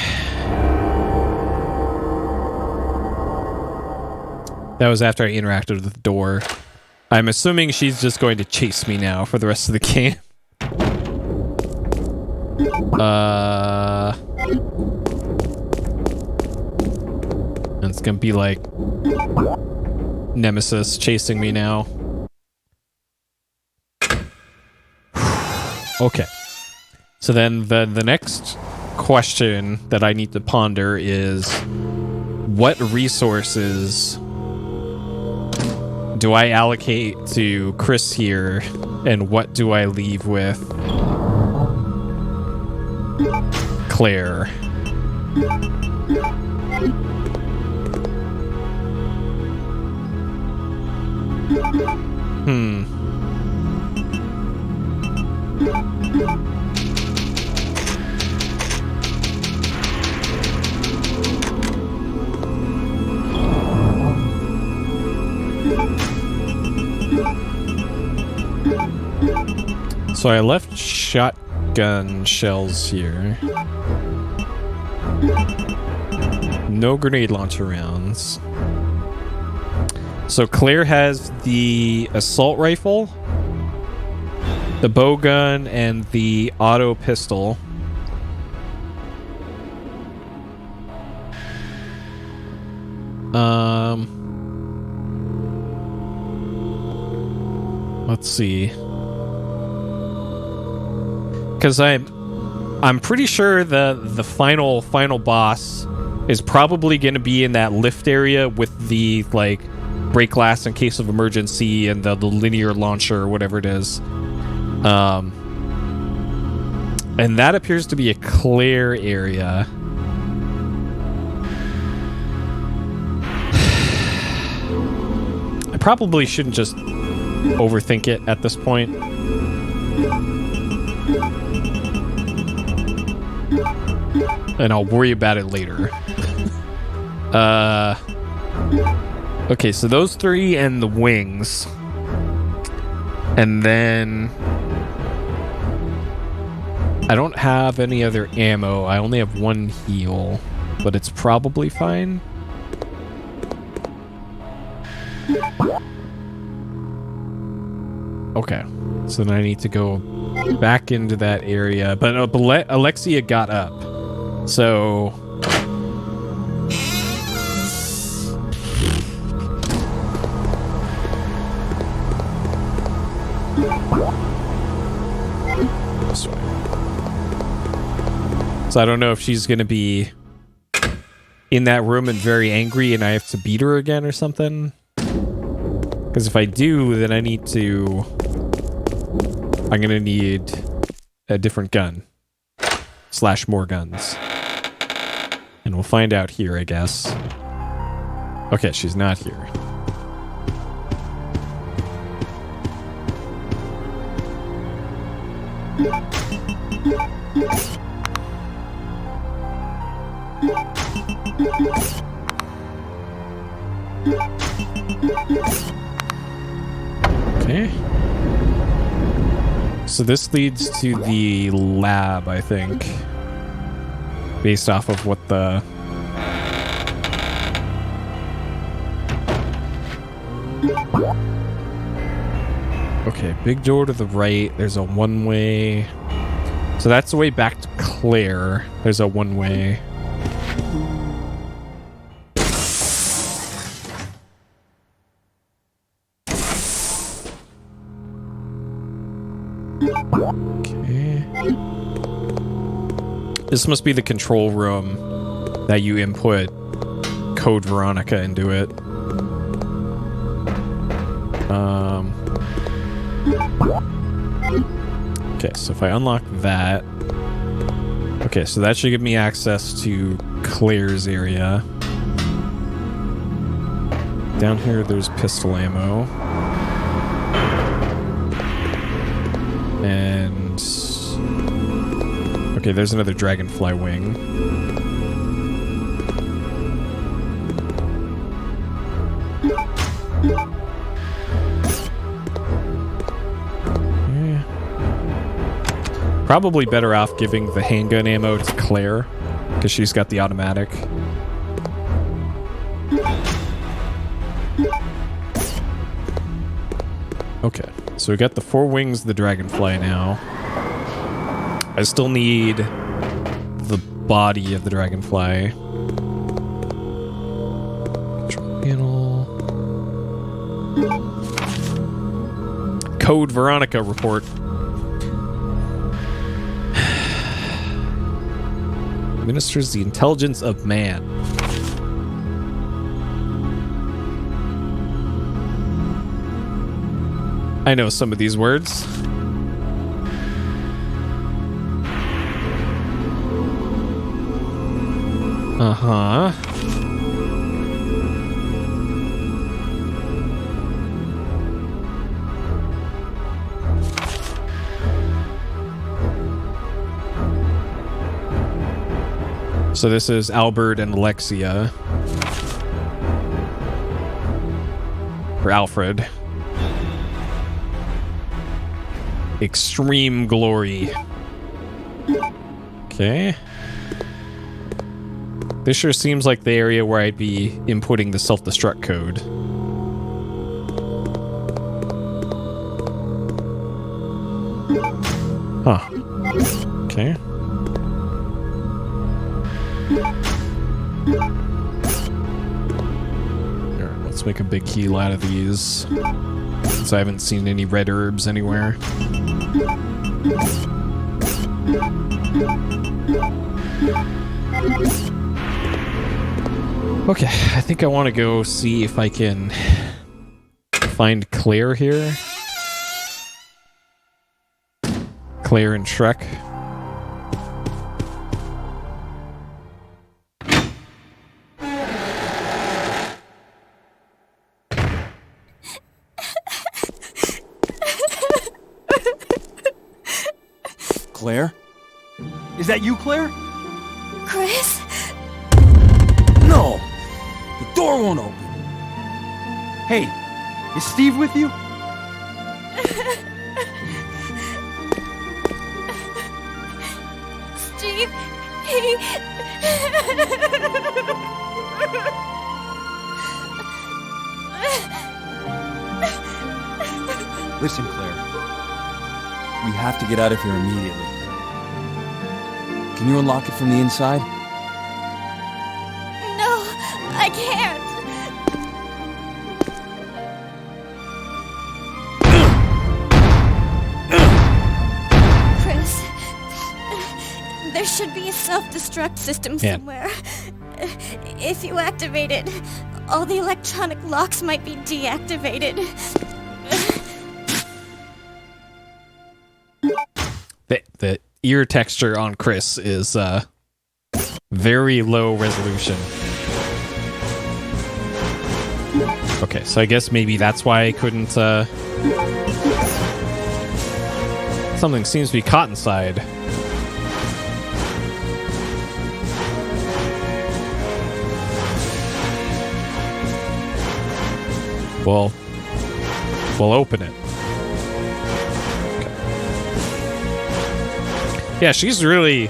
That was after I interacted with the door. I'm assuming she's just going to chase me now for the rest of the game. And it's gonna be like Nemesis chasing me now. Okay. So then the next question that I need to ponder is, what resources do I allocate to Chris here, and what do I leave with Claire? So I left shotgun shells here. No grenade launcher rounds. So Claire has the assault rifle, the bow gun, and the auto pistol. Let's see. Because I'm pretty sure the final boss is probably going to be in that lift area with the like break glass in case of emergency and the linear launcher or whatever it is. And that appears to be a Claire area. I probably shouldn't just overthink it at this point. And I'll worry about it later. Okay, so those 3 and the wings. And then I don't have any other ammo. I only have 1 heal, but it's probably fine. Okay, so then I need to go back into that area. But Alexia got up. So this way. So I don't know if she's gonna be in that room and very angry and I have to beat her again or something. Because if I do, then I'm gonna need a different gun. / more guns. And we'll find out here, I guess. Okay, she's not here. Okay. So this leads to the lab, I think. Based off of what the... Okay, big door to the right. There's a one-way. So that's the way back to Claire. There's a one-way. Okay. This must be the control room that you input code Veronica into it. Okay, so if I unlock that... Okay, so that should give me access to Claire's area. Down here, there's pistol ammo. And... Okay, there's another dragonfly wing. Probably better off giving the handgun ammo to Claire, because she's got the automatic. Okay, so we got the 4 wings of the dragonfly now. I still need the body of the dragonfly. Control panel. Code Veronica report. Administers the intelligence of man. I know some of these words. Uh-huh. So this is Albert and Alexia. For Alfred. Extreme glory. Okay. This sure seems like the area where I'd be inputting the self-destruct code. Huh. Okay. Here, let's make a big heal out of these. Since I haven't seen any red herbs anywhere. Okay, I think I want to go see if I can find Claire here. Claire and Shrek. Claire? Is that you, Claire? Chris? No! The door won't open. Hey, is Steve with you? Steve, he... Listen, Claire. We have to get out of here immediately. Can you unlock it from the inside? No, I can't. Chris, there should be a self-destruct system somewhere. If you activate it, all the electronic locks might be deactivated. The ear texture on Chris is very low resolution. Okay, so I guess maybe that's why I couldn't... Something seems to be caught inside. Well, we'll open it. Yeah, she's really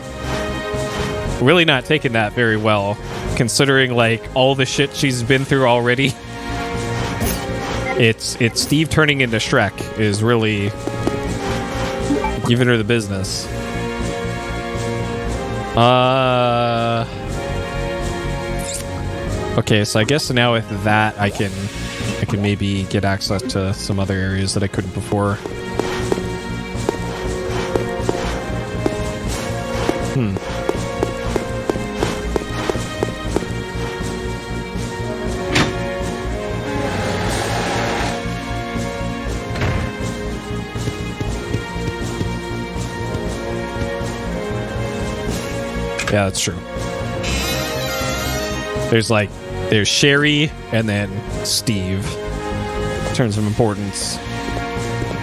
not taking that very well, considering like all the shit she's been through already. It's Steve turning into Shrek is really giving her the business. Okay, so I guess now with that I can maybe get access to some other areas that I couldn't before. Yeah, that's true. There's Sherry and then Steve. In terms of importance.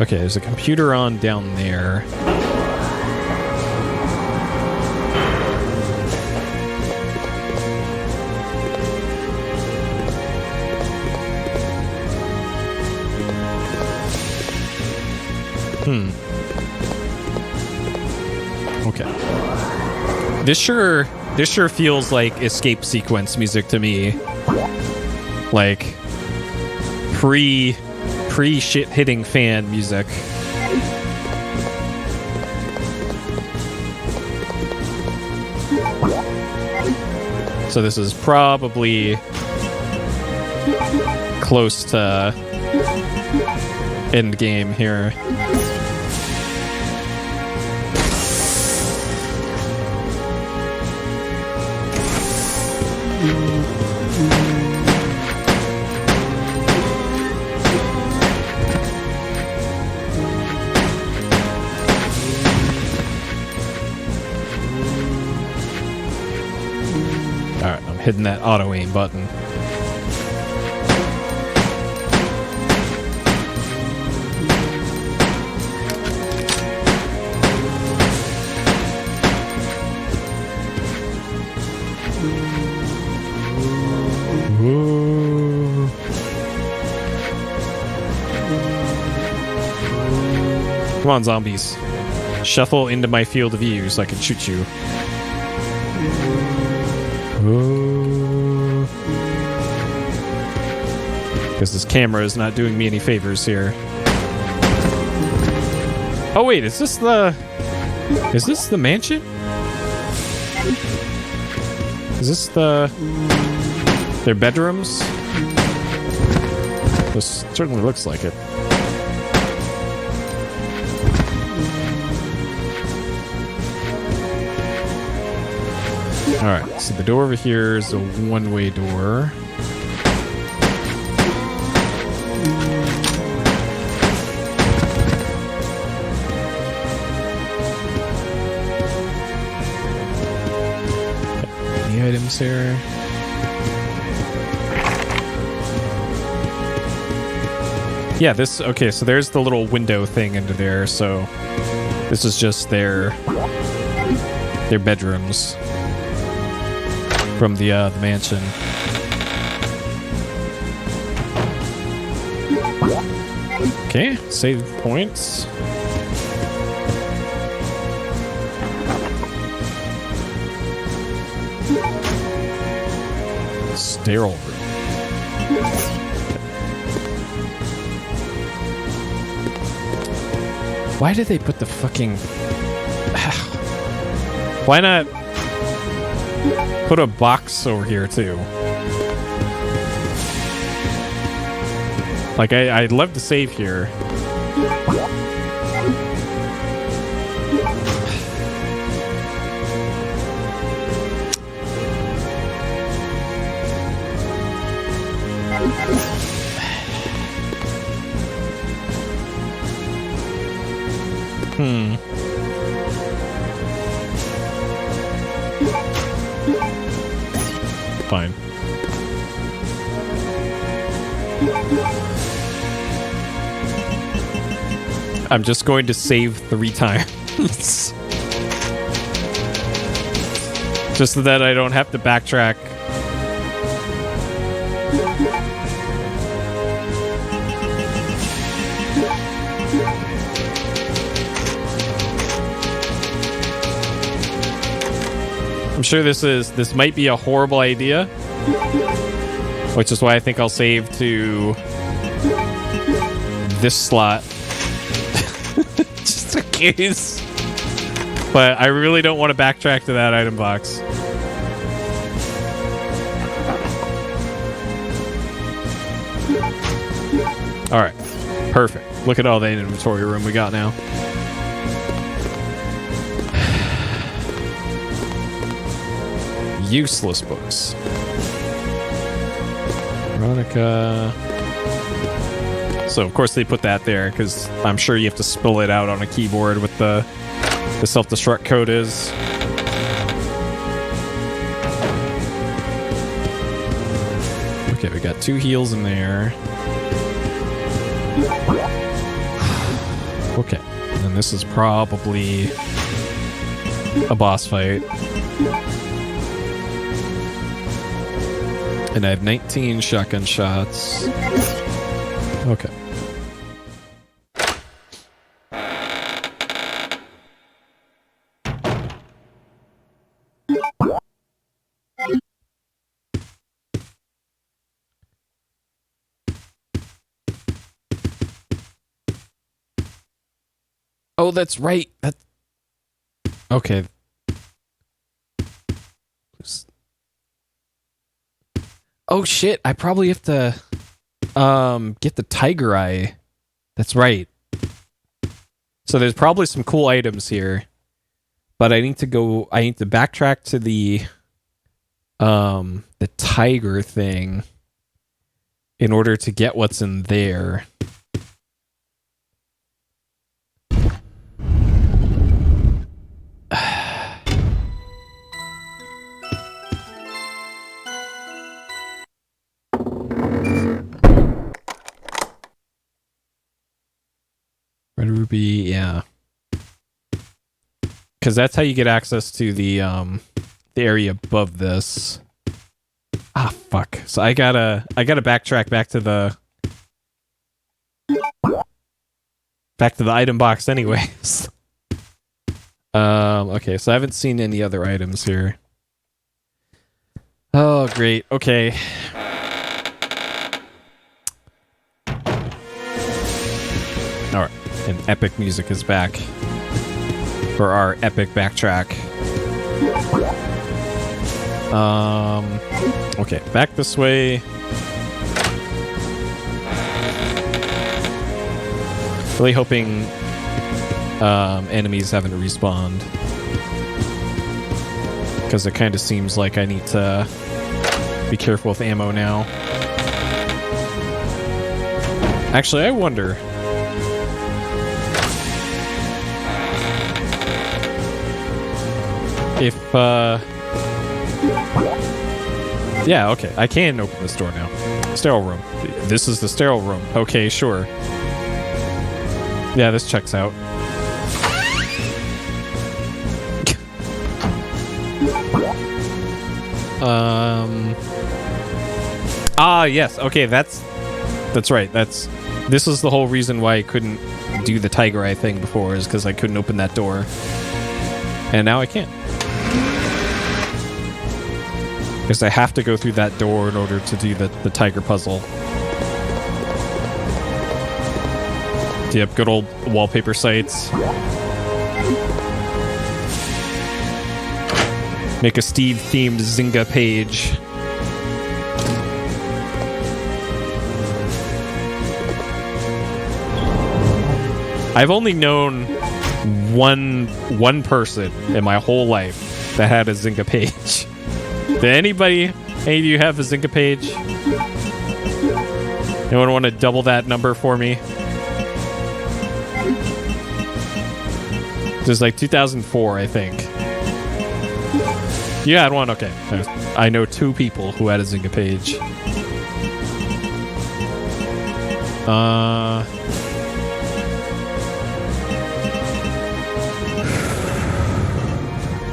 Okay, there's a computer on down there. Okay. This sure feels like escape sequence music to me. Like pre shit hitting fan music. So this is probably close to end game here. Alright, I'm hitting that auto aim button. Whoa. Come on, zombies. Shuffle into my field of view so I can shoot you. Because this camera is not doing me any favors here. Oh wait, is this the mansion? Is this their bedrooms? This certainly looks like it. Alright, so the door over here is a one-way door. Any items here? Yeah, okay, so there's the little window thing into there, so this is just their bedrooms from the mansion. Okay, save points. Sterile room. Why did they put the fucking... Why not put a box over here too? Like, I'd love to save here. Fine. I'm just going to save 3 times. Just so that I don't have to backtrack. I'm sure this might be a horrible idea, which is why I think I'll save to this slot. Just in case. But I really don't want to backtrack to that item box. Alright. Perfect. Look at all the inventory room we got now. Useless books. Veronica. So, of course, they put that there because I'm sure you have to spill it out on a keyboard with the self-destruct code is. Okay, we got 2 heals in there. Okay, and this is probably a boss fight. And I have 19 shotgun shots. Okay. Oh, that's right. Okay. Oh shit, I probably have to get the tiger eye. That's right. So there's probably some cool items here. But I need to backtrack to the tiger thing in order to get what's in there. Red ruby, yeah. Because that's how you get access to the area above this. Ah, fuck. So I gotta backtrack back to the item box anyways. Okay, so I haven't seen any other items here. Oh, great. Okay. Alright. And epic music is back for our epic backtrack. Okay, back this way. Really hoping enemies haven't respawned, because it kind of seems like I need to be careful with ammo now. Actually, I wonder. If, yeah, okay, I can open this door now. Sterile room. This is the sterile room. Okay, sure. Yeah, this checks out. Ah, yes, okay, that's right, this is the whole reason why I couldn't do the tiger eye thing before, is because I couldn't open that door. And now I can. Because I have to go through that door in order to do the tiger puzzle. Yep, good old wallpaper sites. Make a Steve-themed Zynga page. I've only known one person in my whole life that had a Zynga page. Did any of you have a Zynga page? Anyone want to double that number for me? It was like 2004, I think. You had one? Okay. I know 2 people who had a Zynga page.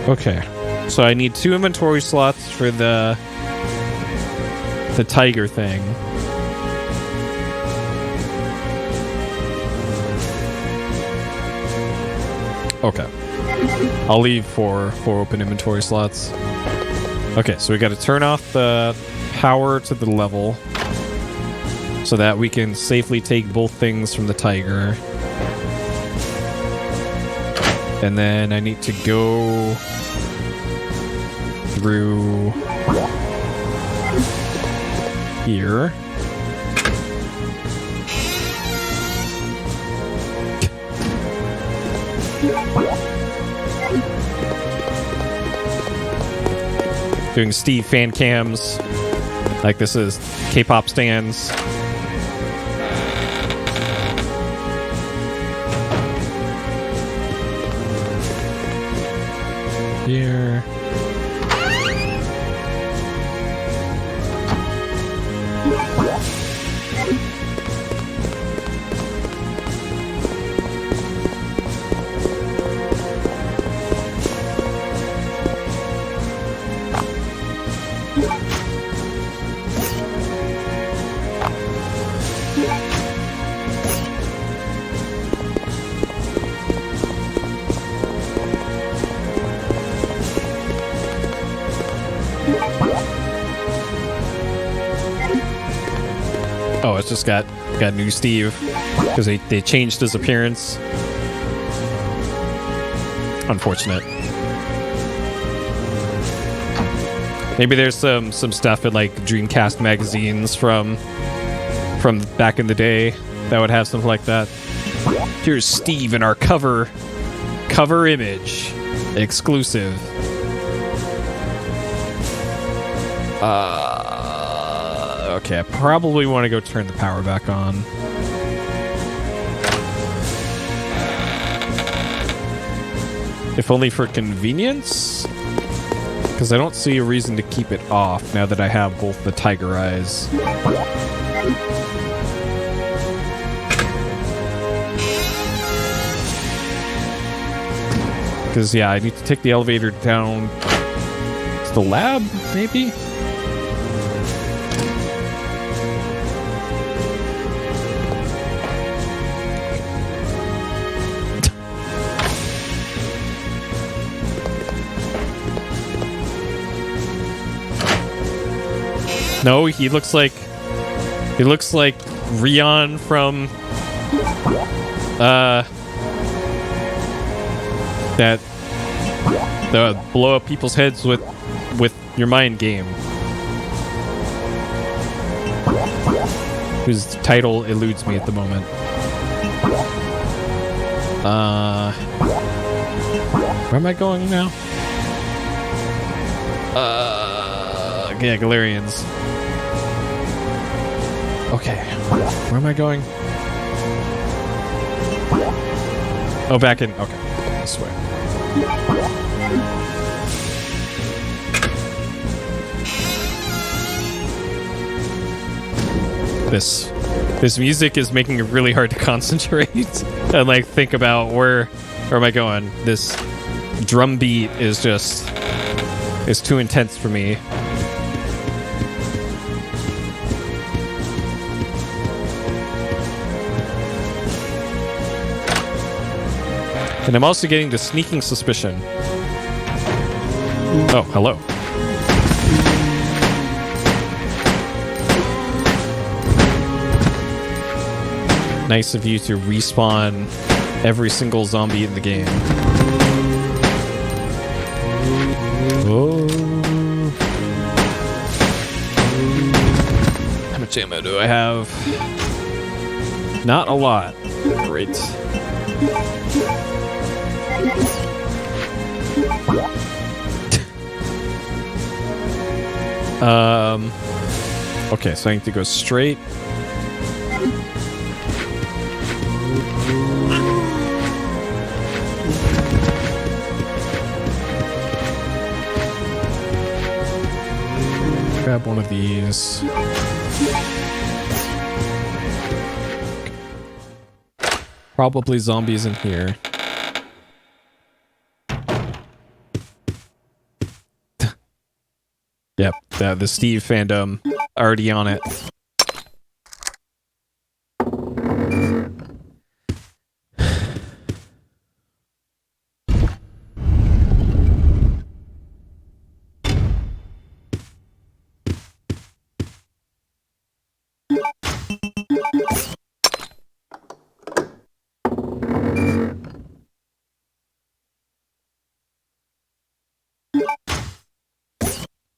Okay. So I need 2 inventory slots for the tiger thing. Okay. I'll leave 4 open inventory slots. Okay, so we got to turn off the power to the level so that we can safely take both things from the tiger. And then I need to go through here. Doing Steve fan cams like this is K-pop stands. Here. Oh, it's just got new Steve because they changed his appearance. Unfortunate. Maybe there's some stuff in like Dreamcast magazines from back in the day that would have something like that. Here's Steve in our cover image, exclusive. Okay, I probably want to go turn the power back on. If only for convenience? Because I don't see a reason to keep it off now that I have both the tiger eyes. Because, yeah, I need to take the elevator down to the lab, maybe? No, he looks like Rion from that the blow up people's heads with your mind game, whose title eludes me at the moment. Where am I going now? Yeah, Galarians. Okay, where am I going? Oh, back in. Okay, this way. This music is making it really hard to concentrate and like think about where am I going. This drum beat is too intense for me. And I'm also getting the sneaking suspicion. Oh, hello. Nice of you to respawn every single zombie in the game. Oh. How much ammo do I have? Not a lot. Great. Okay, so I need to go straight. Grab one of these. Probably zombies in here. Yep, the Steve fandom already on it.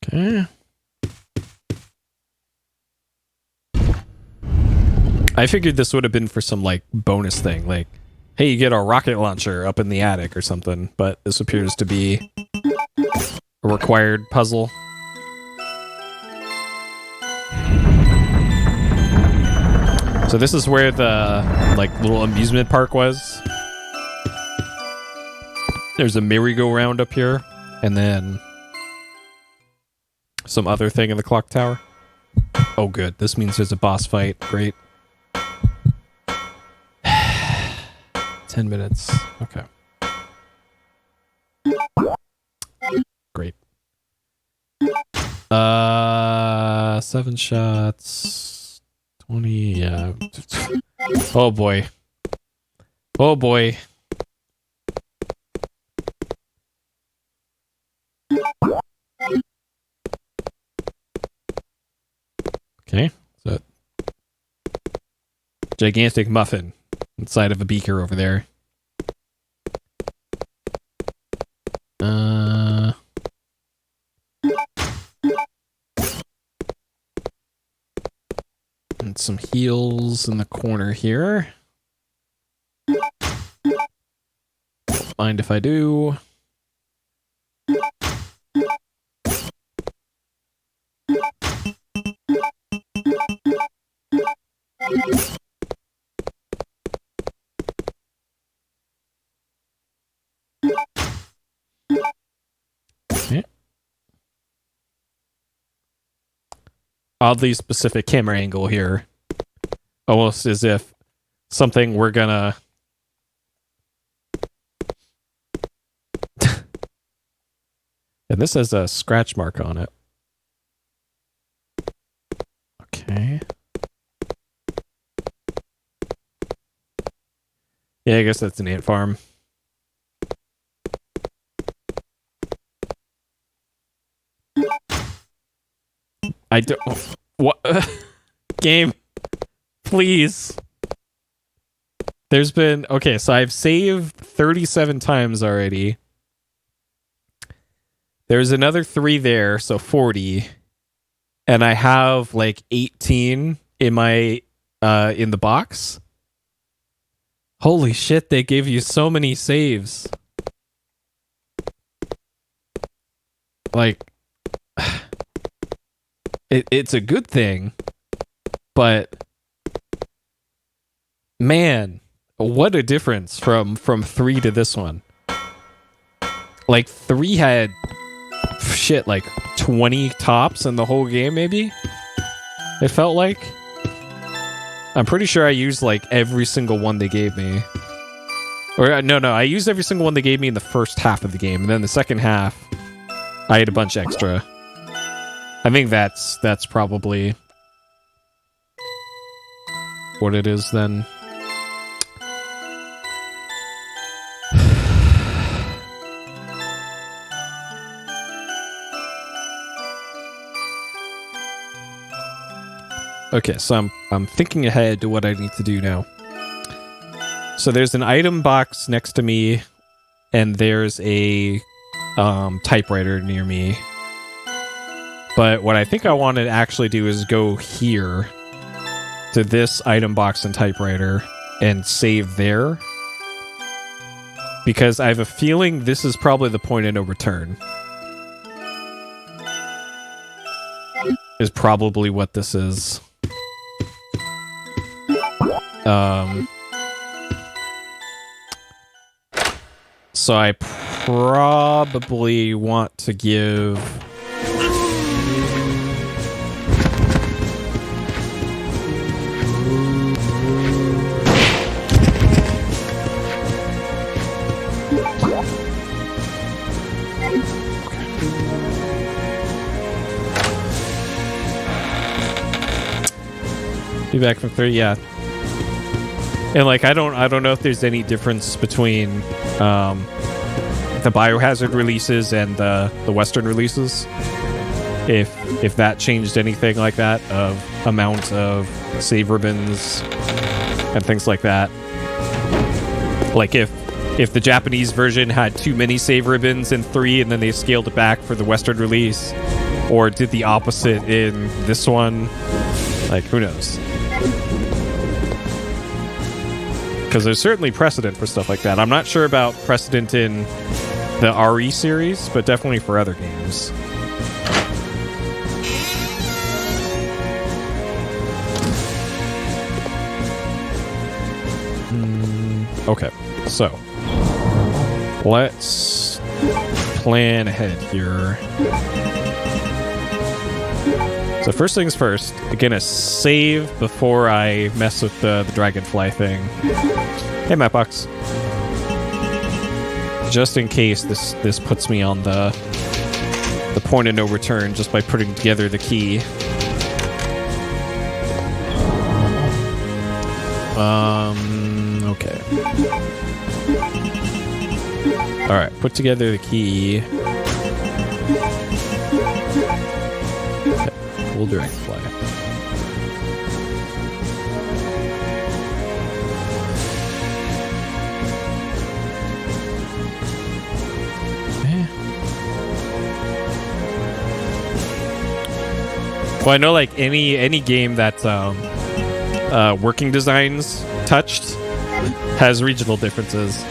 Okay. I figured this would have been for some, like, bonus thing. Like, hey, you get a rocket launcher up in the attic or something. But this appears to be a required puzzle. So this is where the, like, little amusement park was. There's a merry-go-round up here. And then some other thing in the clock tower. Oh, good. This means there's a boss fight. Great. 10 minutes. Okay. Great. 7 shots. 20, yeah. Oh boy. Oh boy. Okay. So gigantic muffin inside of a beaker over there. And some heals in the corner here. Mind if I do? Okay. Oddly specific camera angle here. Almost as if something we're gonna... And this has a scratch mark on it. Okay. Yeah, I guess that's an ant farm. I don't... What? Game. Please. There's been... Okay, so I've saved 37 times already. There's another 3 there, so 40. And I have like 18 in my... in the box. Holy shit, they gave you so many saves. Like... It's a good thing, but man, what a difference from 3 to this one. Like 3 had shit like 20 tops in the whole game, maybe? It felt like. I'm pretty sure I used like every single one they gave me. Or no, I used every single one they gave me in the first half of the game, and then the second half I had a bunch extra. I think that's probably what it is then. Okay, so I'm thinking ahead to what I need to do now. So there's an item box next to me, and there's a typewriter near me. But what I think I want to actually do is go here to this item box and typewriter and save there. Because I have a feeling this is probably the point of no return. Is probably what this is. So I probably want to give... Be back from 3, yeah. And like I don't know if there's any difference between the Biohazard releases and the Western releases. If that changed anything like that of amount of save ribbons and things like that. Like if if the Japanese version had too many save ribbons in 3 and then they scaled it back for the Western release, or did the opposite in this one. Like, who knows? Because there's certainly precedent for stuff like that. I'm not sure about precedent in the RE series, but definitely for other games. Okay, so let's plan ahead here. So first things first, I'm gonna save before I mess with the dragonfly thing. Hey, Mapbox. Just in case this puts me on the point of no return just by putting together the key. Okay. Alright, put together the key. Okay, cool dragonfly. Well, I know like any game that's working designs touched has regional differences.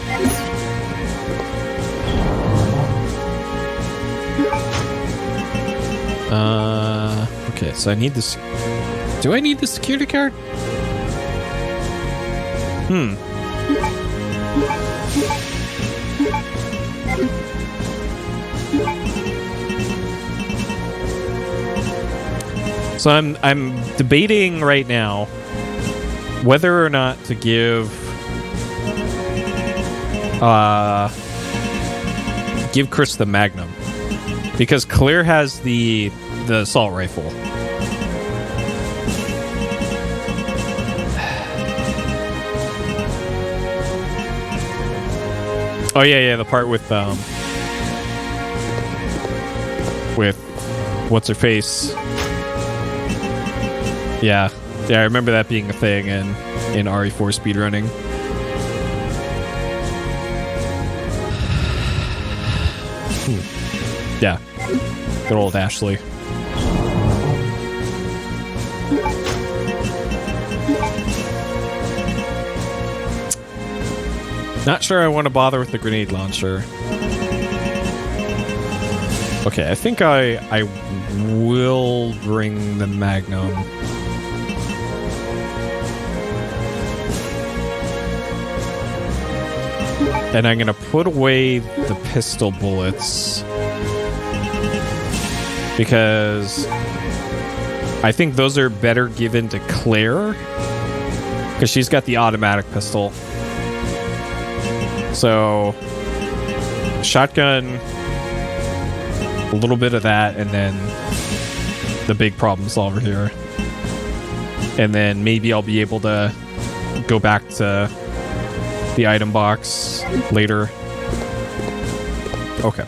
Okay, so I need this. Do I need the security card? So I'm debating right now whether or not to give Chris the Magnum, because Claire has the assault rifle. Oh yeah, the part with what's her face. Yeah, I remember that being a thing in RE4 speedrunning. Yeah, good old Ashley. Not sure I want to bother with the grenade launcher. Okay, I think I will bring the Magnum. And I'm going to put away the pistol bullets, because I think those are better given to Claire, because she's got the automatic pistol. So, shotgun, a little bit of that, and then the big problem solver here. And then maybe I'll be able to go back to the item box later. Okay.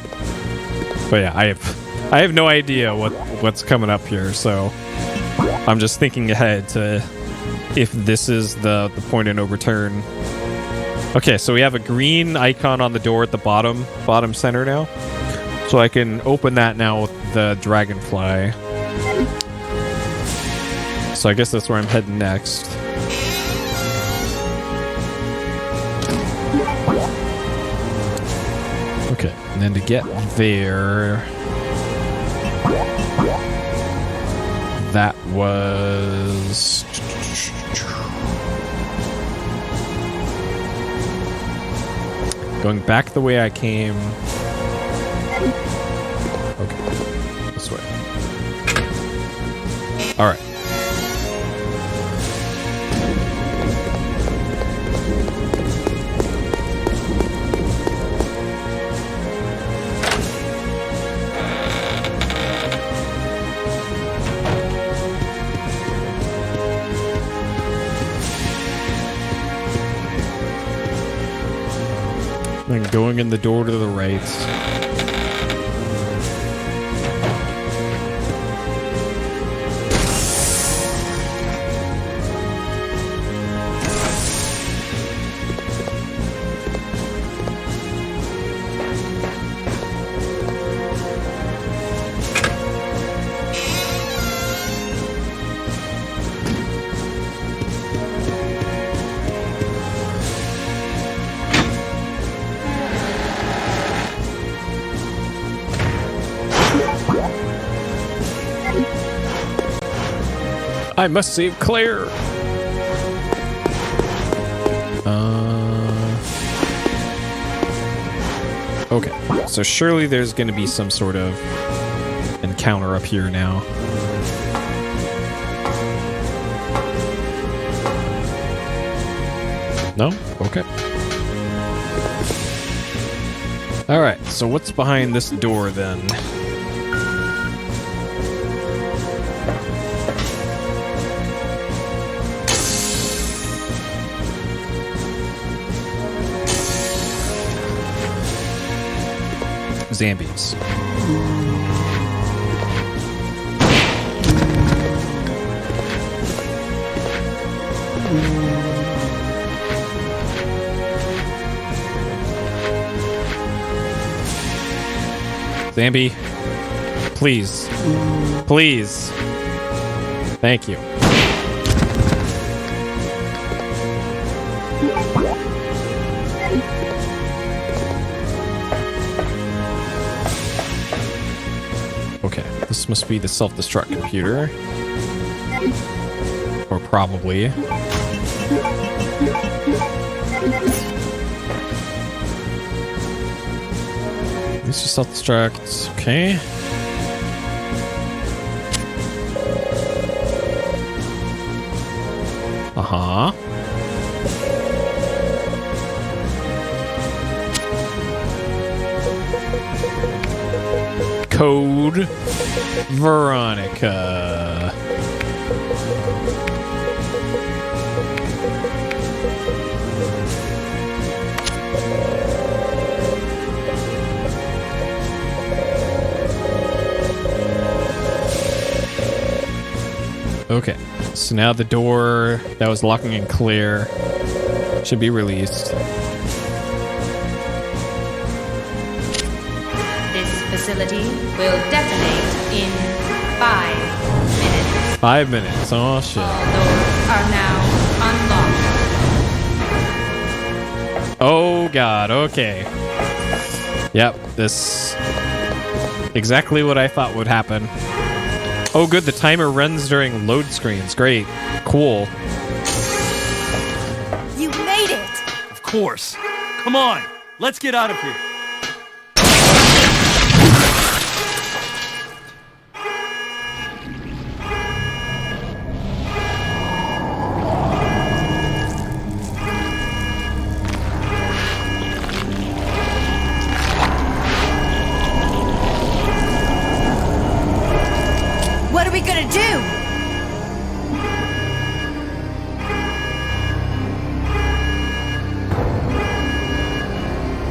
But yeah, I have no idea what's coming up here, so I'm just thinking ahead to if this is the point of no return. Okay, so we have a green icon on the door at the bottom center now. So I can open that now with the dragonfly. So I guess that's where I'm heading next. Okay, and then to get there, that was going back the way I came. Okay, this way. All right. Then going in the door to the right. I must save Claire. Okay, so surely there's going to be some sort of encounter up here now. No? Okay. Alright, so what's behind this door then? Zombies. Zambi, please. Please. Thank you. Okay, this must be the self-destruct computer. Or probably. This is self-destruct. Okay. Uh-huh. Code Veronica. Okay, so now the door that was locking in Claire should be released. This facility will detonate in 5 minutes. 5 minutes. Oh shit. All doors are now unlocked. Oh god, okay. Yep, this exactly what I thought would happen. Oh good, the timer runs during load screens. Great. Cool. You made it! Of course. Come on, let's get out of here. What are we gonna do?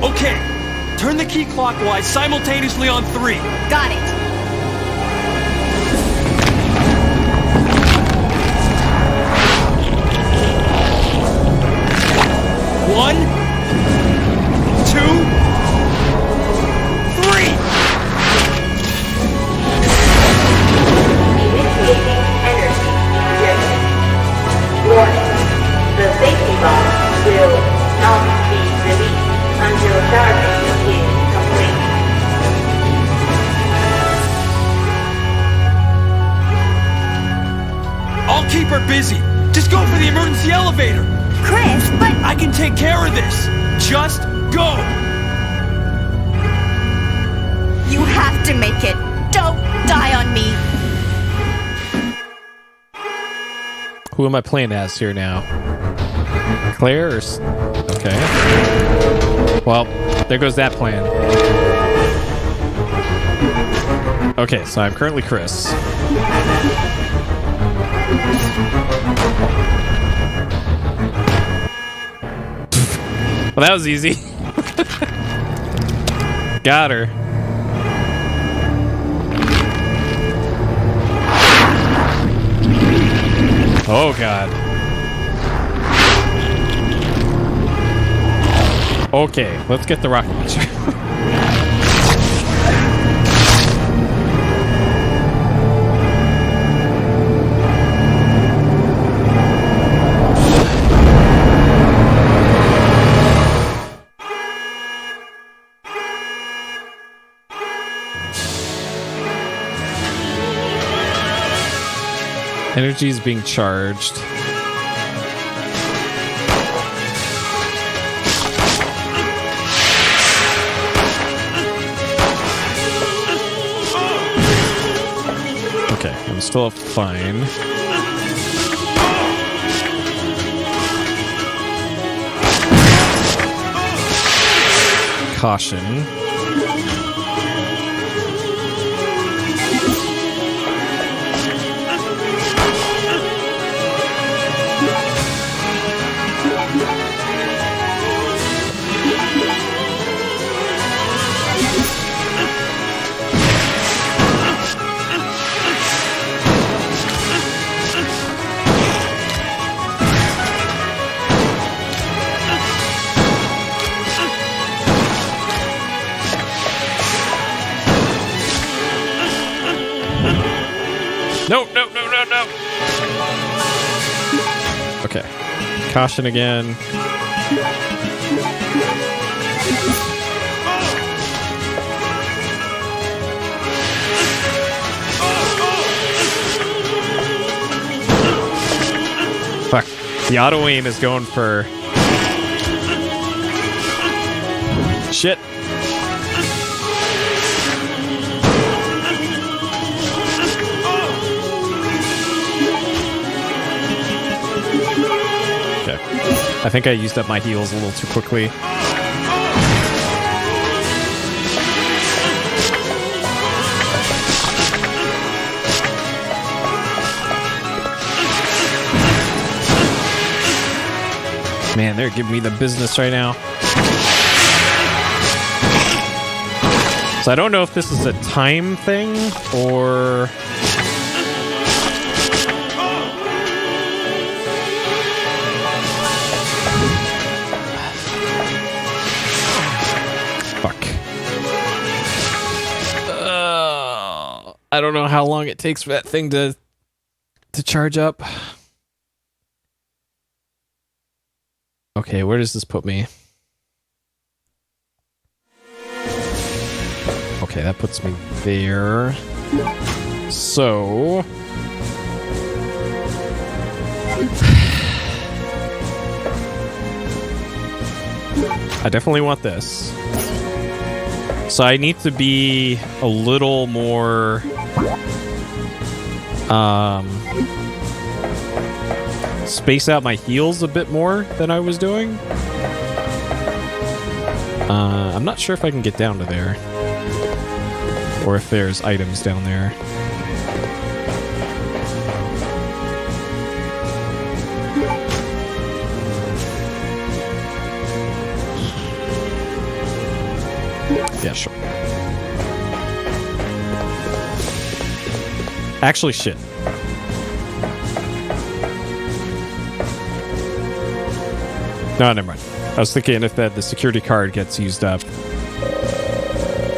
Okay, turn the key clockwise simultaneously on 3. Got it. One, 2, 3. Initiating energy injection. Warning. The safety bomb will not be released until charging is complete. I'll keep her busy. Just go for the emergency elevator. Chris, but I can take care of this. Just go. you have to make it. Don't die on me. Who am I playing as here now? Claire or... Okay. Well, there goes that plan. Okay, so I'm currently Chris. Well, that was easy. Got her. Oh, God. Okay, let's get the rocket launcher. Energy is being charged. Okay, I'm still fine. Caution. No. Okay. Caution again. Fuck. The auto aim is going for... Shit. I think I used up my heals a little too quickly. Man, they're giving me the business right now. So I don't know if this is a time thing or... I don't know how long it takes for that thing to charge up. Okay, where does this put me? Okay, that puts me there. So... I definitely want this. So I need to be a little more... space out my heals a bit more than I was doing. I'm not sure if I can get down to there. Or if there's items down there. Yeah, sure. Actually, shit. No, never mind. I was thinking if the security card gets used up.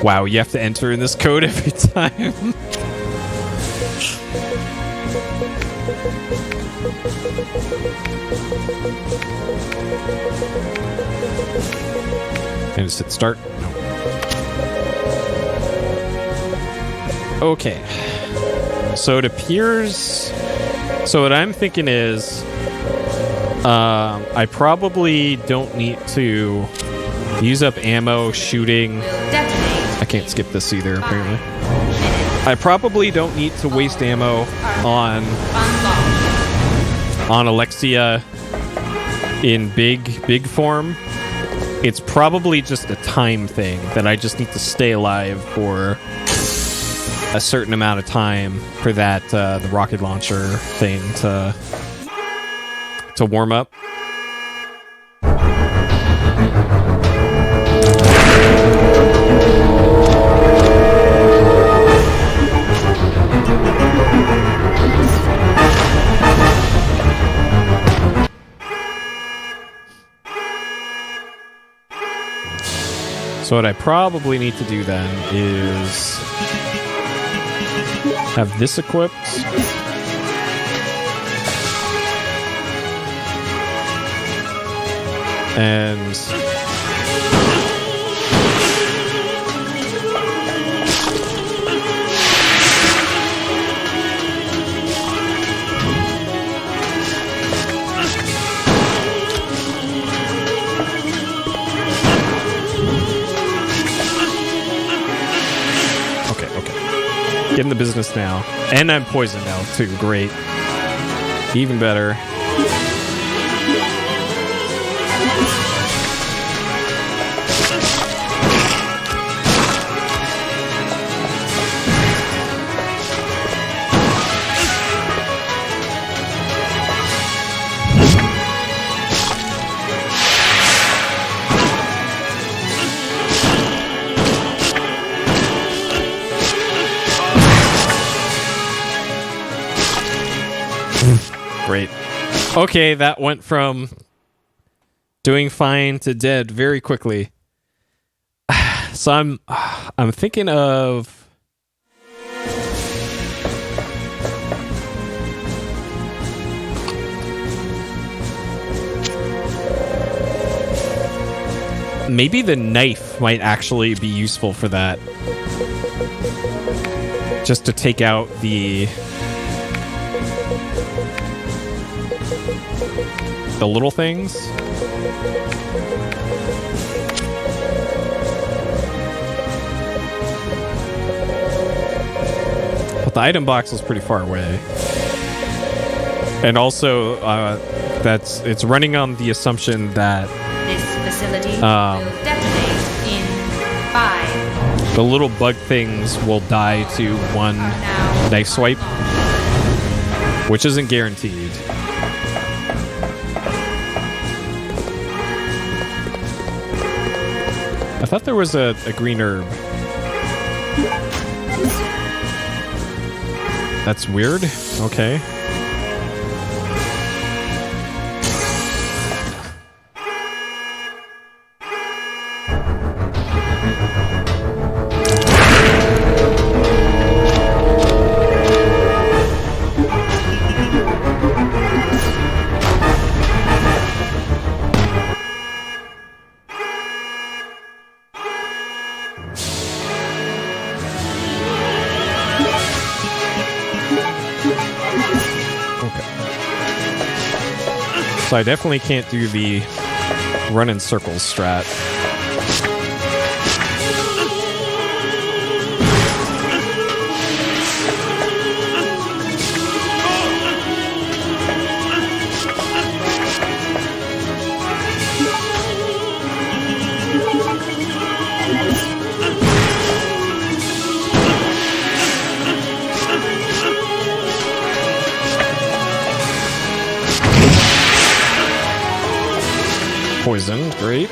Wow, you have to enter in this code every time. And just hit start. No. Okay. So it appears... So what I'm thinking is... I probably don't need to use up ammo shooting... I can't skip this either, apparently. I probably don't need to waste ammo on Alexia in big form. It's probably just a time thing that I just need to stay alive for a certain amount of time for that the rocket launcher thing to warm up. So what I probably need to do then is have this equipped. And Get in the business now. And I'm poisoned now, too. Great. Even better. Great. Okay, that went from doing fine to dead very quickly. So I'm thinking of maybe the knife might actually be useful for that. Just to take out the little things. But the item box is pretty far away. And also, it's running on the assumption that This facility will detonate in 5. the little bug things will die to one knife swipe, which isn't guaranteed. I thought there was a green herb. That's weird. Okay. So I definitely can't do the run in circles strat. Poison, great.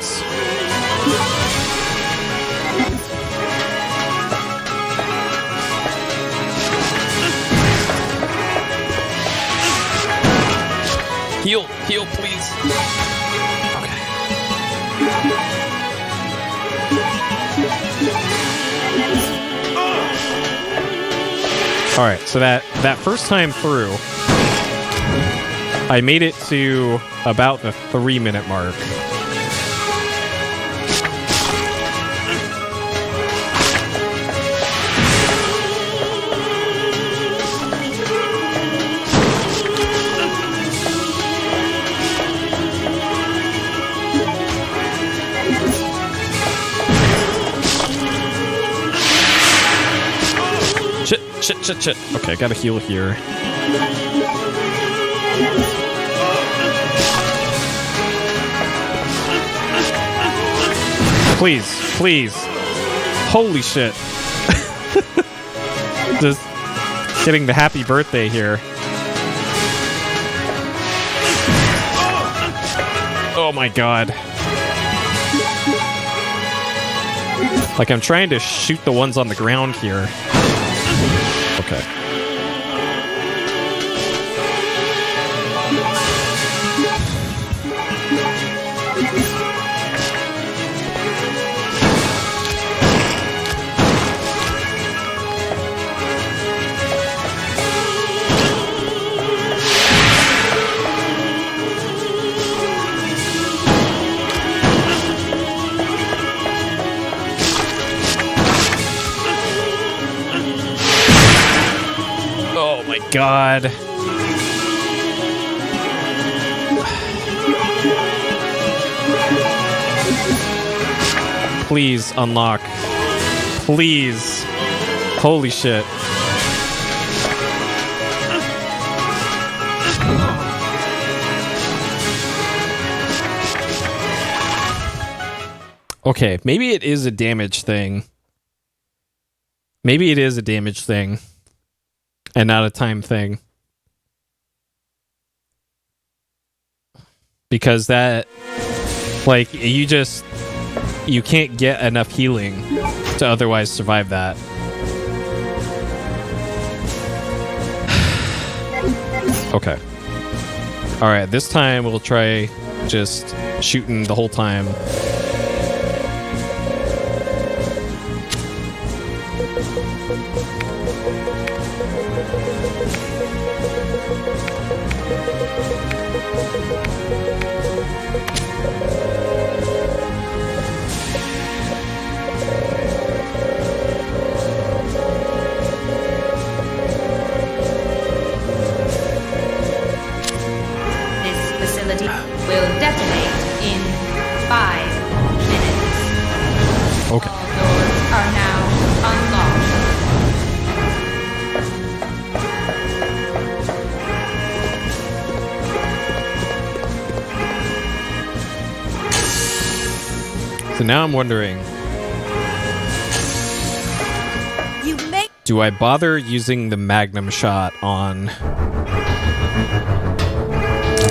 Heal, please. Okay. All right, so that first time through, I made it to about the 3-minute mark. Shit. Okay, I gotta heal here. Please. Holy shit. Just getting the happy birthday here. Oh my god. Like I'm trying to shoot the ones on the ground here. Okay. God. Please unlock. Please. Holy shit. Okay, maybe it is a damage thing. Maybe it is a damage thing. And not a time thing. Because that... Like, you can't get enough healing to otherwise survive that. Okay. Alright, this time we'll try just shooting the whole time. Will detonate in 5 minutes. Okay. All doors are now unlocked. So now I'm wondering, do I bother using the Magnum shot on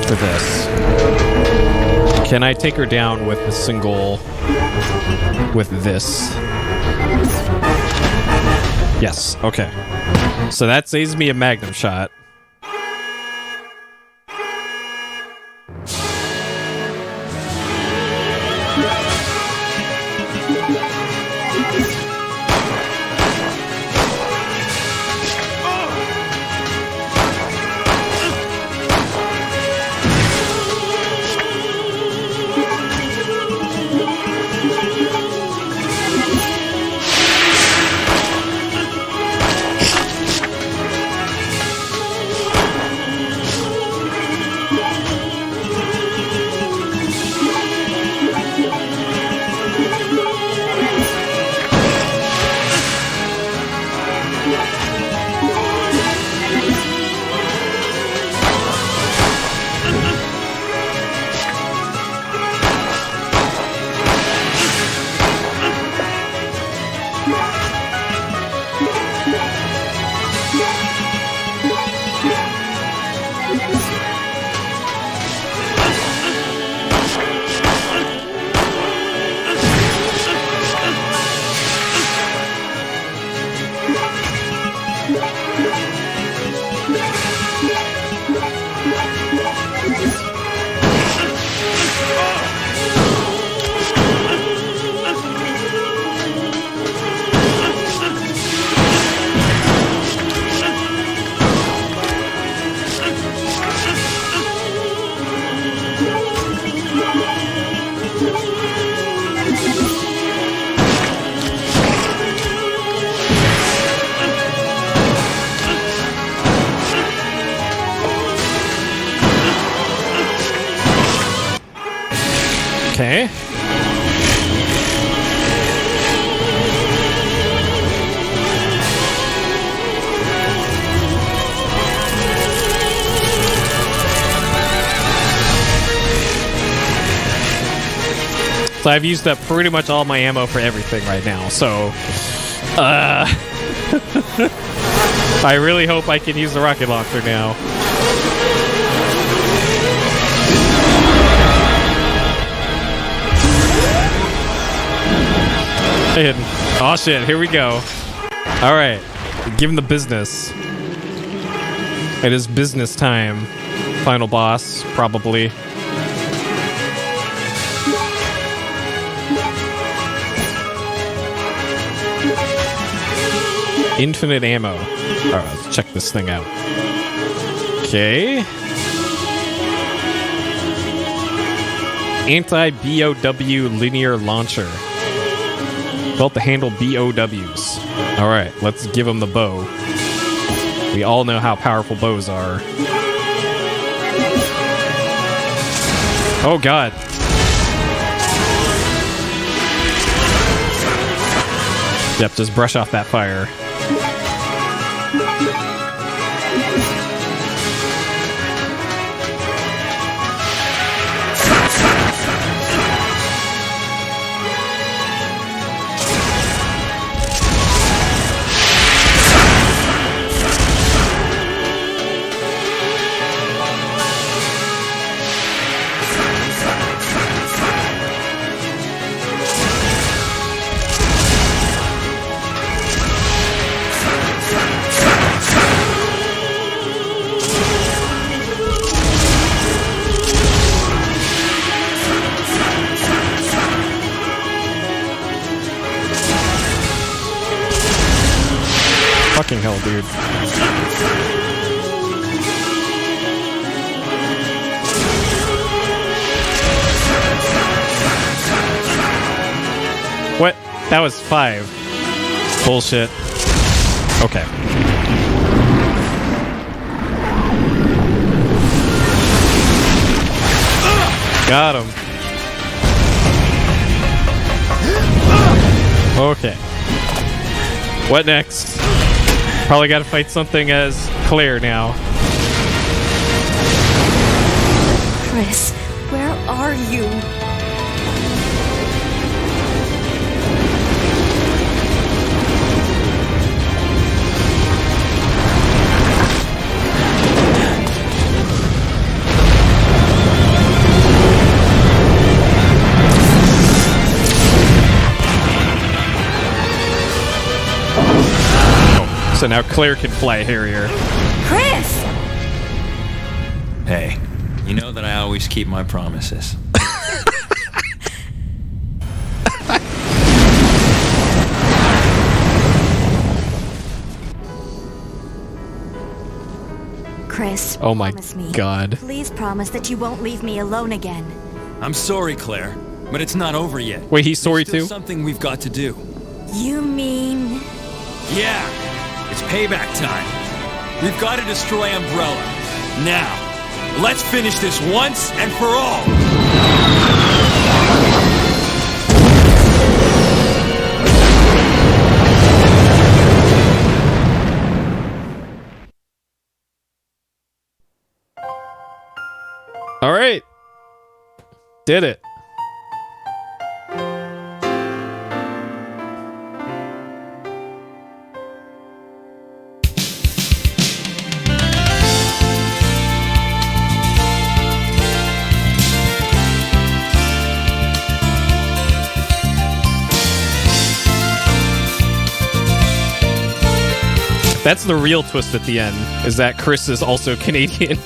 for this? Can I take her down with a single with this? Yes, okay. So that saves me a Magnum shot. Okay. So I've used up pretty much all my ammo for everything right now, so I really hope I can use the rocket launcher now. Oh shit, here we go. Alright, give him the business. It is business time. Final boss, probably. Infinite ammo. Alright, let's check this thing out. Okay. Anti-BOW linear launcher. Built to handle BOWs. Alright, let's give him the bow. We all know how powerful bows are. Oh god. Yep, just brush off that fire. Fucking hell, dude. What? That was 5. Bullshit. Okay. Got him. Okay. What next? Probably gotta fight something as Claire now. Chris, where are you? So now Claire can fly a Harrier. Chris! Hey, you know that I always keep my promises. Chris, Oh my promise me. god. Please promise that you won't leave me alone again. I'm sorry, Claire, but it's not over yet. Wait, he's sorry There's still too? something we've got to do. You mean... Yeah, it's payback time. We've got to destroy Umbrella. Now, let's finish this once and for all. All right. Did it. That's the real twist at the end, is that Chris is also Canadian.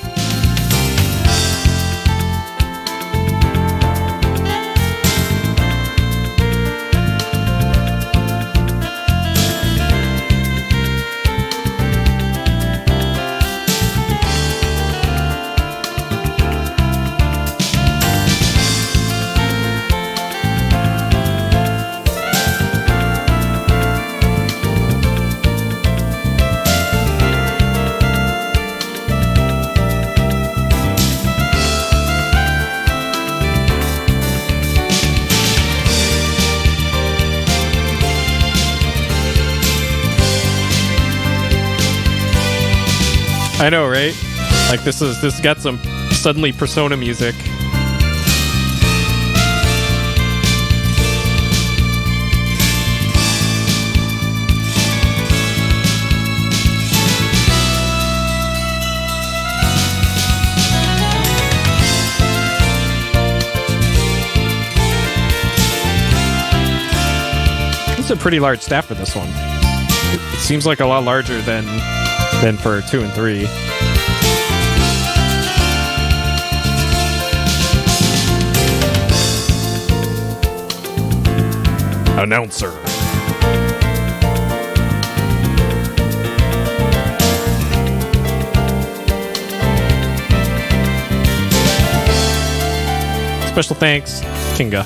I know, right? Like this got some suddenly Persona music. It's a pretty large staff for this one. It seems like a lot larger than for 2 and 3. Announcer. Special thanks, Kinga.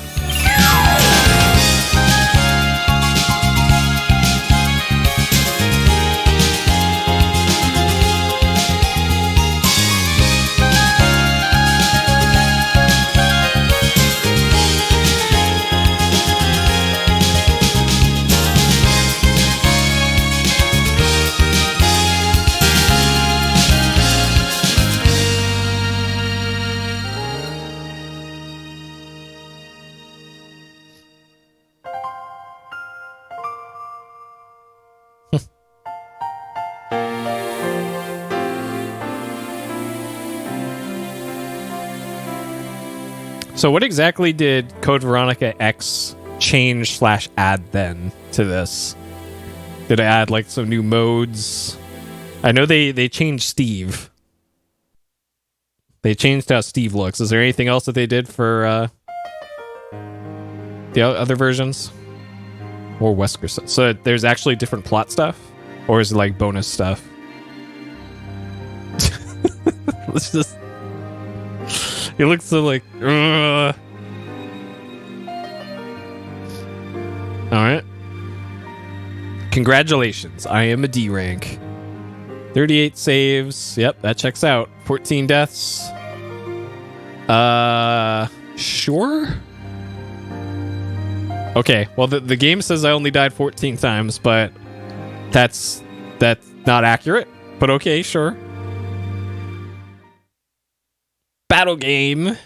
So what exactly did Code Veronica X change / add then to this? Did it add like some new modes? I know they changed Steve. They changed how Steve looks. Is there anything else that they did for the other versions? Or Wesker. So there's actually different plot stuff? Or is it like bonus stuff? Let's just... He looks so like... Alright. Congratulations. I am a D rank. 38 saves. Yep, that checks out. 14 deaths. Sure? Okay, well, the game says I only died 14 times, but that's not accurate. But okay, sure. Battle game.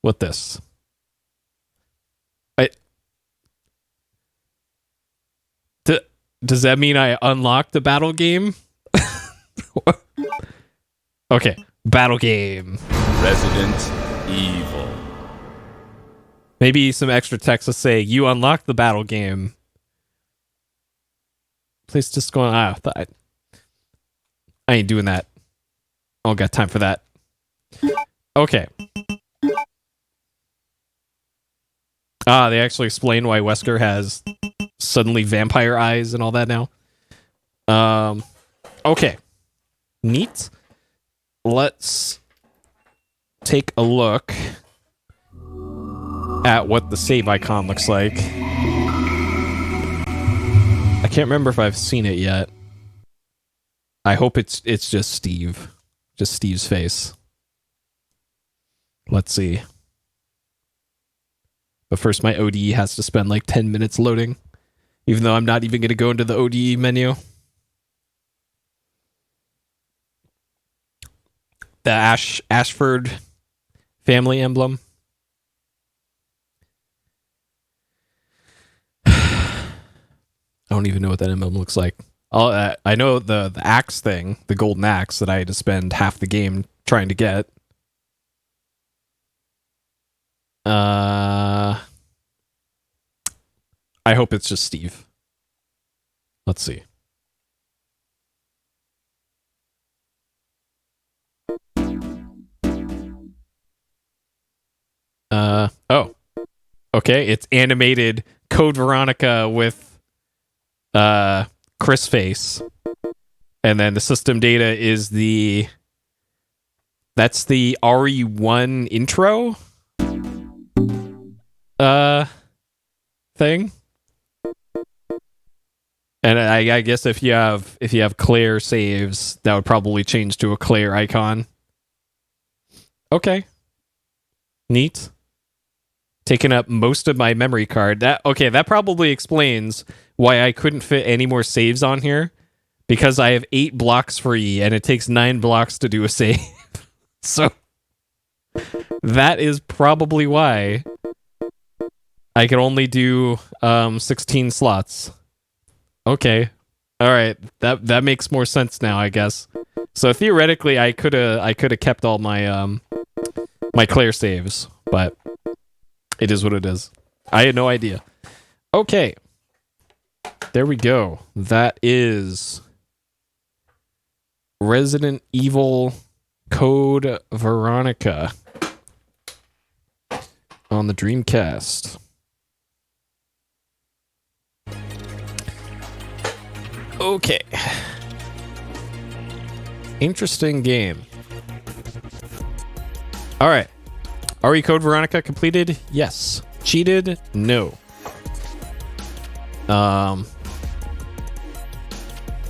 What this? Does that mean I unlocked the battle game? Okay, battle game. Resident Evil. Maybe some extra text to say, you unlocked the battle game. Please just go on. I ain't doing that. I don't got time for that. Okay. They actually explain why Wesker has suddenly vampire eyes and all that now. Okay. Neat. Let's take a look at what the save icon looks like. I can't remember if I've seen it yet. I hope it's just Steve. Just Steve's face. Let's see. But first my ODE has to spend like 10 minutes loading. Even though I'm not even going to go into the ODE menu. The Ashford family emblem. I don't even know what that emblem looks like. I know the axe thing, the golden axe that I had to spend half the game trying to get. I hope it's just Steve. Let's see. Oh. Okay, it's animated Code Veronica with Chris face. And then the system data is that's the RE1 intro thing. And I guess if you have Claire saves, that would probably change to a Claire icon. Okay. Neat. Taking up most of my memory card. That probably explains why I couldn't fit any more saves on here. Because I have 8 blocks free and it takes 9 blocks to do a save. So that is probably why I can only do 16 slots. Okay. All right. That makes more sense now, I guess. So theoretically I could have kept all my my Claire saves, but it is what it is. I had no idea. Okay. There we go. That is Resident Evil Code Veronica on the Dreamcast. Okay. Interesting game. All right. RE Code Veronica completed? Yes. Cheated? No. Yeah,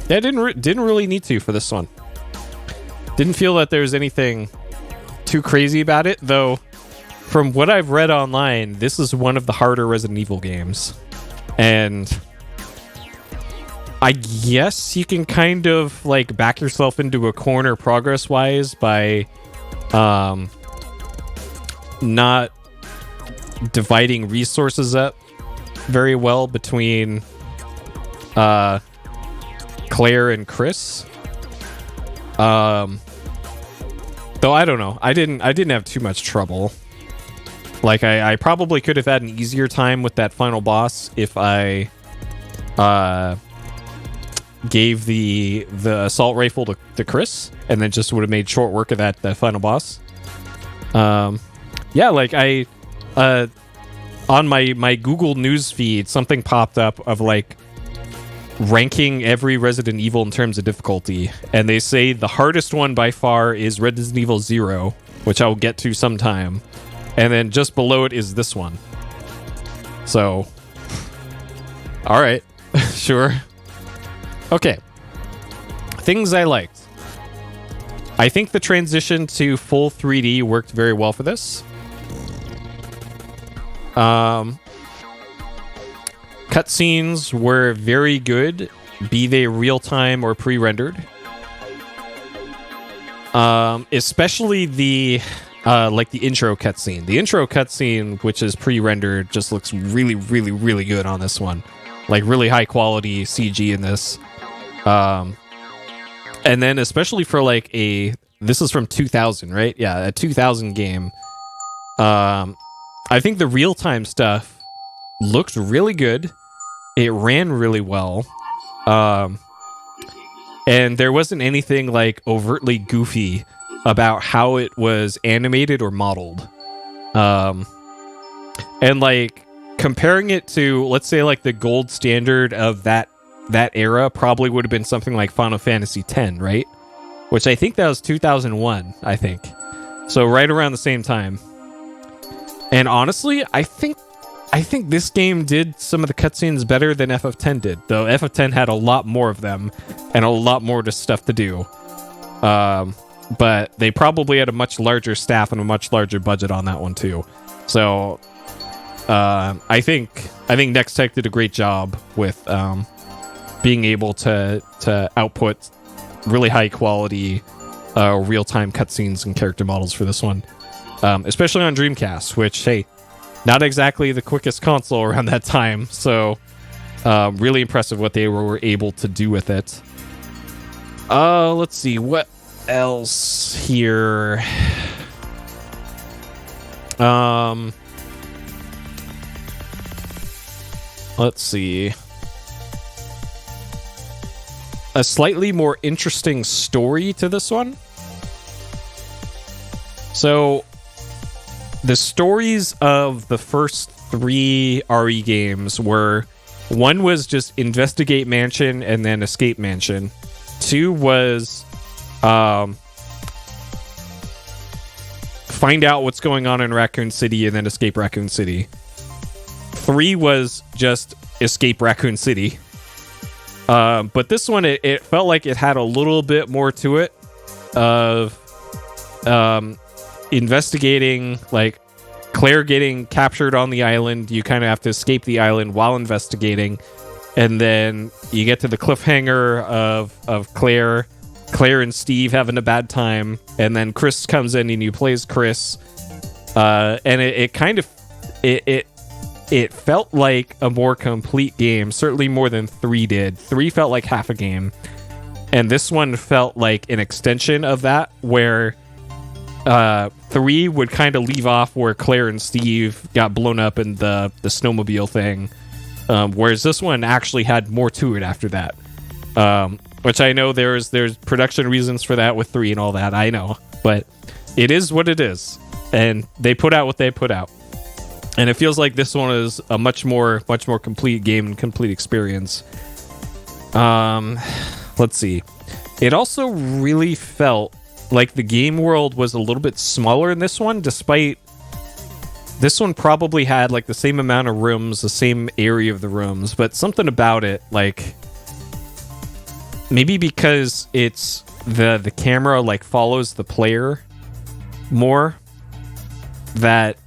didn't really need to for this one. Didn't feel that there's anything too crazy about it, though. From what I've read online, this is one of the harder Resident Evil games. And I guess you can kind of like back yourself into a corner progress-wise by not dividing resources up very well between Claire and Chris. Though I don't know. I didn't have too much trouble. Like I probably could have had an easier time with that final boss if I gave the assault rifle to Chris and then just would have made short work of that final boss. Yeah, like I on my Google News feed, something popped up of like ranking every Resident Evil in terms of difficulty, and they say the hardest one by far is Resident Evil 0, which I'll get to sometime, and then just below it is this one. So, all right, sure. Okay, things I liked. I think the transition to full 3D worked very well for this. Cutscenes were very good, be they real-time or pre-rendered. Especially the intro cutscene. The intro cutscene, which is pre-rendered, just looks really, really, really good on this one. Like, really high-quality CG in this. And then, especially for, like, this is from 2000, right? Yeah, a 2000 game. I think the real-time stuff looked really good. It ran really well. And there wasn't anything like overtly goofy about how it was animated or modeled. And like comparing it to, let's say, like the gold standard of that era probably would have been something like Final Fantasy X, right? Which I think that was 2001, I think. So right around the same time. And honestly, I think this game did some of the cutscenes better than FF10 did, though FF10 had a lot more of them and a lot more stuff to do. But they probably had a much larger staff and a much larger budget on that one too. So I think Nextech did a great job with being able to output really high quality real-time cutscenes and character models for this one, especially on Dreamcast, which, hey, not exactly the quickest console around that time, so really impressive what they were able to do with it. Let's see, what else here? Let's see. A slightly more interesting story to this one. So, the stories of the first 3 RE games were, one was just Investigate Mansion and then Escape Mansion. 2 was find out what's going on in Raccoon City and then escape Raccoon City. 3 was just escape Raccoon City. But this one, it felt like it had a little bit more to it of investigating, like Claire getting captured on the island. You kind of have to escape the island while investigating. And then you get to the cliffhanger of Claire and Steve having a bad time. And then Chris comes in and you play as Chris. And it felt like a more complete game, certainly more than 3 did. 3 felt like half a game. And this one felt like an extension of that, where 3 would kind of leave off where Claire and Steve got blown up in the snowmobile thing. Whereas this one actually had more to it after that. Which I know there's production reasons for that with 3 and all that, I know. But it is what it is. And they put out what they put out. And it feels like this one is a much more complete game and complete experience. Let's see. It also really felt like the game world was a little bit smaller in this one, despite this one probably had like the same amount of rooms, the same area of the rooms, but something about it, like maybe because it's the camera like follows the player more, that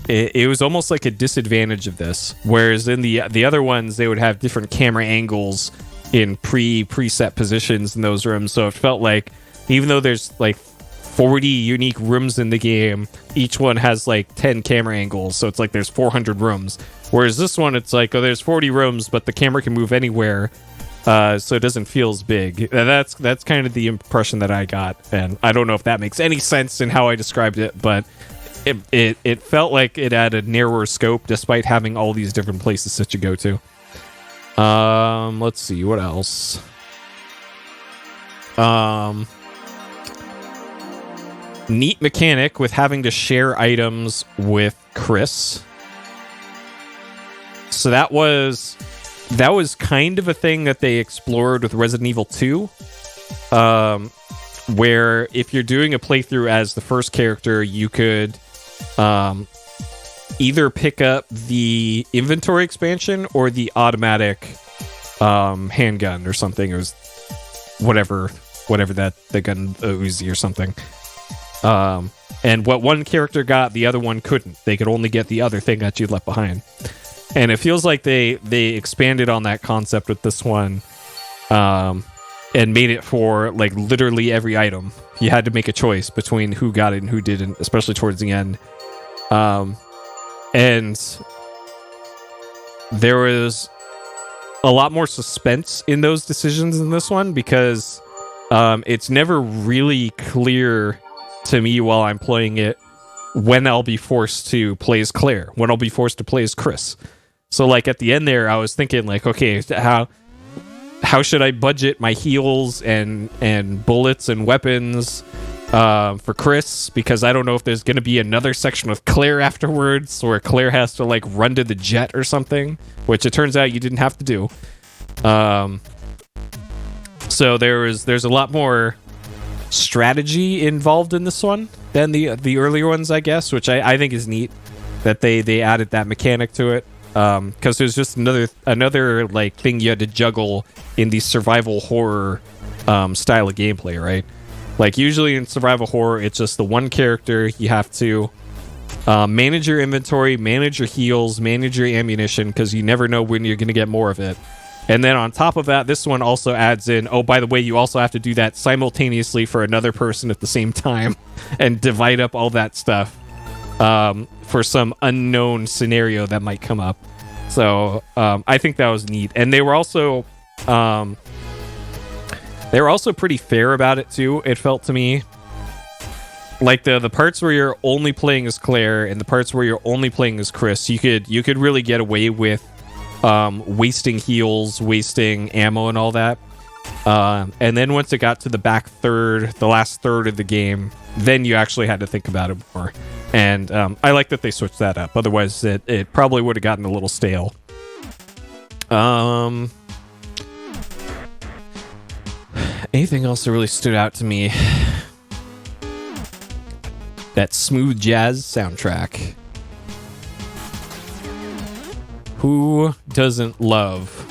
it was almost like a disadvantage of this, whereas in the other ones they would have different camera angles in preset positions in those rooms. So it felt like even though there's like 40 unique rooms in the game, each one has like 10 camera angles, so it's like there's 400 rooms. Whereas this one, it's like, oh, there's 40 rooms, but the camera can move anywhere, so it doesn't feel as big. That's kind of the impression that I got, and I don't know if that makes any sense in how I described it, but it felt like it had a narrower scope despite having all these different places that you go to. Let's see, what else? Neat mechanic with having to share items with Chris. So that was that was kind of a thing that they explored with Resident Evil 2, where if you're doing a playthrough as the first character, you could either pick up the inventory expansion or the automatic handgun or something. It was whatever that the gun Uzi or something. And what one character got, the other one couldn't. They could only get the other thing that you left behind. And it feels like they expanded on that concept with this one, and made it for like literally every item. You had to make a choice between who got it and who didn't, especially towards the end. And there was a lot more suspense in those decisions in this one, because it's never really clear to me while I'm playing it when I'll be forced to play as Claire, when I'll be forced to play as Chris. So like at the end there, I was thinking like, okay, how should I budget my heals and bullets and weapons for Chris? Because I don't know if there's going to be another section with Claire afterwards, where Claire has to like run to the jet or something, which it turns out you didn't have to do. So there's a lot more strategy involved in this one than the earlier ones, I guess, which I think is neat that they added that mechanic to it. Because there's just another like thing you had to juggle in the survival horror style of gameplay, right? Like usually in survival horror, it's just the one character. You have to manage your inventory, manage your heals, manage your ammunition, because you never know when you're going to get more of it. And then on top of that, this one also adds in, oh, by the way, you also have to do that simultaneously for another person at the same time and divide up all that stuff for some unknown scenario that might come up. So I think that was neat. And they were also pretty fair about it too, it felt to me. Like the parts where you're only playing as Claire and the parts where you're only playing as Chris, you could really get away with wasting heals, wasting ammo and all that. And then once it got to the last third of the game, then you actually had to think about it more. And I like that they switched that up. Otherwise, it probably would have gotten a little stale. Anything else that really stood out to me? That smooth jazz soundtrack. Who doesn't love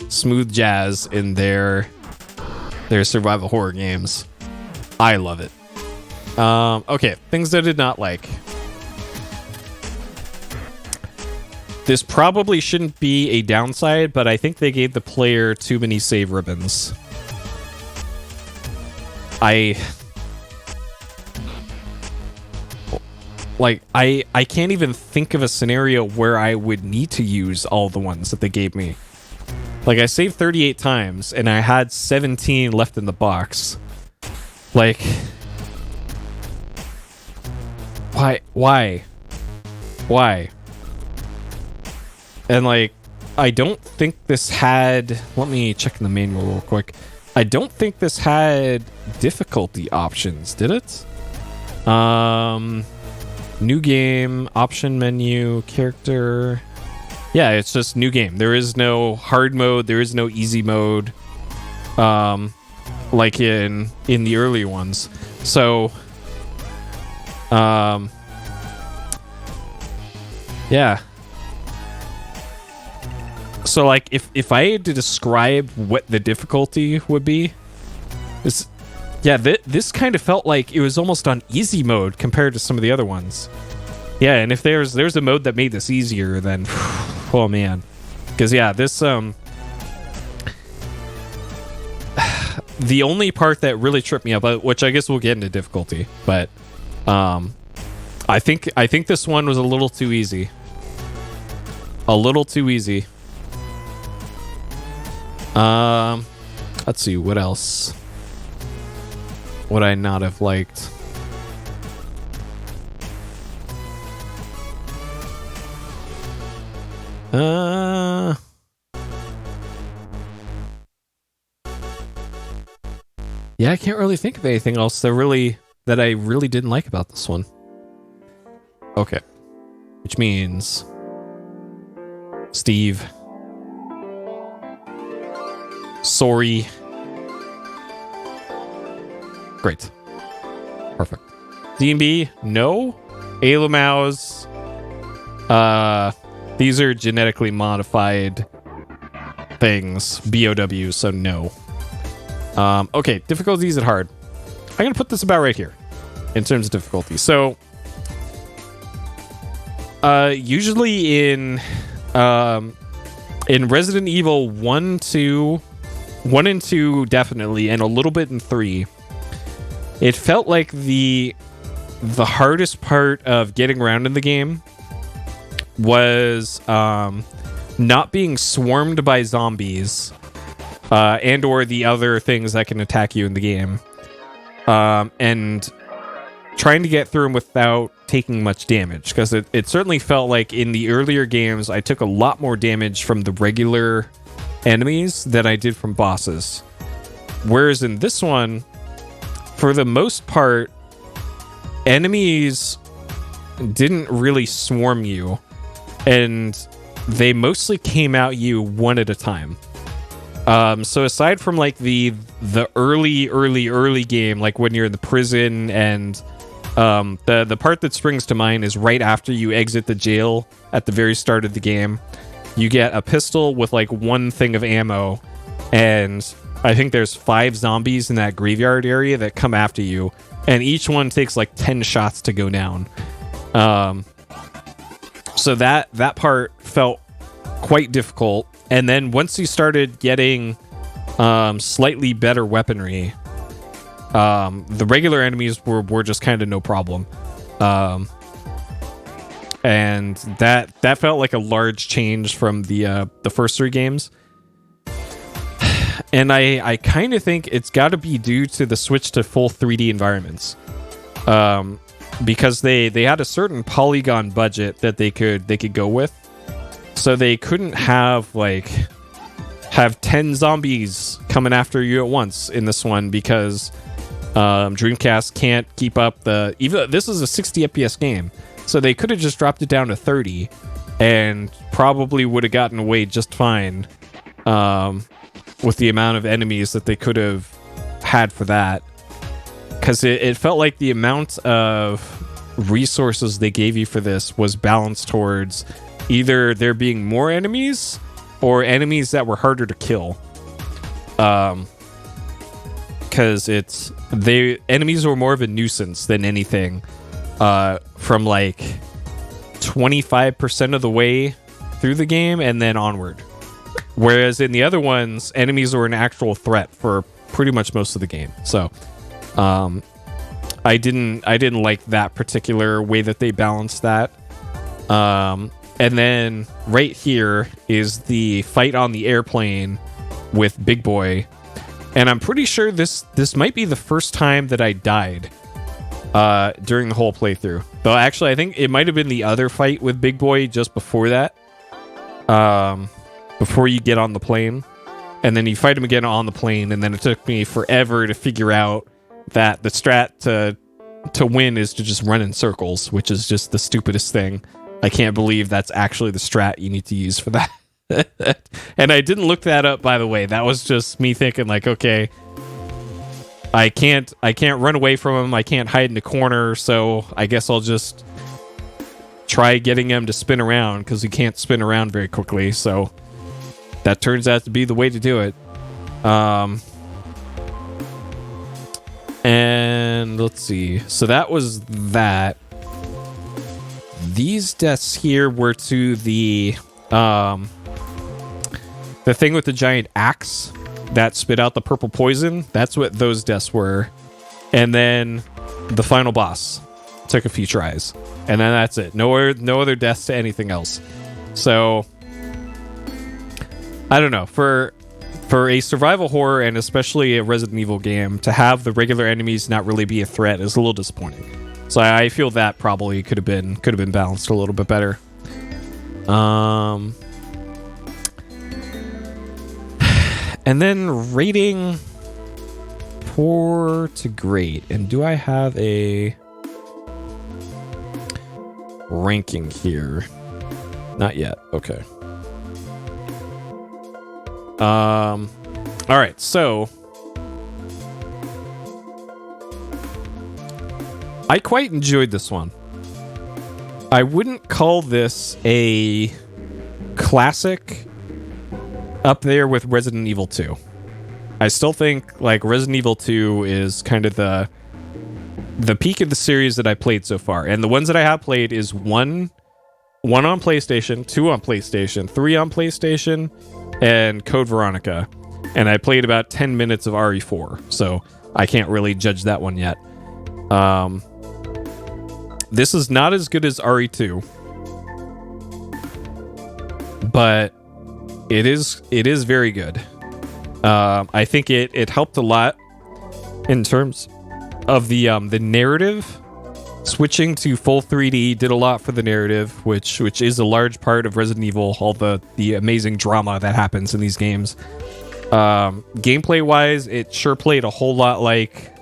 smooth jazz in their survival horror games? I love it. Okay, things I did not like. This probably shouldn't be a downside, but I think they gave the player too many save ribbons. I can't even think of a scenario where I would need to use all the ones that they gave me. Like, I saved 38 times, and I had 17 left in the box. Like, why? And, like, I don't think this had... Let me check in the manual real quick. I don't think this had difficulty options, did it? New game, option menu, character. Yeah, it's just new game. There is no hard mode. There is no easy mode. Like in the earlier ones. So, yeah. So, like, if I had to describe what the difficulty would be, this kind of felt like it was almost on easy mode compared to some of the other ones. Yeah, and if there's a mode that made this easier, then oh man, because yeah, this the only part that really tripped me up, which I guess we'll get into difficulty, but I think this one was a little too easy. A little too easy. Let's see, what else would I not have liked? Yeah, I can't really think of anything else that I really didn't like about this one. Okay. Which means Steve, Sorry. Great. Perfect. D&B, no. Alamouse. These are genetically modified things. BOW, so no. Okay, difficulties at hard. I'm going to put this about right here in terms of difficulty. So, usually in Resident Evil 1 and 2 definitely, and a little bit in 3, it felt like the hardest part of getting around in the game was not being swarmed by zombies and or the other things that can attack you in the game, and trying to get through them without taking much damage, because it certainly felt like in the earlier games I took a lot more damage from the regular enemies than I did from bosses, whereas in this one, for the most part, enemies didn't really swarm you, and they mostly came at you one at a time. So aside from like the early game, like when you're in the prison, and the part that springs to mind is right after you exit the jail at the very start of the game. You get a pistol with like one thing of ammo, and I think there's 5 zombies in that graveyard area that come after you, and each one takes like 10 shots to go down. So that part felt quite difficult. And then once you started getting slightly better weaponry, the regular enemies were just kind of no problem. And that felt like a large change from the first 3 games. And I kind of think it's got to be due to the switch to full 3D environments, because they had a certain polygon budget that they could go with, so they couldn't have 10 zombies coming after you at once in this one, because Dreamcast can't keep up even this is a 60 FPS game, so they could have just dropped it down to 30 and probably would have gotten away just fine. With the amount of enemies that they could have had for that. Because it felt like the amount of resources they gave you for this was balanced towards either there being more enemies or enemies that were harder to kill. Because enemies were more of a nuisance than anything, from like 25% of the way through the game and then onward. Whereas in the other ones, enemies were an actual threat for pretty much most of the game. So, I didn't like that particular way that they balanced that. And then right here is the fight on the airplane with Big Boy, and I'm pretty sure this might be the first time that I died during the whole playthrough. Though actually, I think it might have been the other fight with Big Boy just before that. Before you get on the plane, and then you fight him again on the plane, and then it took me forever to figure out that the strat to win is to just run in circles, which is just the stupidest thing. I can't believe that's actually the strat you need to use for that. And I didn't look that up, by the way. That was just me thinking like, okay, I can't run away from him, I can't hide in the corner, so I guess I'll just try getting him to spin around, because he can't spin around very quickly, so that turns out to be the way to do it. And let's see. So that was that. These deaths here were to the thing with the giant axe that spit out the purple poison. That's what those deaths were. And then the final boss took a few tries. And then that's it. No other deaths to anything else. So I don't know, for a survival horror, and especially a Resident Evil game, to have the regular enemies not really be a threat is a little disappointing. So I feel that probably could have been balanced a little bit better. And then rating poor to great. And do I have a ranking here? Not yet. Okay. All right, so I quite enjoyed this one. I wouldn't call this a classic up there with Resident Evil 2. I still think like Resident Evil 2 is kind of the peak of the series that I played so far. And the ones that I have played is one on PlayStation, 2 on PlayStation, 3 on PlayStation, and Code Veronica. And I played about 10 minutes of RE4, so I can't really judge that one yet. This is not as good as RE2, but it is very good. I think it helped a lot in terms of the narrative. Switching to full 3D did a lot for the narrative, which is a large part of Resident Evil, all the amazing drama that happens in these games. Gameplay wise, it sure played a whole lot like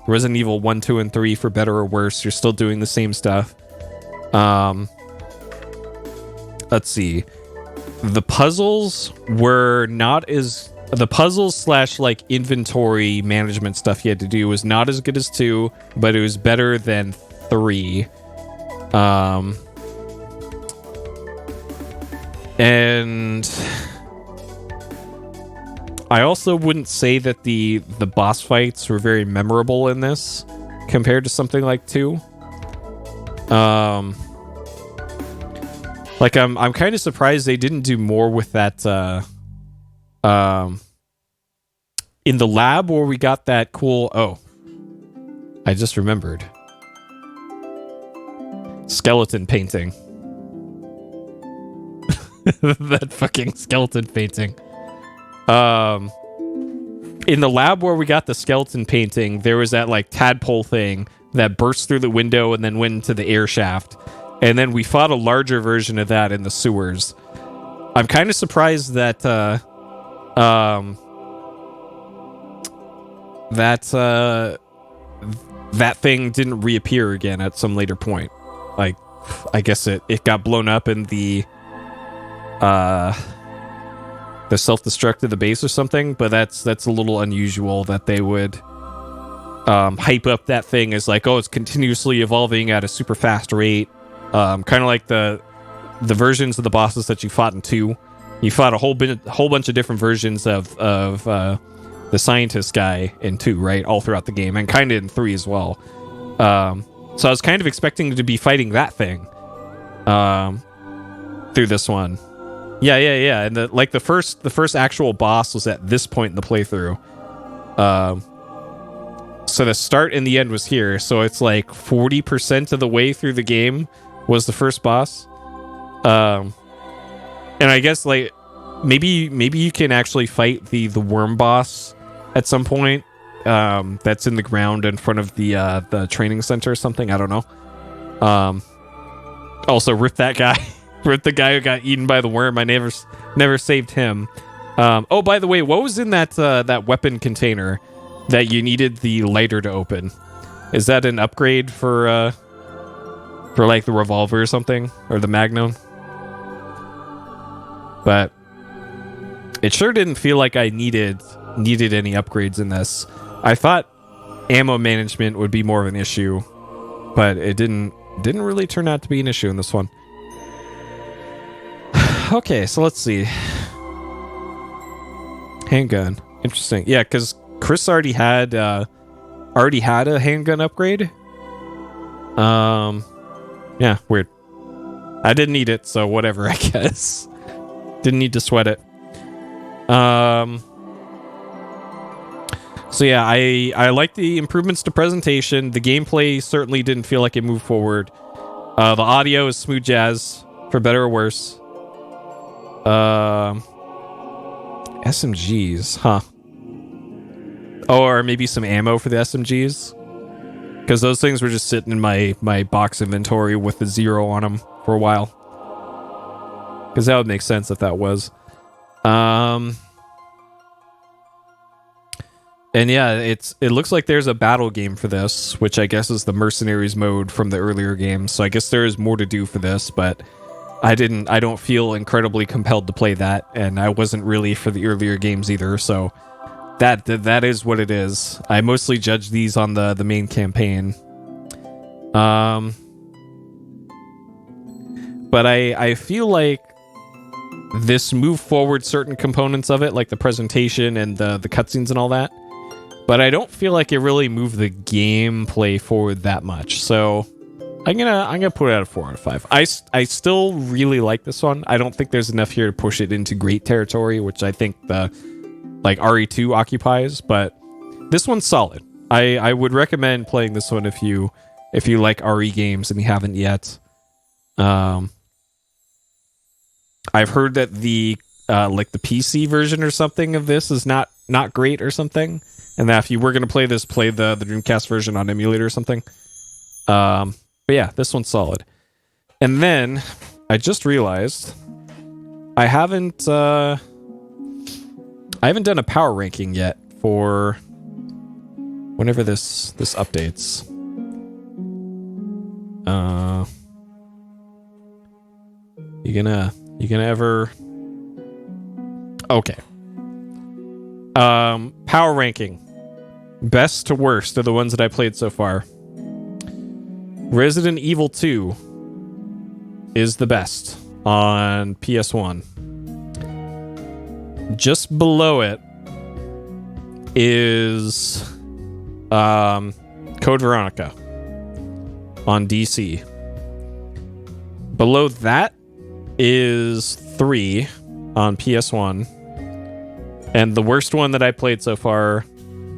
Resident Evil 1, 2, and 3 for better or worse. You're still doing the same stuff. Let's see. The puzzles were not as... The puzzles / like inventory management stuff you had to do was not as good as 2, but it was better than 3. And I also wouldn't say that the boss fights were very memorable in this compared to something like 2. Like I'm kind of surprised they didn't do more with that in the lab where we got that cool... Oh, I just remembered. Skeleton painting. That fucking skeleton painting. In the lab where we got the skeleton painting, there was that like tadpole thing that burst through the window and then went into the air shaft. And then we fought a larger version of that in the sewers. I'm kind of surprised that that thing didn't reappear again at some later point. Like, I guess it got blown up in the self-destruct of the base or something, but that's a little unusual that they would hype up that thing as like, oh, it's continuously evolving at a super fast rate. Kind of like the versions of the bosses that you fought in 2. You fought a whole bunch of different versions of the scientist guy in 2, right? All throughout the game, and kind of in 3 as well. So I was kind of expecting to be fighting that thing through this one. Yeah. And the first actual boss was at this point in the playthrough. So the start and the end was here. So it's like 40% of the way through the game was the first boss. And I guess like maybe you can actually fight the worm boss at some point. That's in the ground in front of the training center or something. I don't know. Also rip that guy. Rip the guy who got eaten by the worm. I never saved him. Oh, by the way, what was in that weapon container that you needed the lighter to open? Is that an upgrade for like the revolver or something, or the Magnum? But it sure didn't feel like I needed any upgrades in this. I thought ammo management would be more of an issue, but it didn't really turn out to be an issue in this one. Okay, so let's see. Handgun. Interesting. Yeah, because Chris already had a handgun upgrade. Yeah, weird. I didn't need it, so whatever, I guess. Didn't need to sweat it. So yeah, I like the improvements to presentation. The gameplay certainly didn't feel like it moved forward. The audio is smooth jazz, for better or worse. SMGs, huh? Oh, or maybe some ammo for the SMGs? Because those things were just sitting in my box inventory with the 0 on them for a while. Because that would make sense if that was. And yeah, it looks like there's a battle game for this, which I guess is the Mercenaries mode from the earlier games. So I guess there is more to do for this, but I don't feel incredibly compelled to play that, and I wasn't really for the earlier games either, so that is what it is. I mostly judge these on the main campaign. But I feel like this moved forward certain components of it, like the presentation and the cutscenes and all that. But I don't feel like it really moved the gameplay forward that much. So I'm gonna put it at a 4 out of 5. I still really like this one. I don't think there's enough here to push it into great territory, which I think the RE2 occupies. But this one's solid. I would recommend playing this one if you like RE games and you haven't yet. I've heard that the PC version or something of this is not great or something, and that if you were gonna play this, play the Dreamcast version on emulator or something. But yeah, this one's solid. And then I just realized I haven't done a power ranking yet for whenever this updates. You gonna ever? Okay. Power ranking, best to worst are the ones that I played so far. Resident Evil 2 is the best on PS1. Just below it is Code Veronica on DC. Below that is 3 on PS1. And the worst one that I played so far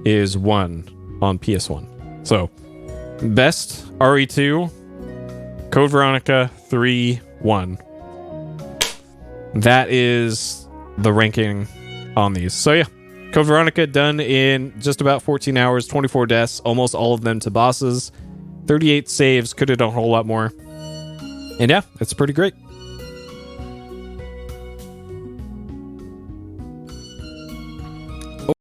is 1 on PS1. So, best RE2, Code Veronica, 3, 1. That is the ranking on these. So yeah, Code Veronica done in just about 14 hours, 24 deaths, almost all of them to bosses, 38 saves, could have done a whole lot more. And yeah, it's pretty great.